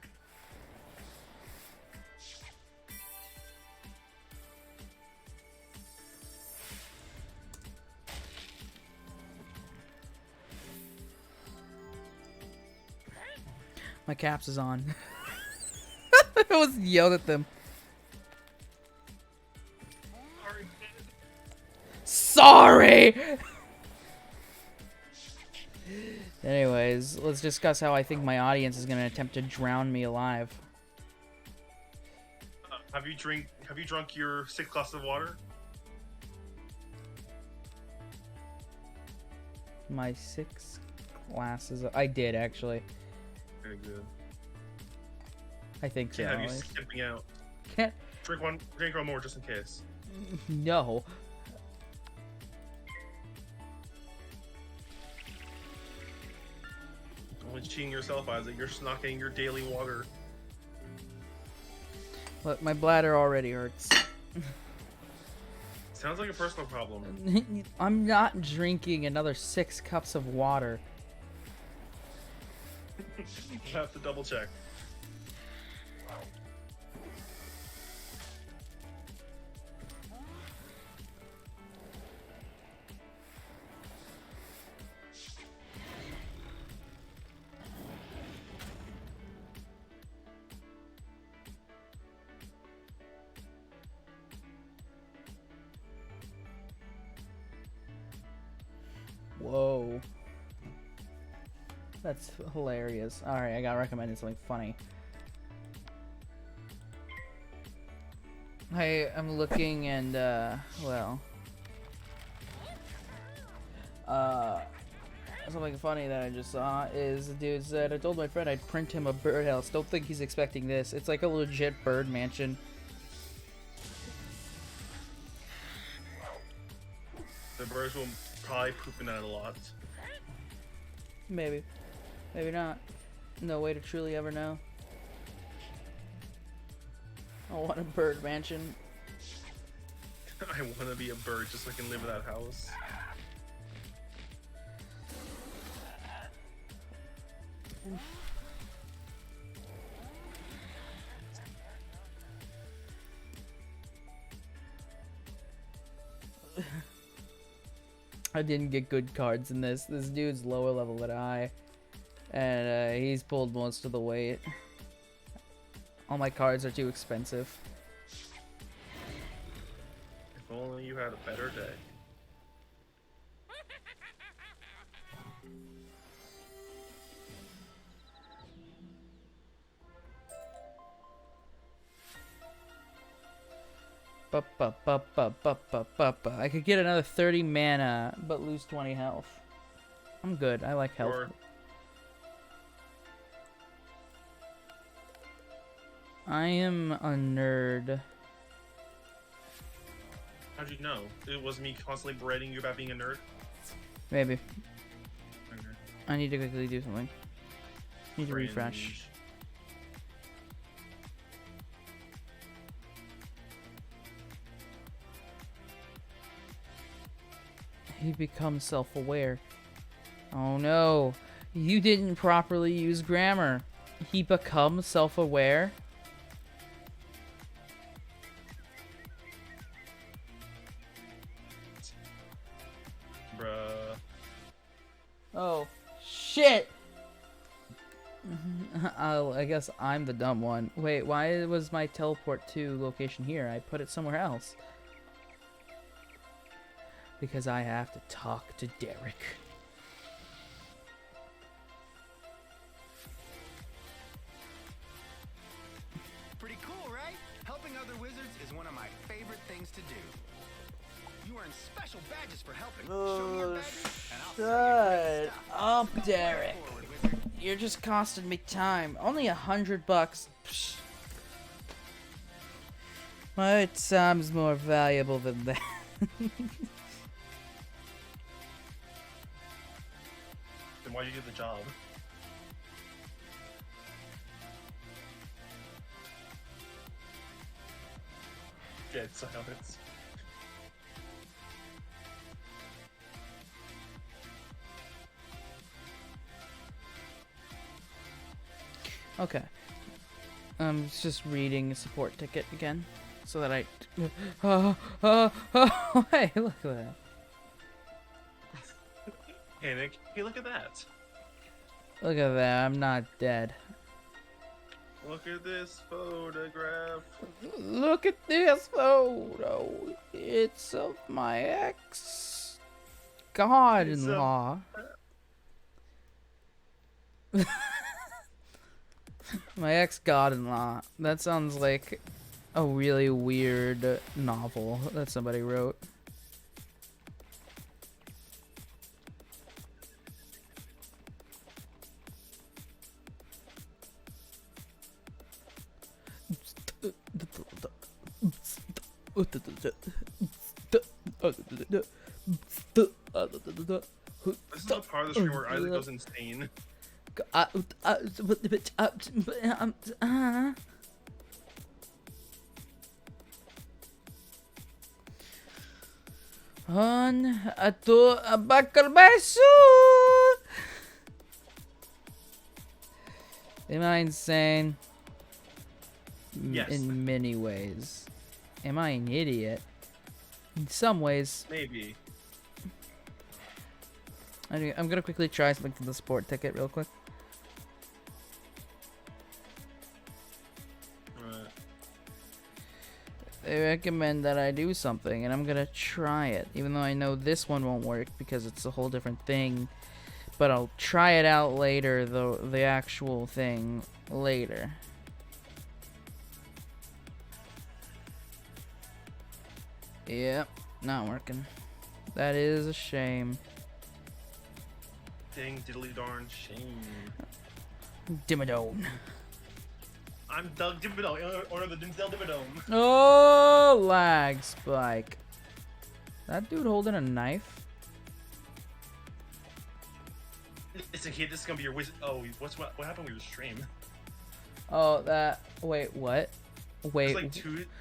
S1: My caps is on. I was yelled at them. Sorry! Anyways, let's discuss how I think my audience is going to attempt to drown me alive.
S2: Have you drunk your 6 glasses of water?
S1: My 6 glasses. I did actually.
S2: Very good.
S1: I think so.
S2: Can't have you skipping out.
S1: Can't.
S2: Drink one more just in case.
S1: No.
S2: Only cheating yourself, Isaac. You're just not getting your daily water.
S1: Look, my bladder already hurts.
S2: Sounds like a personal problem.
S1: I'm not drinking another 6 cups of water.
S2: You have to double check.
S1: Whoa. That's hilarious. Alright, I gotta recommend something funny. I'm looking and, well. Something funny that I just saw is the dude said, I told my friend I'd print him a birdhouse. Don't think he's expecting this. It's like a legit bird mansion.
S2: The birds will probably poop in that a lot.
S1: Maybe. Maybe not. No way to truly ever know. I want a bird mansion.
S2: I want to be a bird just so I can live in that house.
S1: I didn't get good cards in this. This dude's lower level than I. And he's pulled most of the weight. All my cards are too expensive.
S2: If only you had a better day.
S1: I could get another 30 mana, but lose 20 health. I'm good. I like health.
S2: Or
S1: I am a nerd.
S2: how'd you know? It was me constantly berating you about being a nerd?
S1: Maybe.
S2: Okay.
S1: I need to quickly do something. Need to refresh.
S2: Cringe.
S1: He becomes self-aware. Oh no. You didn't properly use grammar. He becomes self-aware.
S2: Bruh.
S1: Oh, shit! I guess I'm the dumb one. Wait, why was my teleport to location here? I put it somewhere else. Because I have to talk to Derek.
S9: Pretty cool, right? Helping other wizards is one of my favorite things to do. You earn special badges for helping. Show me your badges, and I'll sell you great
S1: Shut
S9: stuff.
S1: up,
S9: Go
S1: Derek.
S9: forward, wizard.
S1: You're just costing me time. Only $100. Psh. My time's more valuable than that.
S2: Then why'd you get the job? Dead silence.
S1: Okay. I'm just reading a support ticket again, so that I. Hey, look at that.
S2: Panic. Hey, look at that.
S1: Look at that. I'm not dead.
S2: Look at this photograph.
S1: Look at this photo. It's of my ex God-in-law. My ex God-in-law. That sounds like a really weird novel that somebody wrote.
S2: This is the part of the stream where Isaac goes insane.
S1: Ato bakal beso. Am I insane?
S2: Yes.
S1: In many ways. Am I an idiot? In some ways.
S2: Maybe.
S1: I'm gonna quickly try something to the support ticket real quick.
S2: Right.
S1: they recommend that I do something, and I'm gonna try it, even though I know this one won't work because it's a whole different thing. But I'll try it out later, the actual thing later. Yep, not working. That is a shame.
S2: Dang diddly darn shame.
S1: Dimmadome.
S2: I'm Doug Dimmadome, owner of the Denzel Dimmadome.
S1: Oh, lag spike. That dude holding a knife?
S2: Listen, kid, this is gonna be your wizard. Oh, what happened with your stream?
S1: Oh, that. Wait, what? Wait.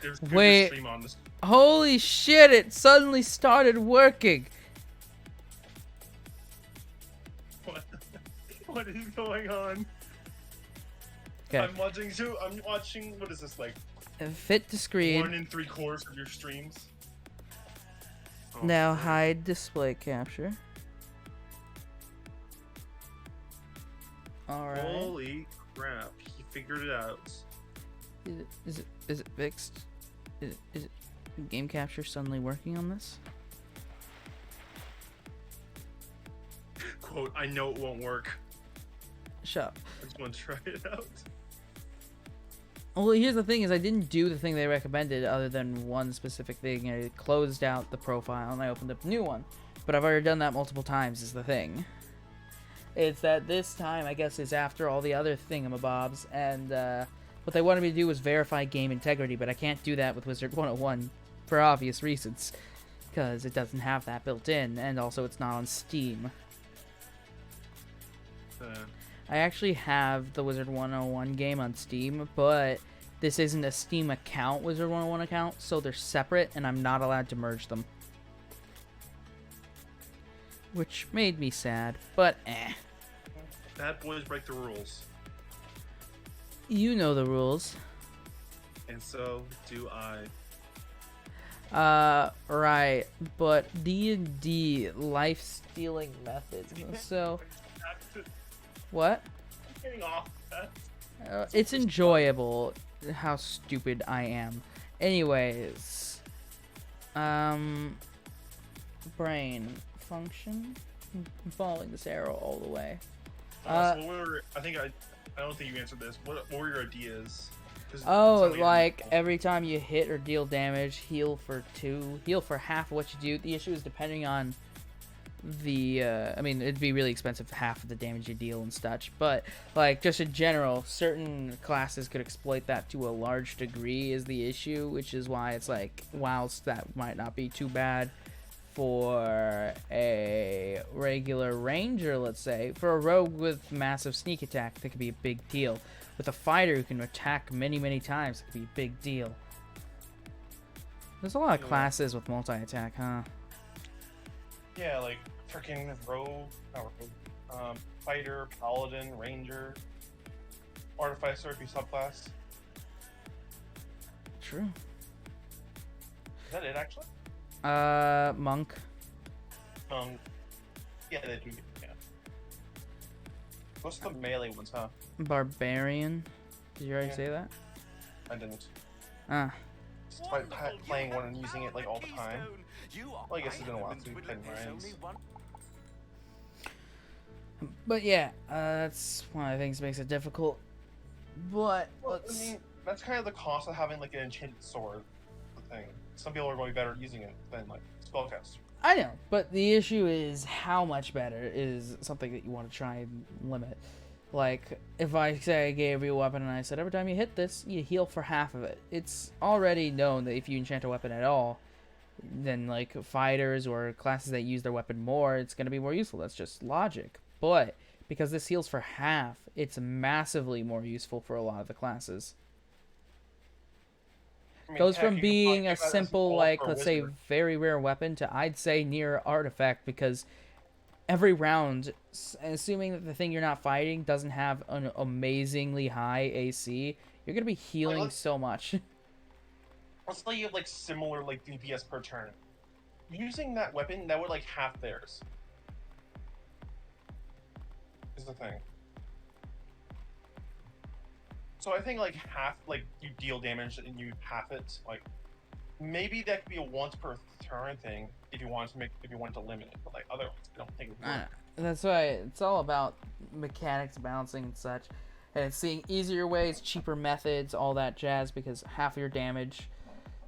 S2: There's two
S1: wait.
S2: stream on this.
S1: Holy shit! It suddenly started working.
S2: What is going on?
S1: Okay.
S2: I'm watching. What is this like?
S1: Fit to screen.
S2: 1 3/4 of your streams. Oh,
S1: Now
S2: sorry.
S1: hide display capture. Alright.
S2: Holy crap! He figured it out.
S1: Is it fixed? Is it game capture suddenly working on this?
S2: Quote, I know it won't work.
S1: Shut up.
S2: I just want to try it out.
S1: Well, here's the thing: is I didn't do the thing they recommended, other than one specific thing. I closed out the profile and I opened up a new one. But I've already done that multiple times. Is the thing. It's that this time, I guess, is after all the other thingamabobs, and what they wanted me to do was verify game integrity, but I can't do that with Wizard 101 for obvious reasons, because it doesn't have that built in, and also it's not on Steam. I actually have the Wizard 101 game on Steam, but this isn't a Steam account Wizard 101 account, so they're separate, and I'm not allowed to merge them. Which made me sad, but eh.
S2: Bad boys break the rules.
S1: You know the rules.
S2: And so do I.
S1: Right, but D&D life-stealing methods. So, what?
S2: Getting off that.
S1: It's enjoyable how stupid I am. Anyways, brain function. I'm following this arrow all the way.
S2: So I don't think you answered this. What were your ideas?
S1: Oh, like every time you hit or deal damage, heal for 2, heal for half of what you do. The issue is depending on the, I mean, it'd be really expensive half of the damage you deal and such, but like just in general, certain classes could exploit that to a large degree is the issue, which is why it's like, whilst that might not be too bad for a regular ranger, let's say, for a rogue with massive sneak attack, that could be a big deal. With a fighter who can attack many times, it could be a big deal. There's a lot of classes with multi-attack, huh?
S5: Yeah, like freaking fighter, paladin, ranger, artificer if you subclass.
S1: True.
S5: Is that it actually?
S1: Monk.
S5: Yeah, they do. Yeah. What's the melee ones, huh?
S1: Barbarian. Did you already say that?
S5: I didn't.
S1: Ah.
S5: Just by playing one and using it like all the time. Well, I guess it's been a while since we played Marines.
S1: But yeah, that's one of the things that makes it difficult. But
S5: well, I mean, that's kind of the cost of having like an enchanted sword. The thing. Some people are going to be better at using it than like spellcasters.
S1: I know, but the issue is how much better is something that you want to try and limit. Like, if I say I gave you a weapon and I said every time you hit this, you heal for half of it. It's already known that if you enchant a weapon at all, then like fighters or classes that use their weapon more, it's going to be more useful. That's just logic. But because this heals for half, it's massively more useful for a lot of the classes.
S5: I mean,
S1: Goes
S5: heck,
S1: from
S5: you can
S1: being
S5: probably
S1: a
S5: give that as
S1: simple,
S5: gold
S1: like,
S5: for a
S1: let's say,
S5: wizard.
S1: very rare weapon to, I'd say, near artifact, because every round, assuming that the thing you're not fighting doesn't have an amazingly high AC, you're going to be healing so much.
S5: Let's say you have like similar like DPS per turn. Using that weapon, that would like half theirs. Is the thing. So I think like half, like you deal damage and you half it, like
S2: maybe that could be a once per turn thing if you want to limit it, but like otherwise, I don't think it would work.
S1: That's why it's all about mechanics, balancing, and such. And it's seeing easier ways, cheaper methods, all that jazz, because half your damage,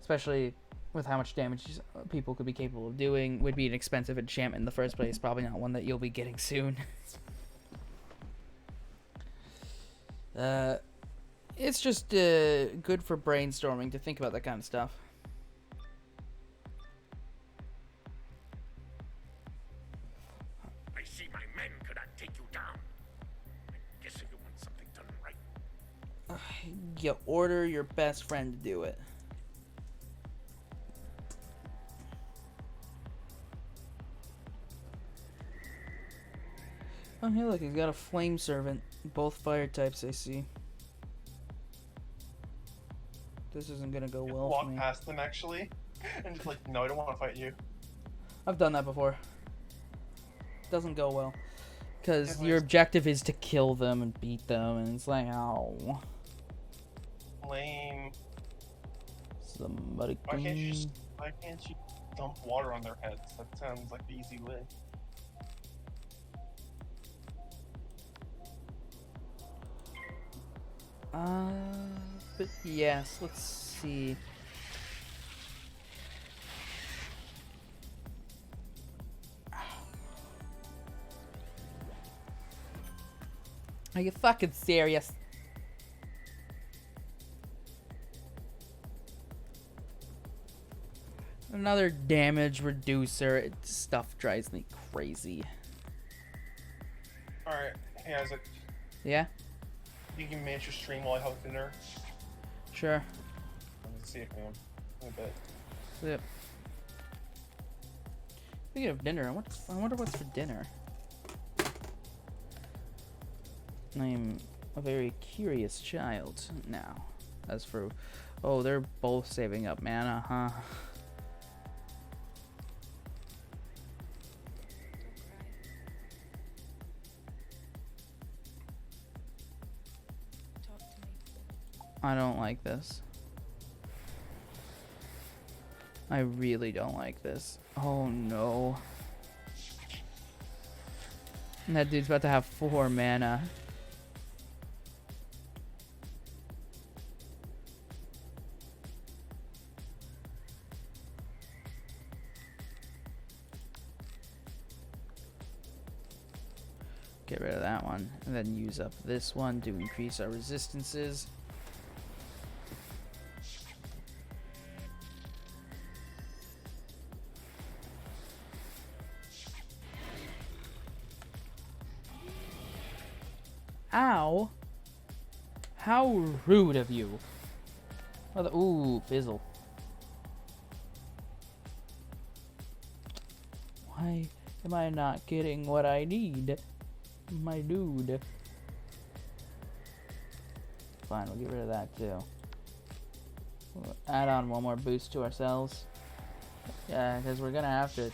S1: especially with how much damage people could be capable of doing, would be an expensive enchantment in the first place. Probably not one that you'll be getting soon. It's just good for brainstorming to think about that kind of stuff.
S4: I see my men could not take you down. I'm guessing you want something done right.
S1: You order your best friend to do it. Oh, hey, look, he's got a flame servant. Both fire types, I see. This isn't gonna go well for
S2: Walk
S1: me.
S2: past them actually, and just like, no, I don't want to fight you.
S1: I've done that before. Doesn't go well. Because
S2: Definitely.
S1: your objective is to kill them and beat them, and it's like, oh.
S2: Lame.
S1: Somebody
S2: Why can't you dump water on their heads? That sounds like the easy way.
S1: But yes, let's see. Are you fucking serious? Another damage reducer. Stuff drives me crazy.
S2: Alright, hey Isaac,
S1: Yeah?
S2: you can manage your stream while I have dinner.
S1: Sure.
S2: Let's see if I am. In a bit.
S1: Yep. Speaking of dinner, I wonder what's for dinner. I'm a very curious child now. As for... Oh, they're both saving up mana, huh?
S8: Talk to me.
S1: I don't like this. I really don't like this. Oh no. And that dude's about to have 4 mana. Get rid of that one, and then use up this one to increase our resistances. Ow! How rude of you! Oh, ooh, fizzle. Why am I not getting what I need? My dude. Fine, we'll get rid of that too. We'll add on one more boost to ourselves. Yeah, because we're gonna have to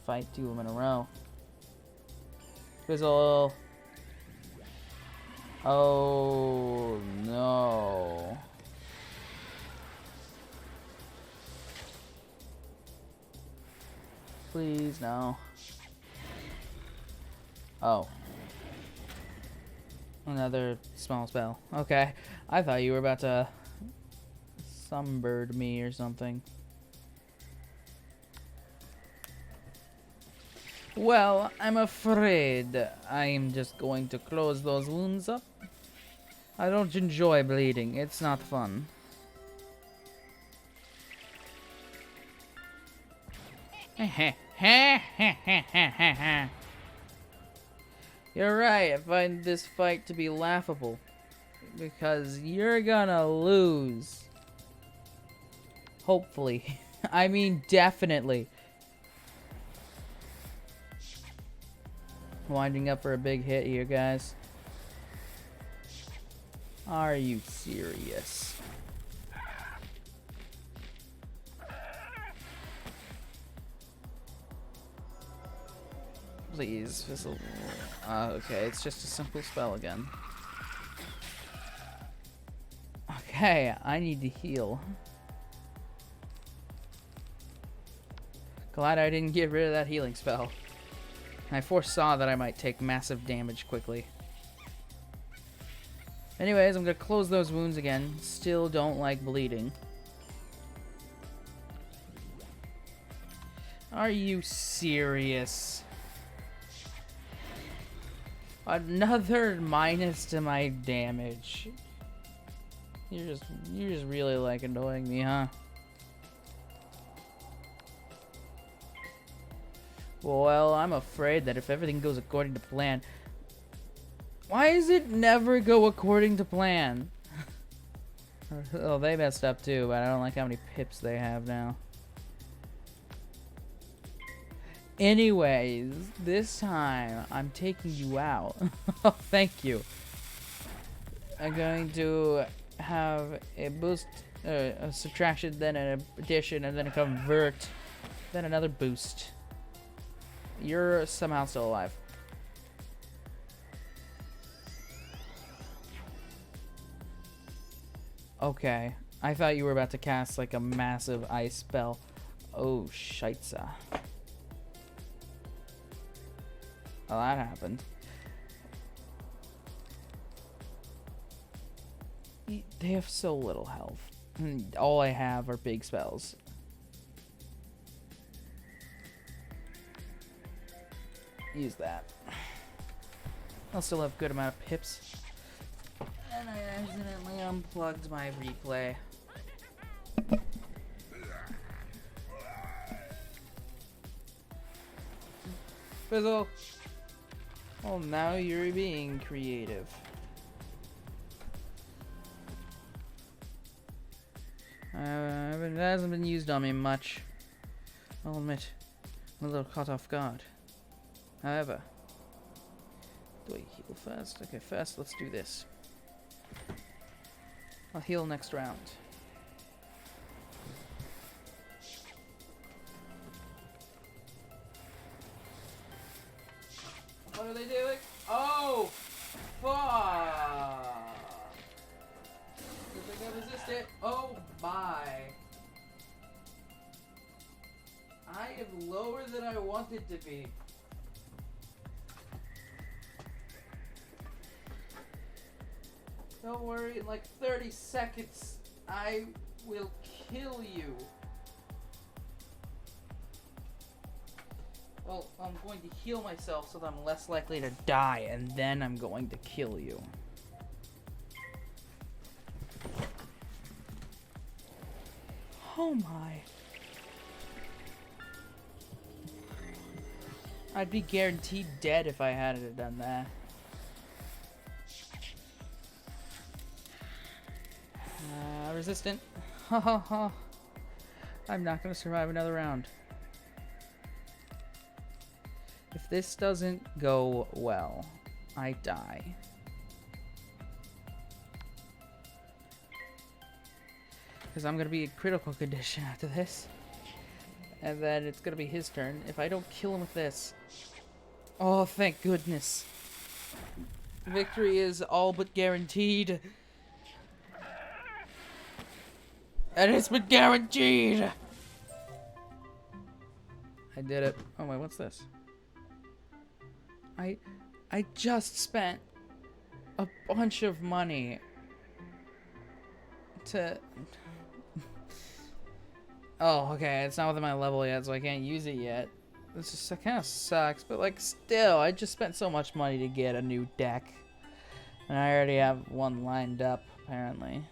S1: fight 2 of them in a row. Fizzle. Oh no. Please, no. Oh. Another small spell. Okay. I thought you were about to sunbird me or something. Well, I'm afraid I'm just going to close those wounds up. I don't enjoy bleeding. It's not fun. You're right, I find this fight to be laughable. Because you're gonna lose. Hopefully. I mean, definitely. Winding up for a big hit here, guys. Are you serious? Please, fizzle. Okay, it's just a simple spell again. Okay, I need to heal. Glad I didn't get rid of that healing spell. I foresaw that I might take massive damage quickly. Anyways, I'm gonna close those wounds again. Still don't like bleeding. Are you serious? Another minus to my damage. You're just really like annoying me, huh? Well, I'm afraid that if everything goes according to plan... Why does it never go according to plan? Oh, they messed up too, but I don't like how many pips they have now. Anyways, this time I'm taking you out. Oh, thank you. I'm going to have a boost, a subtraction, then an addition, and then a convert, then another boost. You're somehow still alive. Okay, I thought you were about to cast like a massive ice spell. Oh, scheisse. Well, that happened. They have so little health. And all I have are big spells. Use that. I'll still have a good amount of pips. And I accidentally unplugged my replay. Fizzle! Oh, now you're being creative. It hasn't been used on me much. I'll admit, I'm a little caught off guard. However, do I heal first? Okay, first let's do this. I'll heal next round. What are they doing? Oh! Fuck! If they can resist it. Oh my! I am lower than I wanted to be. Don't worry, in like 30 seconds, I will kill you. Well, I'm going to heal myself so that I'm less likely to die, and then I'm going to kill you. Oh my. I'd be guaranteed dead if I hadn't done that. Resistant. Ha ha ha. I'm not going to survive another round. If this doesn't go well, I die. Because I'm going to be in critical condition after this. And then it's going to be his turn. If I don't kill him with this... Oh, thank goodness. Victory is all but guaranteed. And it's been guaranteed! I did it. Oh wait, what's this? I just spent a bunch of money to... Oh, okay, it's not within my level yet, so I can't use it yet. This just kind of sucks, but like still, I just spent so much money to get a new deck. And I already have one lined up, apparently.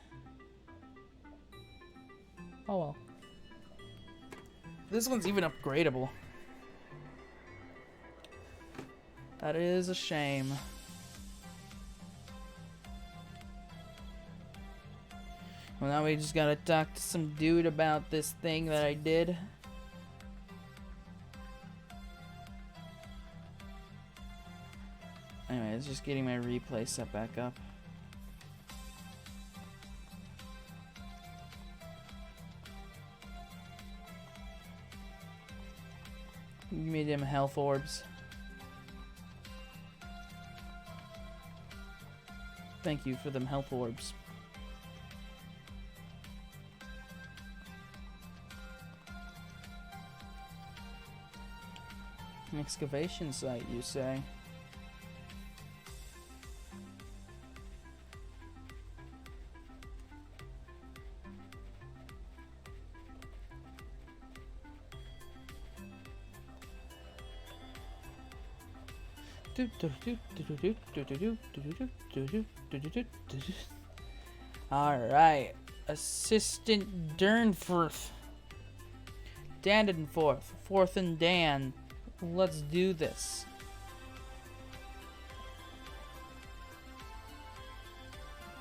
S1: Oh well. This one's even upgradable. That is a shame. Well, now we just gotta talk to some dude about this thing that I did. Anyways, just getting my replay set back up. You made him health orbs. Thank you for them health orbs. Excavation site, you say? Alright. Assistant Durnforth. Dandenforth. Forth and Dan. Let's do this.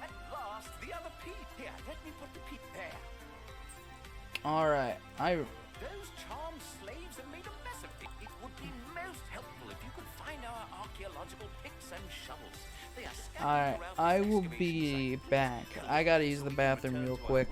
S9: At last, the other peat. Here, let me put the peat there.
S1: Alright.
S9: Those charmed slaves have made a mess of it. It would be most helpful if you could find our archaeological picks and shovels. They are scattered
S1: Alright.
S9: throughout
S1: I
S9: this
S1: will
S9: excavation
S1: be
S9: site.
S1: back. I gotta use the bathroom real quick.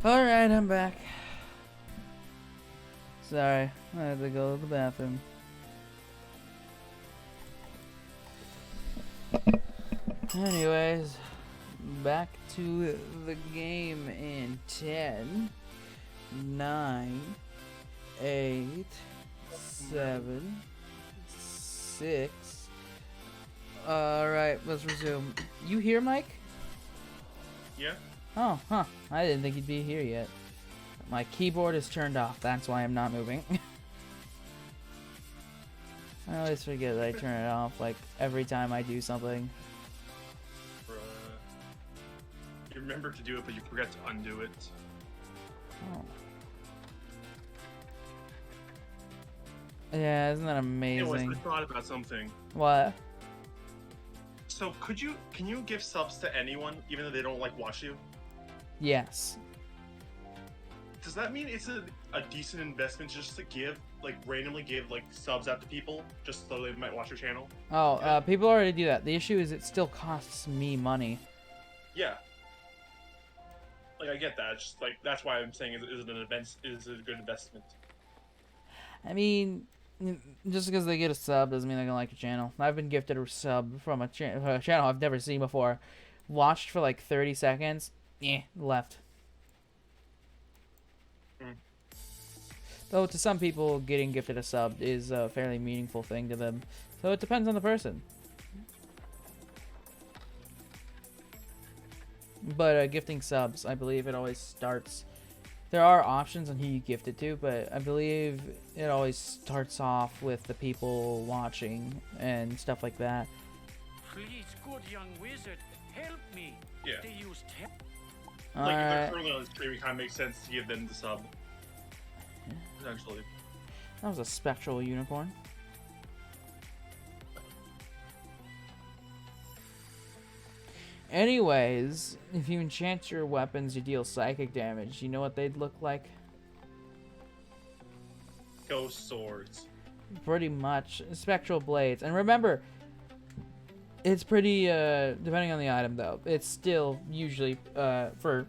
S1: Alright, I'm back. Sorry, I had to go to the bathroom. Anyways, back to the game in 10, 9, 8, 7, 6. Alright, let's resume. You here, Mike?
S2: Yeah.
S1: Oh, huh. I didn't think you'd be here yet. My keyboard is turned off. That's why I'm not moving. I always forget that I turn it off, like, every time I do something.
S2: You remember to do it, but you forget to undo it.
S1: Oh. Yeah, isn't that amazing?
S2: Anyways, I thought about something.
S1: What?
S2: So, can you give subs to anyone, even though they don't, like, watch you?
S1: Yes.
S2: Does that mean it's a decent investment just to randomly give, like, subs out to people, just so they might watch your channel?
S1: Oh, people already do that. The issue is it still costs me money.
S2: Yeah. Like, I get that. It's just, like, that's why I'm saying is it a good investment?
S1: I mean, just because they get a sub doesn't mean they're gonna like your channel. I've been gifted a sub from a channel I've never seen before. Watched for like 30 seconds, left. Though to some people, getting gifted a sub is a fairly meaningful thing to them. So it depends on the person. But gifting subs, I believe it always starts... There are options on who you gift it to, but I believe it always starts off with the people watching and stuff like that.
S4: Please, good young wizard, help me.
S2: Yeah.
S4: They used
S2: Like, if they're currently on the stream, it kind of makes sense to give them the sub. Essentially.
S1: That was a spectral unicorn. Anyways, if you enchant your weapons, you deal psychic damage. You know what they'd look like?
S2: Ghost swords.
S1: Pretty much. Spectral blades. And remember, it's pretty, depending on the item though, it's still usually, for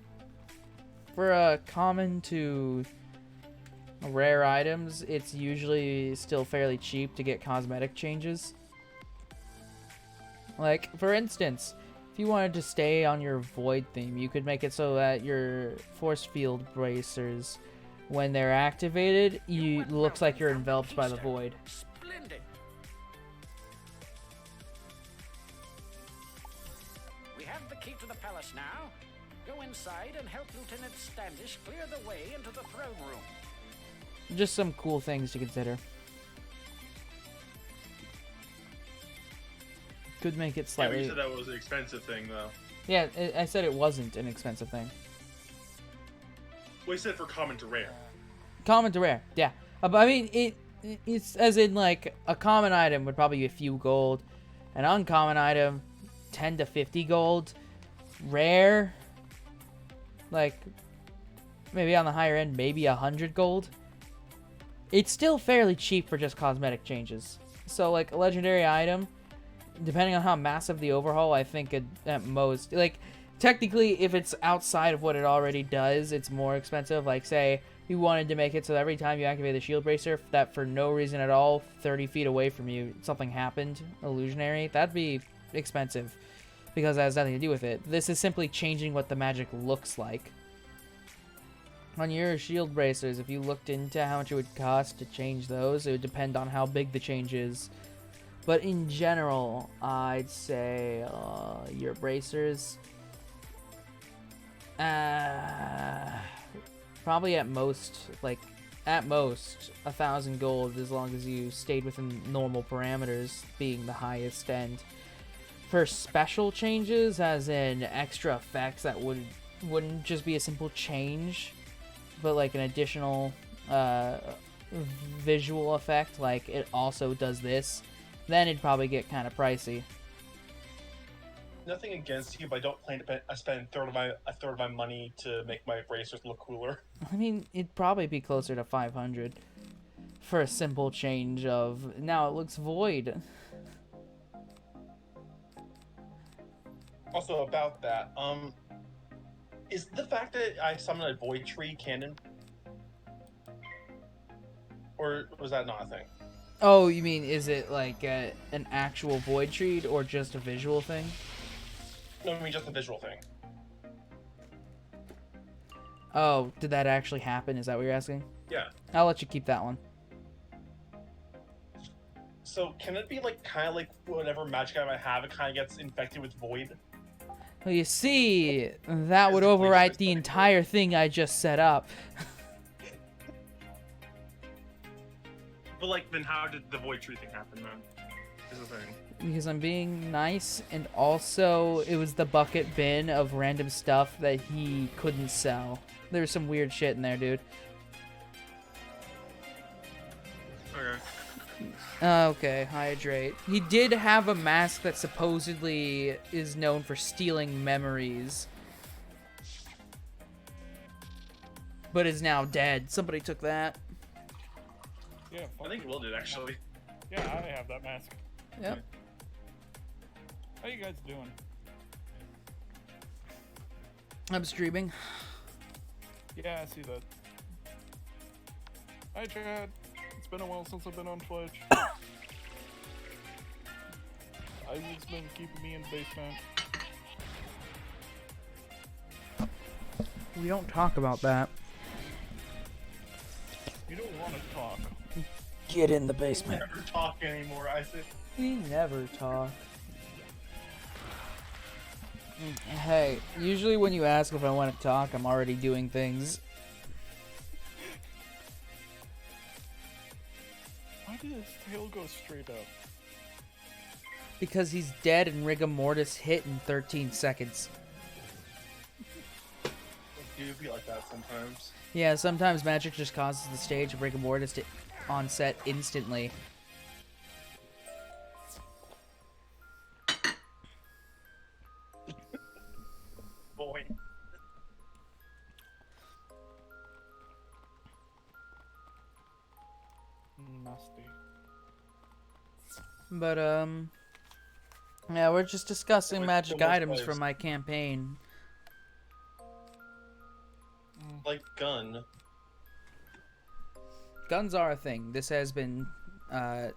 S1: common to rare items, it's usually still fairly cheap to get cosmetic changes. Like, for instance, if you wanted to stay on your void theme, you could make it so that your force field bracers, when they're activated, looks like you're enveloped by the void.
S4: Splendid. We have the key to the palace now. Go inside and help Lieutenant Standish clear the way into the throne room.
S1: Just some cool things to consider. Could make it slightly...
S2: Yeah, you said that was an expensive thing, though.
S1: Yeah, I said it wasn't an expensive thing.
S2: Well, you said for common to rare.
S1: Common to rare, yeah. But I mean, it's as in, like, a common item would probably be a few gold. An uncommon item, 10 to 50 gold. Rare, like, maybe on the higher end, maybe 100 gold. It's still fairly cheap for just cosmetic changes. So, like, a legendary item, depending on how massive the overhaul, I think at most, like, technically, if it's outside of what it already does, it's more expensive. Like, say, you wanted to make it so that every time you activate the shield bracer, that for no reason at all, 30 feet away from you, something happened, illusionary, that'd be expensive, because it has nothing to do with it. This is simply changing what the magic looks like. On your shield bracers, if you looked into how much it would cost to change those, it would depend on how big the change is. But in general, I'd say your bracers, probably at most, like, at most, 1,000 gold, as long as you stayed within normal parameters, being the highest end. For special changes, as in extra effects that wouldn't just be a simple change, but like an additional visual effect, like it also does this, then it'd probably get kind of pricey.
S2: Nothing against you, but I don't plan to spend a third of my money to make my bracers look cooler.
S1: I mean, it'd probably be closer to 500 for a simple change of, now it looks void.
S2: Also, about that, is the fact that I summoned a void tree canon? Or was that not a thing?
S1: Oh, you mean, is it like an actual void tree or just a visual thing?
S5: No, I mean just the visual thing.
S1: Oh, did that actually happen? Is that what you're asking?
S5: Yeah.
S1: I'll let you keep that one.
S5: So can it be like kind of like whatever magic item I have, it kind of gets infected with void?
S1: Well, you see, that would
S5: Physically,
S1: overwrite the
S5: physically.
S1: entire thing I just set up.
S2: But like, then how did the void tree thing happen then? Is the thing.
S1: Because I'm being nice, and also it was the bucket bin of random stuff that he couldn't sell. There was some weird shit in there, dude.
S2: Okay.
S1: Okay, hydrate. He did have a mask that supposedly is known for stealing memories, but is now dead. Somebody took that.
S10: Yeah,
S2: I think Will did actually.
S10: yeah, I have that mask.
S1: Yep.
S10: How you guys doing?
S1: I'm streaming.
S10: Yeah, I see that. Hi, Chad. It's been a while since I've been on Twitch. Isaac's been keeping me in the basement.
S1: We don't talk about that.
S10: You don't want to talk.
S1: Get in the basement.
S5: Never talk anymore, Isaac.
S1: We never talk. Hey, usually when you ask if I want to talk, I'm already doing things.
S10: Why did his tail go straight up?
S1: Because he's dead and rigor mortis hit in 13 seconds.
S5: It do be like that sometimes.
S1: Yeah, sometimes magic just causes the stage of rigor mortis to onset instantly.
S5: Boy.
S10: Nasty.
S1: But, yeah, we're just discussing
S5: With
S1: magic
S5: so much
S1: items
S5: players.
S1: from my campaign.
S5: Like gun.
S1: Guns are a thing. This has been,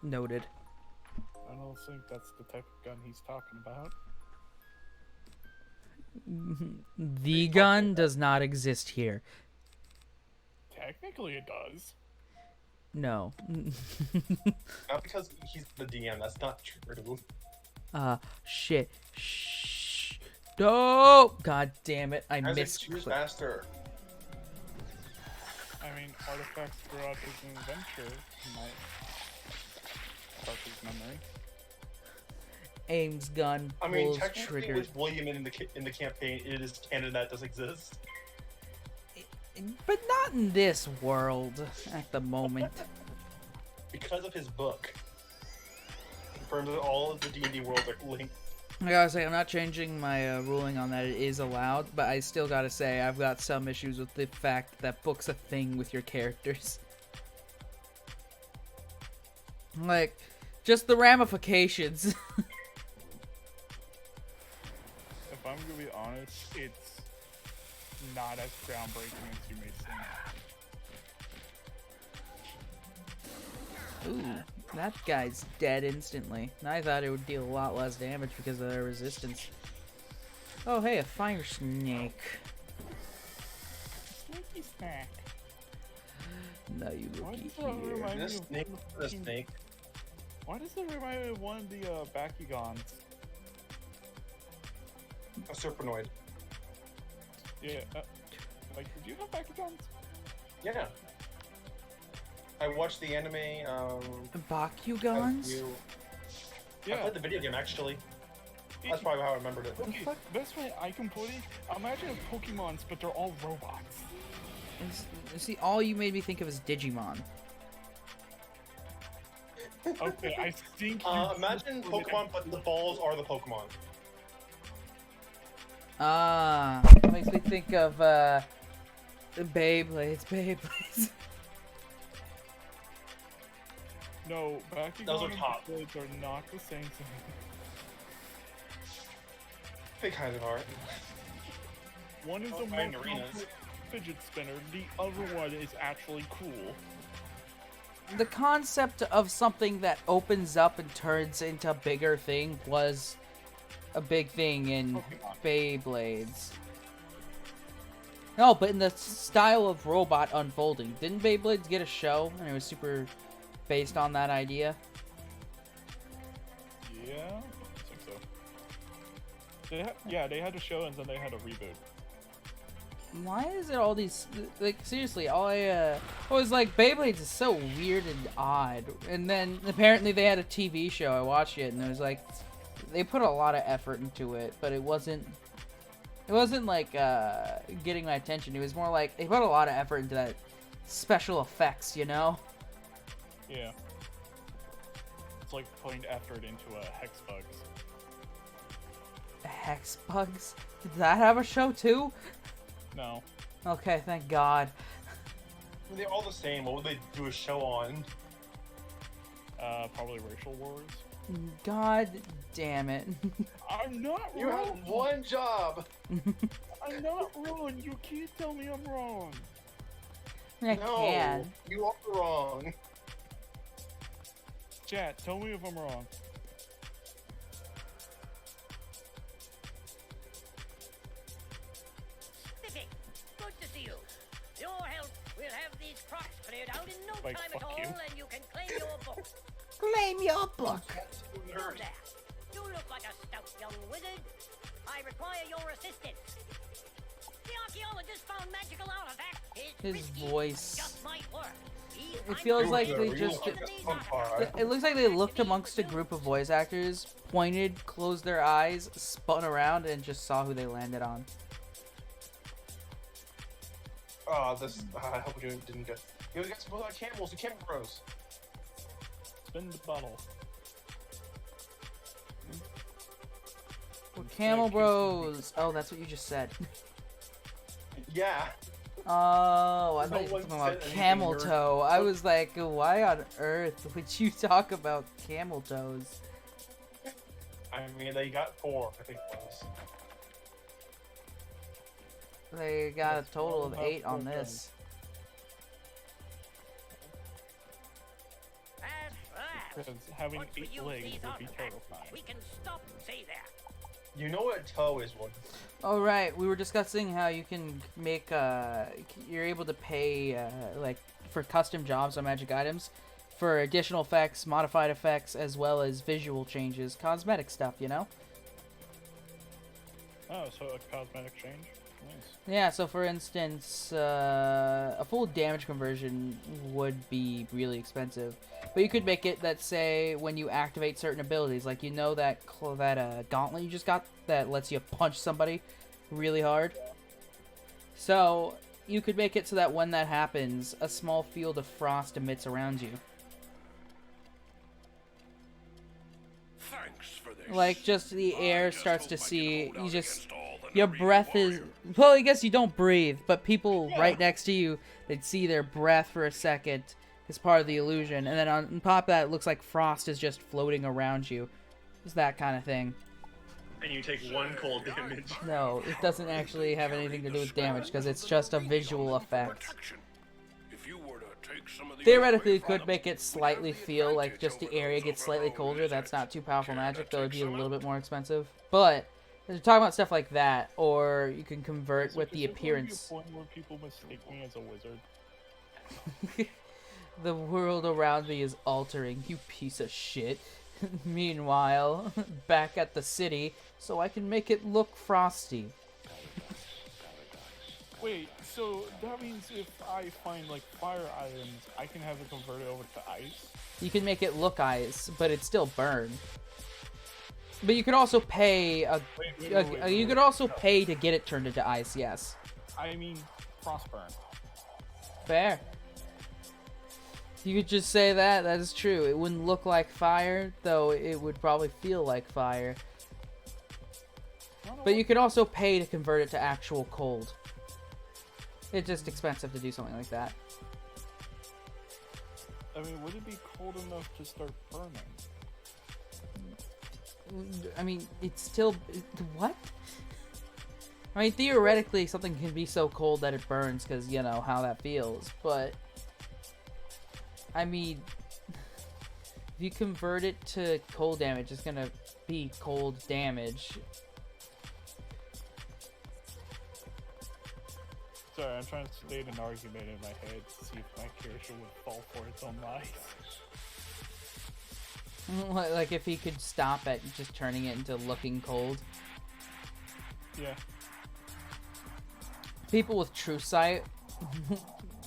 S1: noted.
S10: I don't think that's the type of gun he's talking about.
S1: The gun does not exist here.
S10: Technically, it does.
S1: No.
S5: Not because he's the DM, that's not true.
S1: Shit. Shh. Dope! God damn it, I
S5: Isaac,
S1: missed.
S5: choose faster.
S10: I mean, artifacts throughout his adventure might spark his memory.
S1: Aims gun,
S5: I mean,
S1: pulls
S5: technically
S1: trigger.
S5: with William in the campaign, it is canon that does exist.
S1: But not in this world at the moment.
S5: Because of his book. Confirms that all of the D&D worlds are linked.
S1: I gotta say, I'm not changing my ruling on that it is allowed, but I still gotta say I've got some issues with the fact that book's a thing with your characters. Like, just the ramifications.
S10: If I'm gonna be honest, it's not as groundbreaking as you may seem.
S1: Ooh, that guy's dead instantly. I thought it would deal a lot less damage because of their resistance. Oh, hey, a fire snake.
S10: Sneaky snack.
S1: Now you
S10: Why
S1: looky
S10: does that
S1: here.
S10: remind
S5: This
S10: me of
S5: snake,
S10: one of the
S5: this
S10: fucking-
S5: snake.
S10: Why does it remind me of one of the Bakugans?
S5: A serpenoid.
S10: Yeah, like, did you have Bakugans?
S5: Yeah. I watched the anime,
S1: Bakugans?
S5: I played the video game, actually. That's probably how I remembered it.
S10: Okay, best way I can put it, imagine Pokemons, but they're all robots.
S1: See, all you made me think of is Digimon.
S10: Okay, I think
S5: Imagine Pokemon, but the balls are the Pokemon.
S1: Ah, makes me think of, Beyblades.
S10: No, Bakugan
S5: Those are
S10: and
S5: top.
S10: Beyblades are not the same thing.
S5: They kind of are.
S10: One is a
S5: Fine
S10: more
S5: arenas.
S10: complex fidget spinner, the other one is actually cool.
S1: The concept of something that opens up and turns into a bigger thing was a big thing in
S10: Pokemon.
S1: Beyblades. No, but in the style of robot unfolding. Didn't Beyblades get a show? And it was super based on that idea?
S10: Yeah, I think so. They had a show and then they had a reboot.
S1: Why is it all these, like, seriously, I was like, Beyblades is so weird and odd. And then apparently they had a TV show. I watched it and it was like, they put a lot of effort into it, but it wasn't like getting my attention. It was more like they put a lot of effort into that special effects, you know?
S10: Yeah. It's like putting effort into Hex Bugs.
S1: Hex Bugs? Did that have a show too?
S10: No.
S1: Okay, thank God.
S5: They're all the same. What would they do a show on?
S10: Probably Racial Wars.
S1: God damn it.
S10: I'm not
S5: You
S10: wrong!
S5: had one job!
S10: I'm not wrong! You can't tell me I'm wrong!
S1: I
S5: No,
S1: can.
S5: you are wrong.
S10: Chat, tell me if I'm wrong.
S4: Vicky, good to see you. Your help will have these crops cleared out in no
S10: Like,
S4: time at
S10: fuck
S4: all,
S10: you.
S4: and you can claim your book.
S1: Claim your book.
S4: You there. You look like a stout young wizard. I require your assistance. The archaeologist found magical artifacts.
S1: His
S4: risky
S1: voice.
S4: just might work. He's
S1: It feels like
S5: Sure,
S1: they
S5: you
S1: just.
S5: look like a vampire.
S1: It looks like they looked amongst a group of voice actors, pointed, closed their eyes, spun around, and just saw who they landed on.
S5: Oh, this. I hope you didn't get. You got some camels, the camel bros.
S10: Spin the bottle.
S1: Camel Bros. Oh, that's what you just said.
S5: Yeah.
S1: Oh, I
S5: No
S1: thought you were
S5: one
S1: talking about
S5: said anything,
S1: camel
S5: you're-
S1: toe. I was like, why on earth would you talk about camel toes?
S5: I mean, they got 4, I think it was.
S1: They got a total of 8 on this.
S4: At last.
S10: Because having
S4: Once we
S10: 8
S4: use
S10: legs
S4: these
S10: would be
S4: artifacts,
S10: terrifying.
S4: we can stop say that.
S5: You know what a toe is, one?
S1: All right, we were discussing how you can make you're able to pay like for custom jobs on magic items for additional effects, modified effects, as well as visual changes, cosmetic stuff, you know?
S10: Oh, so a cosmetic change? Nice.
S1: Yeah, so for instance, a full damage conversion would be really expensive, but you could make it that, say, when you activate certain abilities, like, you know, that gauntlet you just got that lets you punch somebody really hard? So you could make it so that when that happens, a small field of frost emits around you.
S6: Thanks for this.
S1: Like, just the air
S6: just
S1: starts
S6: hope
S1: to
S6: I can
S1: see,
S6: hold
S1: you
S6: out
S1: just...
S6: against all the
S1: Your
S6: Nerine
S1: breath is...
S6: warriors.
S1: Well, I guess you don't breathe, but people right next to you, they'd see their breath for a second as part of the illusion. And then on top of that, it looks like frost is just floating around you. It's that kind of thing.
S2: And you take 1 cold damage.
S1: No, it doesn't actually have anything to do with damage, because it's just a visual effect.
S6: Protection. If you were to take some of the
S1: Theoretically,
S6: away
S1: you could
S6: from
S1: make
S6: them,
S1: it slightly
S6: we'd have the
S1: feel like
S6: advantage
S1: just the
S6: over
S1: area
S6: those
S1: gets slightly
S6: overgrown
S1: colder. That's
S6: lizards.
S1: not too powerful
S6: Care to
S1: magic, though it'd be
S6: take
S1: a
S6: some
S1: little
S6: out?
S1: bit more expensive. But, we're talking about stuff like that, or you can convert
S10: So
S1: with
S10: does
S1: the
S10: there going to be
S1: appearance.
S10: a point where people mistake me as a wizard?
S1: The world around me is altering, you piece of shit. Meanwhile, back at the city, so I can make it look frosty.
S10: Wait, so that means if I find like fire items, I can have it converted over to ice?
S1: You can make it look ice, but it still burn. But you could also pay you could also pay to get it turned into ice, yes.
S10: I mean, frostburn.
S1: Fair. You could just say that, that is true. It wouldn't look like fire, though it would probably feel like fire. But you could also pay to convert it to actual cold. It's just expensive to do something like that.
S10: I mean, would it be cold enough to start burning?
S1: I mean, it's still... What? I mean, theoretically, something can be so cold that it burns, because, you know, how that feels, but... I mean... If you convert it to cold damage, it's gonna be cold damage.
S10: Sorry, I'm trying to state an argument in my head to see if my character would fall for its own lies.
S1: Like if he could stop at just turning it into looking cold.
S10: Yeah.
S1: People with true sight.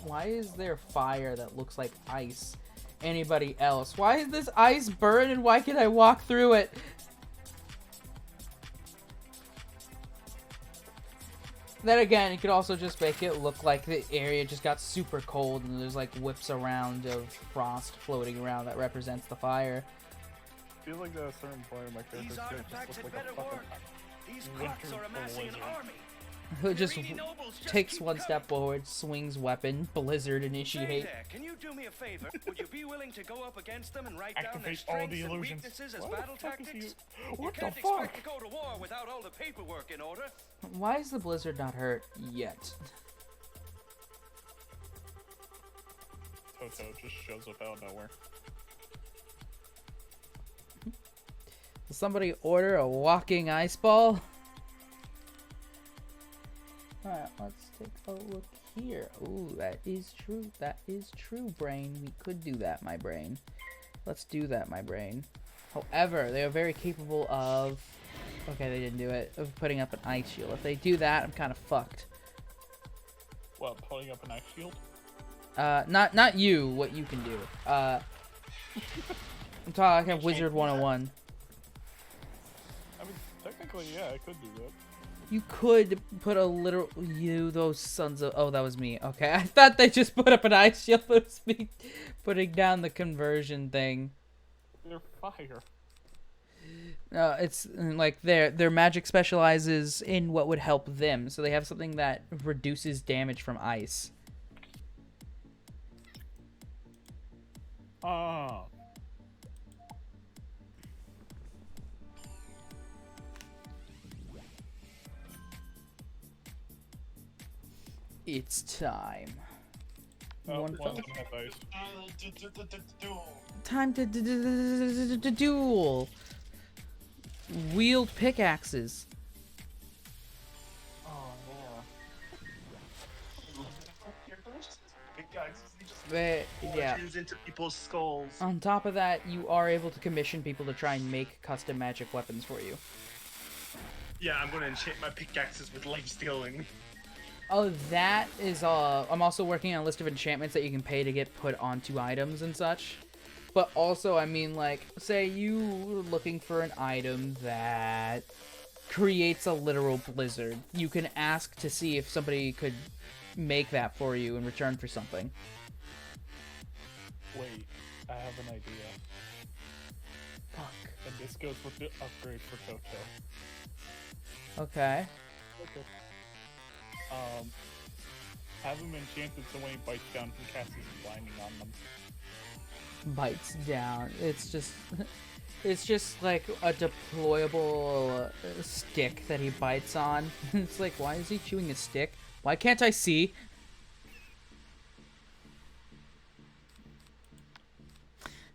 S1: Why is there fire that looks like ice? Anybody else? Why is this ice burn and why can I walk through it? Then again, you could also just make it look like the area just got super cold and there's like whips around of frost floating around that represents the fire.
S10: I feel like at a certain point in my character's
S9: These
S10: gonna
S9: artifacts
S10: just look
S9: had
S10: like a
S9: better
S10: fucking
S9: work. These
S10: winter
S9: crooks are amassing an
S10: blizzard.
S9: army.
S1: Who just
S9: Greedy nobles just
S1: takes
S9: keep
S1: one
S9: coming.
S1: step forward, swings weapon, blizzard
S9: Hey
S1: initiate.
S9: there, can you do me a favor? Would you be willing to go up against them and write down their
S10: Activate all
S9: strengths
S10: the
S9: and
S10: illusions.
S9: weaknesses as
S10: Why the
S9: battle
S10: fuck is
S9: tactics?
S10: he-
S9: You
S10: What the
S9: can't
S10: fuck?
S9: expect to go to war without all the paperwork in order.
S1: Why is the blizzard not hurt yet?
S10: Toto just shows up out of nowhere.
S1: Does somebody order a walking ice ball? Alright, let's take a look here. Ooh, that is true. That is true, brain. We could do that, my brain. Let's do that, my brain. However, they are very capable of... Okay, they didn't do it. Of putting up an ice shield. If they do that, I'm kind of fucked.
S10: What, pulling up an ice shield?
S1: Not you, what you can do. I'm talking like a Wizard 101.
S10: I mean, technically, yeah, I could do that.
S1: You could put a literal... You, those sons of... Oh, that was me. Okay, I thought they just put up an ice shield. It was me putting down the conversion thing.
S10: They're fire.
S1: No, it's like their magic specializes in what would help them. So they have something that reduces damage from ice.
S10: Ah.
S1: It's time.
S10: Oh,
S1: One
S10: one
S1: fell-
S10: thing that ice.
S1: Time to duel. Wield pickaxes.
S5: Oh,
S1: But, yeah.
S2: Turns into people's skulls.
S1: On top of that, you are able to commission people to try and make custom magic weapons for you.
S2: Yeah, I'm gonna enchant my pickaxes with life stealing.
S1: Oh, that is, I'm also working on a list of enchantments that you can pay to get put onto items and such. But also, I mean, like, say you were looking for an item that creates a literal blizzard. You can ask to see if somebody could make that for you in return for something.
S10: Wait, I have an idea.
S1: Fuck.
S10: And this goes with the upgrade for Toto.
S1: Okay.
S10: Okay. Have him enchanted so when he bites down, he casts his blinding on them.
S1: Bites down. It's just like a deployable stick that he bites on. It's like, why is he chewing a stick? Why can't I see?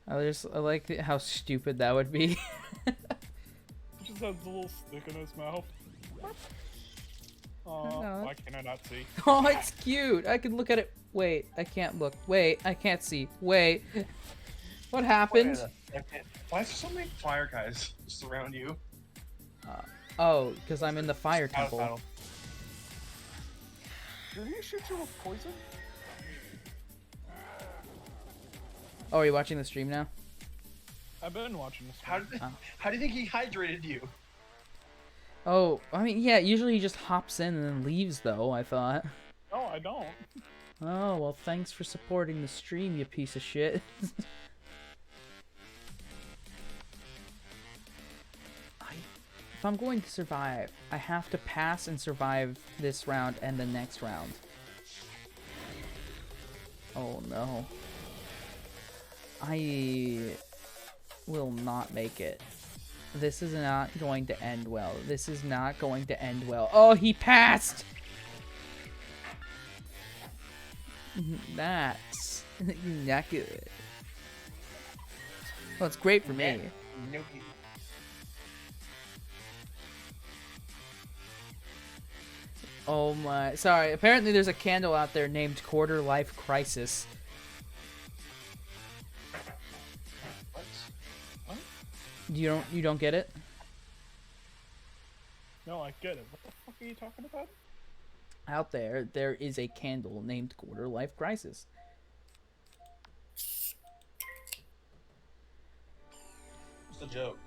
S1: I like how stupid that would be.
S10: He just has a little stick in his mouth.
S1: No.
S10: Why can I not see?
S1: Oh, it's cute. I can look at it. Wait, I can't look. Wait, I can't see. Wait. What happened?
S5: Why is there so many fire guys just around you?
S1: Oh, because I'm in the fire
S5: Out of
S1: temple.
S5: battle.
S10: Did he shoot you with poison?
S1: Oh, are you watching the stream now?
S10: I've been watching this.
S5: How do you think he hydrated you?
S1: Oh, I mean, yeah, usually he just hops in and then leaves, though, I thought.
S10: No, I don't.
S1: Oh, well, thanks for supporting the stream, you piece of shit. If I'm going to survive, I have to pass and survive this round and the next round. Oh, no. I will not make it. This is not going to end well. This is not going to end well. Oh, he passed! That's not good. Well, it's great for me. Oh my. Sorry. Apparently, there's a candle out there named Quarter Life Crisis.
S5: What? What?
S1: You don't get it?
S10: No, I get it. What the fuck are you talking about?
S1: Out there is a candle named Quarter Life Crisis.
S5: What's the joke?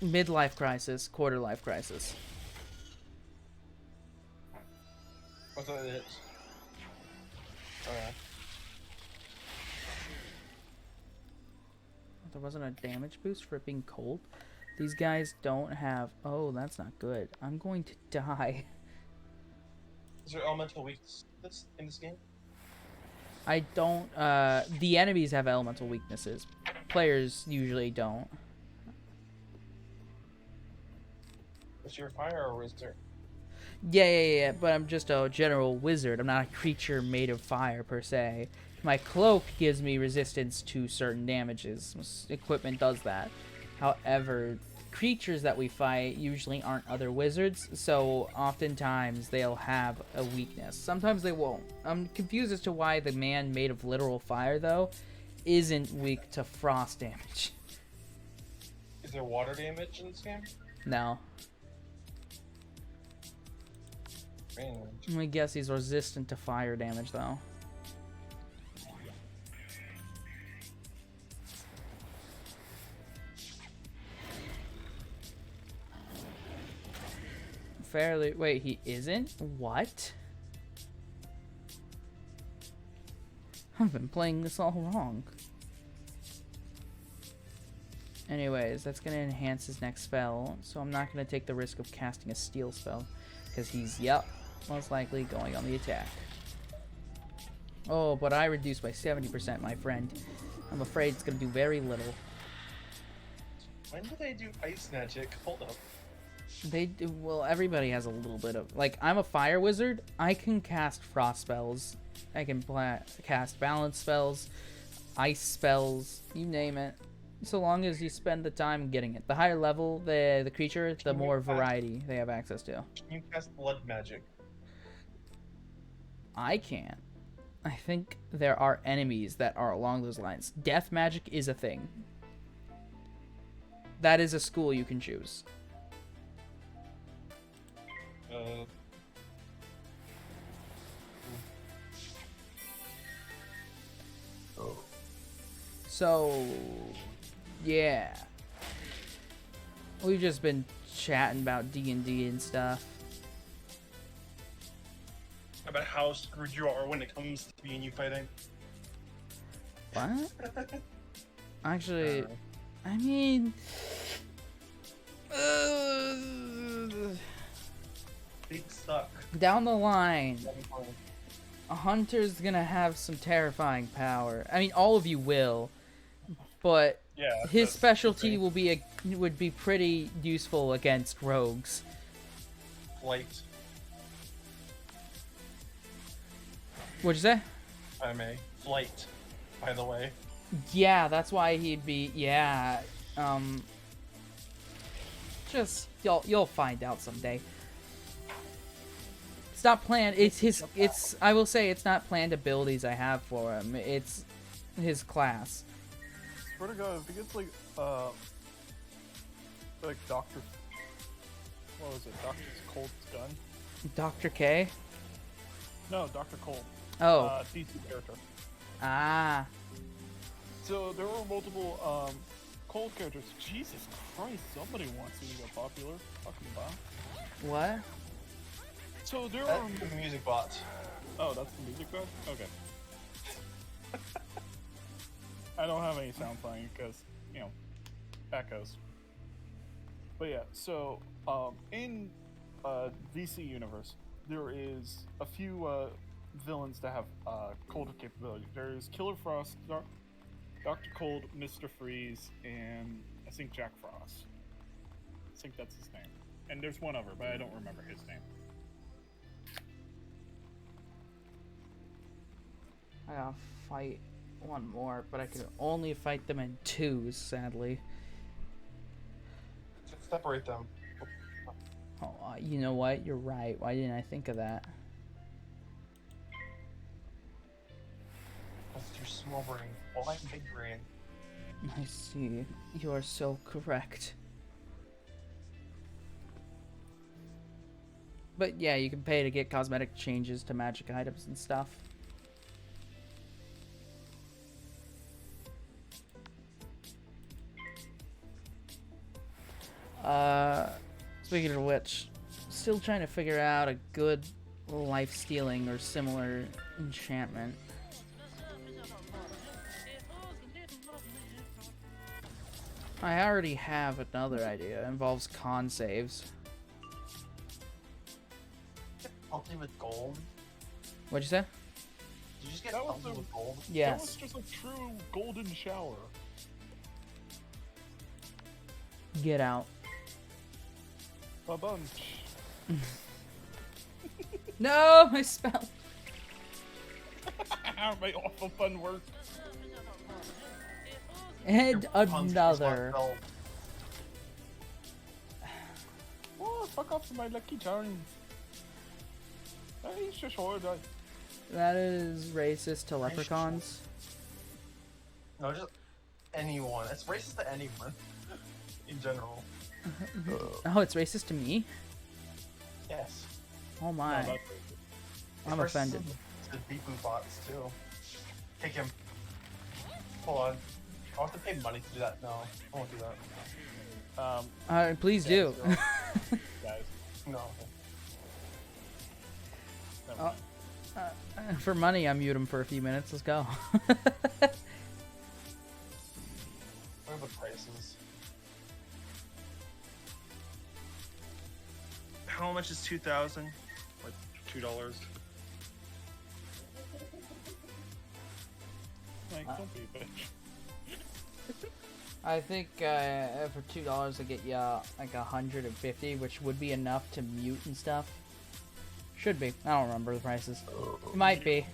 S1: Midlife crisis, quarter life crisis.
S5: What's that it is? Okay.
S1: There wasn't a damage boost for it being cold. These guys don't have. Oh, that's not good. I'm going to die.
S5: Is there elemental weakness in this game?
S1: I don't. The enemies have elemental weaknesses. Players usually don't.
S5: Is your fire or wizard?
S1: Yeah. But I'm just a general wizard. I'm not a creature made of fire per se. My cloak gives me resistance to certain damages. Equipment does that. However, creatures that we fight usually aren't other wizards, so oftentimes they'll have a weakness. Sometimes they won't. I'm confused as to why the man made of literal fire, though, isn't weak to frost damage.
S5: Is there water damage in this game?
S1: No.
S5: Man.
S1: I'm gonna guess he's resistant to fire damage, though. Fairly. Wait, he isn't? What? I've been playing this all wrong. Anyways, that's gonna enhance his next spell, so I'm not gonna take the risk of casting a steel spell, because he's, yep, most likely going on the attack. Oh, but I reduced by 70%, my friend. I'm afraid it's gonna do very little.
S5: When do they do ice magic? Hold up.
S1: They do, well, everybody has a little bit of, like, I'm a fire wizard. I can cast frost spells. I can cast balance spells, ice spells, you name it. So long as you spend the time getting it. The higher level the creature, the more variety they have access to.
S5: Can you cast blood magic?
S1: I can't. I think there are enemies that are along those lines. Death magic is a thing. That is a school you can choose. So, yeah. We've just been chatting about D&D and stuff.
S5: About how screwed you are when it comes to me and you fighting.
S1: What? Actually, I mean...
S5: Big suck.
S1: down the line, a hunter's gonna have some terrifying power. I mean, all of you will, but
S5: Yeah,
S1: his specialty would be pretty useful against rogues.
S5: Flight.
S1: What'd you say?
S5: I'm a flight, by the way.
S1: Yeah, that's why he'd be. Yeah, just you'll find out someday. It's not planned. It's. I will say it's not planned abilities I have for him. It's his class.
S10: Swear to God, if he gets like Doctor, what was it? Doctor Colt's gun?
S1: Dr. K.
S10: No, Doctor Colt.
S1: Oh.
S10: DC character.
S1: Ah.
S10: So there were multiple Colt characters. Jesus Christ, somebody wants to get popular. Fucking bomb.
S1: What?
S10: So there
S5: That's
S10: are
S5: the music bots.
S10: Oh, that's the music bot? Okay. I don't have any sound playing because, you know, echoes. But yeah, so in VC universe, there is a few villains that have Cold capability. There's Killer Frost, Dr. Cold, Mr. Freeze, and I think Jack Frost. I think that's his name. And there's one other, but I don't remember his name.
S1: I gotta fight one more, but I can only fight them in twos, sadly.
S5: Separate them.
S1: Oh, you know what? You're right. Why didn't I think of that?
S5: That's your small brain. Well, I'm big brain.
S1: I see. You are so correct. But yeah, you can pay to get cosmetic changes to magic items and stuff. Speaking of which, still trying to figure out a good life stealing or similar enchantment. I already have another idea. It involves con saves.
S5: Ultimate gold?
S1: What'd you say?
S5: Did you just get
S10: That was
S5: ultimate gold?
S1: Yes.
S10: That was just a true golden shower.
S1: Get out.
S10: A bunch.
S1: No, my spell.
S10: My awful fun work.
S1: And
S5: Your puns
S1: another.
S5: spell.
S10: Oh, fuck off my lucky charms. He's just hard.
S1: That is racist to leprechauns.
S5: No, just anyone. It's racist to anyone. In general.
S1: Oh, it's racist to me?
S5: Yes.
S1: Oh my.
S10: No,
S1: I'm
S5: It's racist
S1: offended.
S5: To Beepoo bots too. Kick him. Hold on. I have to pay money to do that. No, I won't do that.
S1: Please do.
S10: Guys.
S5: No.
S10: Never mind.
S1: For money, I mute him for a few minutes. Let's go.
S5: What are the prices?
S2: How much is 2,000? Like $2.
S10: Like, don't be a bitch.
S1: I think for $2 I get you like 150, which would be enough to mute and stuff. Should be. I don't remember the prices. It might be.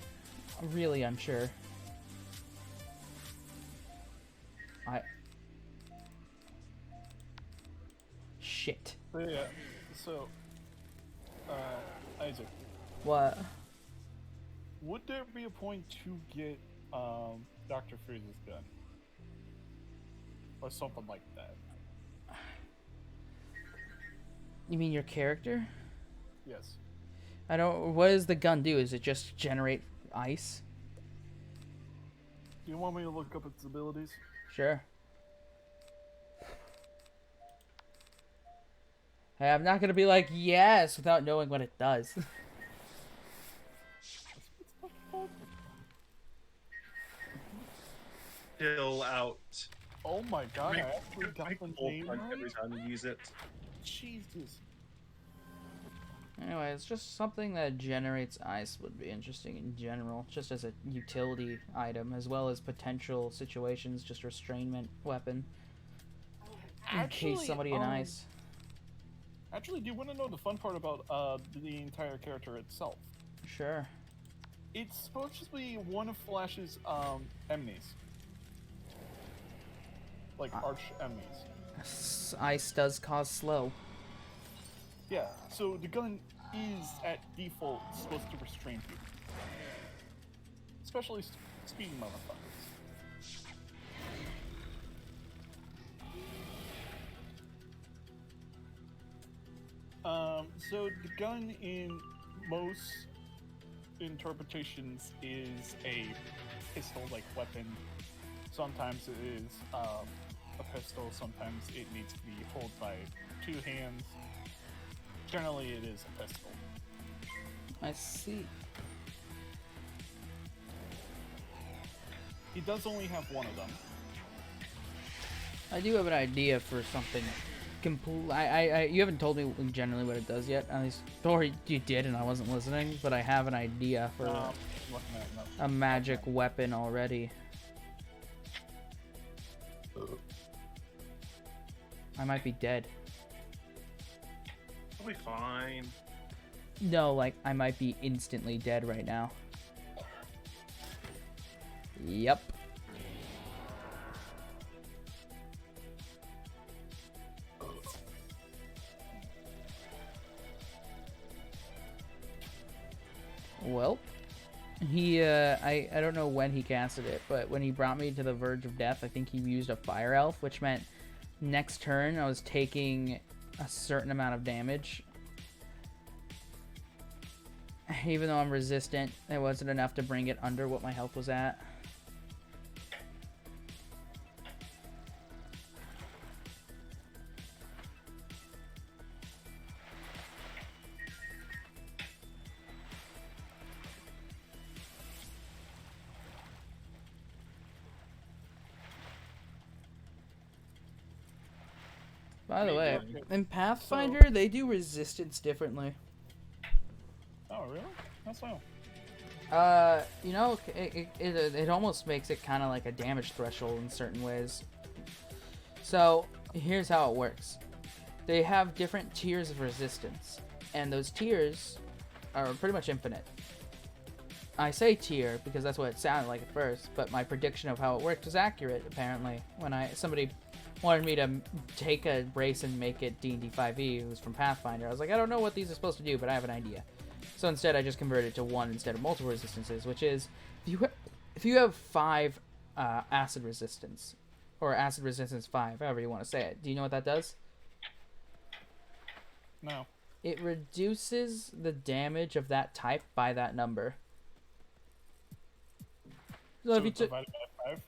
S1: I'm really unsure. Shit.
S10: So, yeah. So, Isaac,
S1: What?
S10: would there be a point to get Dr. Freeze's gun? Or something like that?
S1: You mean your character?
S10: Yes.
S1: I don't. What does the gun do? Is it just generate ice?
S10: Do you want me to look up its abilities?
S1: Sure. Hey, I'm not gonna be like yes without knowing what it does.
S2: Chill out.
S10: Oh my god, I
S2: Make-
S10: actually got
S2: make
S10: the
S2: full
S10: name
S2: punch
S10: right?
S2: every time you use it.
S10: Jesus.
S1: Anyway, it's just something that generates ice would be interesting in general, just as a utility item, as well as potential situations, just restrainment weapon. In case somebody in ice.
S10: Actually, do you want to know the fun part about the entire character itself?
S1: Sure.
S10: It's supposed to be one of Flash's enemies. Like arch enemies.
S1: Ice does cause slow.
S10: Yeah, so the gun is at default supposed to restrain people. Especially speed motherfuckers. So the gun in most interpretations is a pistol-like weapon. Sometimes it is a pistol, sometimes it needs to be held by two hands. Generally, it is a pistol.
S1: I see.
S10: He does only have one of them.
S1: I do have an idea for something. You haven't told me generally what it does yet. At least, or you did, and I wasn't listening. But I have an idea for
S10: Looking at it now.
S1: a magic weapon already. I might be dead.
S2: I'll be fine.
S1: No, like I might be instantly dead right now. Yep. Well, I don't know when he casted it, but when he brought me to the verge of death, I think he used a fire elf, which meant next turn I was taking a certain amount of damage. Even though I'm resistant, it wasn't enough to bring it under what my health was at. By the way, in Pathfinder, they do resistance differently.
S10: Oh, really? That's so.
S1: You know, it almost makes it kind of like a damage threshold in certain ways. So, here's how it works. They have different tiers of resistance, and those tiers are pretty much infinite. I say tier because that's what it sounded like at first, but my prediction of how it worked was accurate, apparently. When somebody wanted me to take a race and make it D&D 5e, it was from Pathfinder. I was like, I don't know what these are supposed to do, but I have an idea. So instead, I just converted it to 1 instead of multiple resistances, which is, if you have 5 acid resistance, or acid resistance 5, however you want to say it, do you know what that does?
S10: No.
S1: It reduces the damage of that type by that number. So if you took,
S10: divided by 5?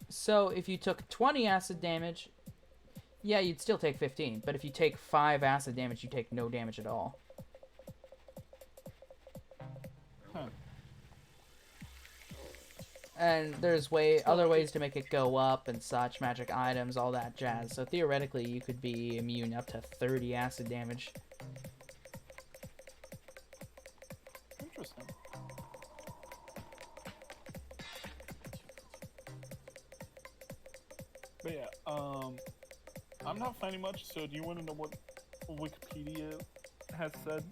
S1: so if you took 20 acid damage, yeah, you'd still take 15. But if you take 5 acid damage, you take no damage at all.
S10: Huh.
S1: And there's other ways to make it go up and such, magic items, all that jazz. So theoretically, you could be immune up to 30 acid damage.
S10: Interesting. But yeah, I'm not finding much, so do you want to know what Wikipedia has said?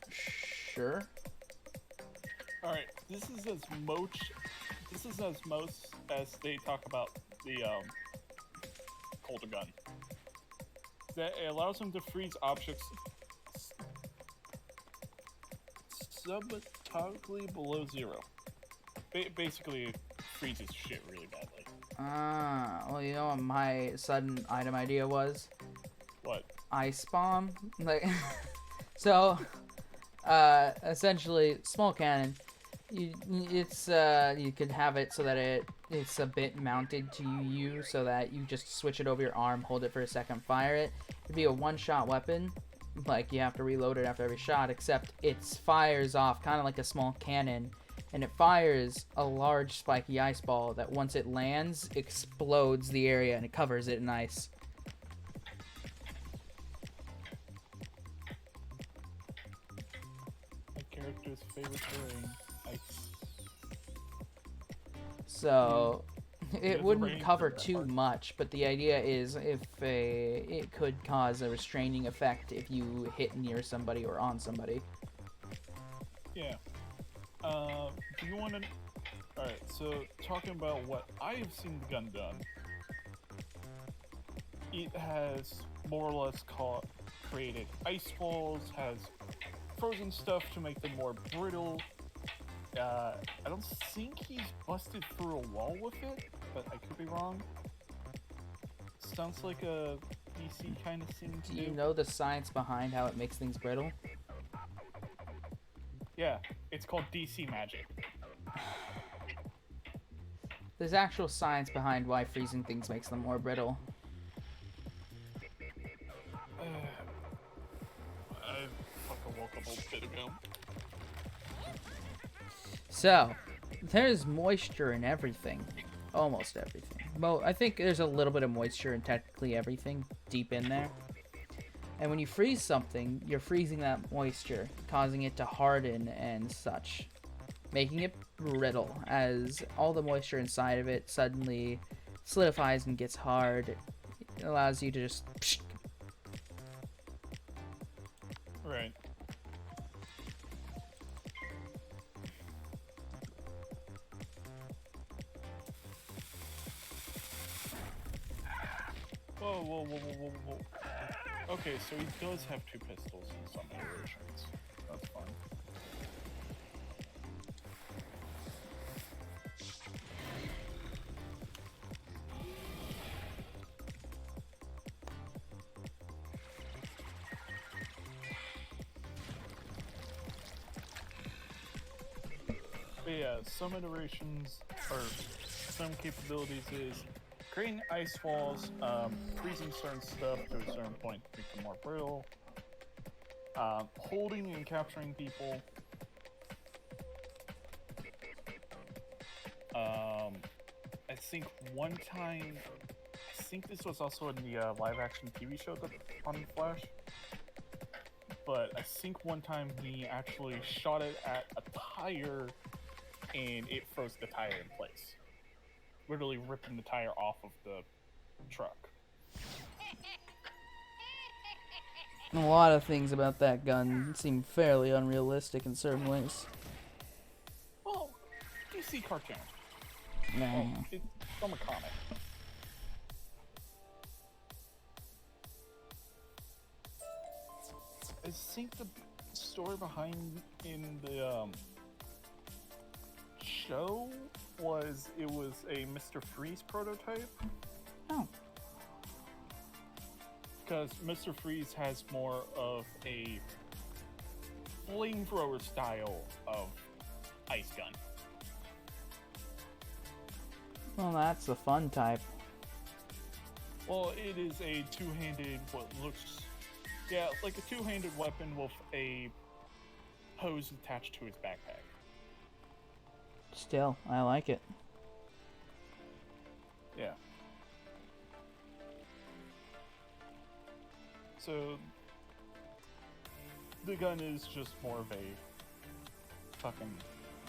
S1: Sure.
S10: Alright, this is as most as they talk about the Colder Gun. That it allows them to freeze objects subatomically below 0. Basically, it freezes shit really badly.
S1: Well, you know what my sudden item idea was?
S10: What?
S1: Ice bomb. Like, so, essentially, small cannon. You could have it so that it's a bit mounted to you, so that you just switch it over your arm, hold it for a second, fire it. It'd be a one-shot weapon. Like, you have to reload it after every shot, except it fires off kind of like a small cannon. And it fires a large spiky ice ball that once it lands, explodes the area and it covers it in ice.
S10: My character's favorite terrain, ice.
S1: So,
S10: There's
S1: it
S10: a
S1: wouldn't
S10: range
S1: cover
S10: of that
S1: too
S10: part.
S1: much, but the idea is it could cause a restraining effect if you hit near somebody or on somebody.
S10: Yeah. Do you want to... Alright, so talking about what I have seen the gun done, it has more or less created ice walls, has frozen stuff to make them more brittle. I don't think he's busted through a wall with it, but I could be wrong. Sounds like a DC kind of thing to
S1: Do
S10: do.
S1: you know the science behind how it makes things brittle?
S10: Yeah, it's called DC magic.
S1: There's actual science behind why freezing things makes them more brittle.
S10: I fucking woke up a bit ago.
S1: So, there's moisture in everything. Almost everything. Well, I think there's a little bit of moisture in technically everything deep in there. And when you freeze something, you're freezing that moisture, causing it to harden and such, making it brittle as all the moisture inside of it suddenly solidifies and gets hard. It allows you to just... Psh.
S10: Right. Whoa. Okay, so he does have 2 pistols in some iterations. That's fun. yeah, some iterations or some capabilities is creating ice walls, freezing certain stuff to a certain point to make them more brittle, holding and capturing people. I think one time, I think this was also in the live-action TV show on Flash. But I think one time he actually shot it at a tire, and it froze the tire in place, literally ripping the tire off of the truck.
S1: A lot of things about that gun seem fairly unrealistic in certain ways.
S10: Well, DC cartoon.
S1: Nah.
S10: Well, it's from a comic. I think the story behind in the show was it was a Mr. Freeze prototype.
S1: Oh.
S10: Because Mr. Freeze has more of a flamethrower style of ice gun.
S1: Well, that's the fun type.
S10: Well, it is a two-handed, what looks, yeah, like a two-handed weapon with a hose attached to his backpack.
S1: Still, I like it.
S10: Yeah. So, the gun is just more of a fucking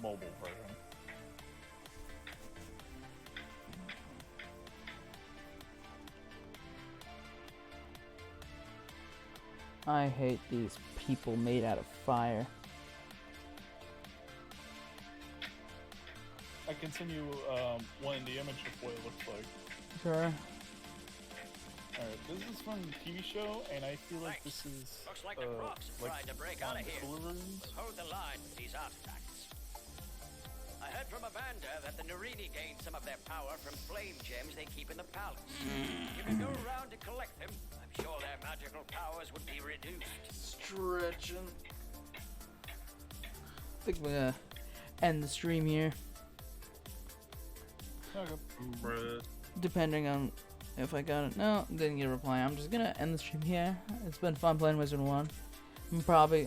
S10: mobile version.
S1: I hate these people made out of fire.
S10: I can send you one in the image of what it looks like.
S1: Sure.
S10: Alright, this is from the TV show, and I feel like this is
S4: Looks like the Crocs have tried to break out of here.
S10: deliveries.
S4: Hold the line with these artifacts. I heard from Evander that the Narini gained some of their power from flame gems they keep in the palace. You can go around and collect them. I'm sure their magical powers would be reduced.
S1: Stretching. I think we're gonna end the stream here.
S10: Okay.
S1: Depending on if I got it. No, didn't get a reply. I'm just gonna end the stream here. It's been fun playing Wizard 1.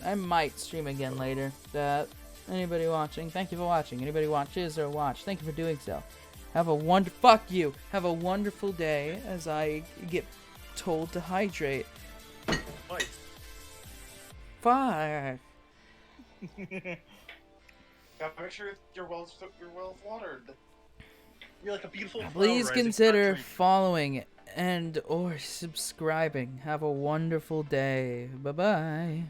S1: I might stream again later. Anybody watching, thank you for watching. Anybody watches or watch, thank you for doing so. Have a fuck you. Have a wonderful day as I get told to hydrate.
S2: Right.
S1: 5.
S5: Gotta make sure your well's watered.
S2: You're like a beautiful flower
S1: Please
S2: rising
S1: consider
S2: country.
S1: following and or subscribing. Have a wonderful day. Bye-bye.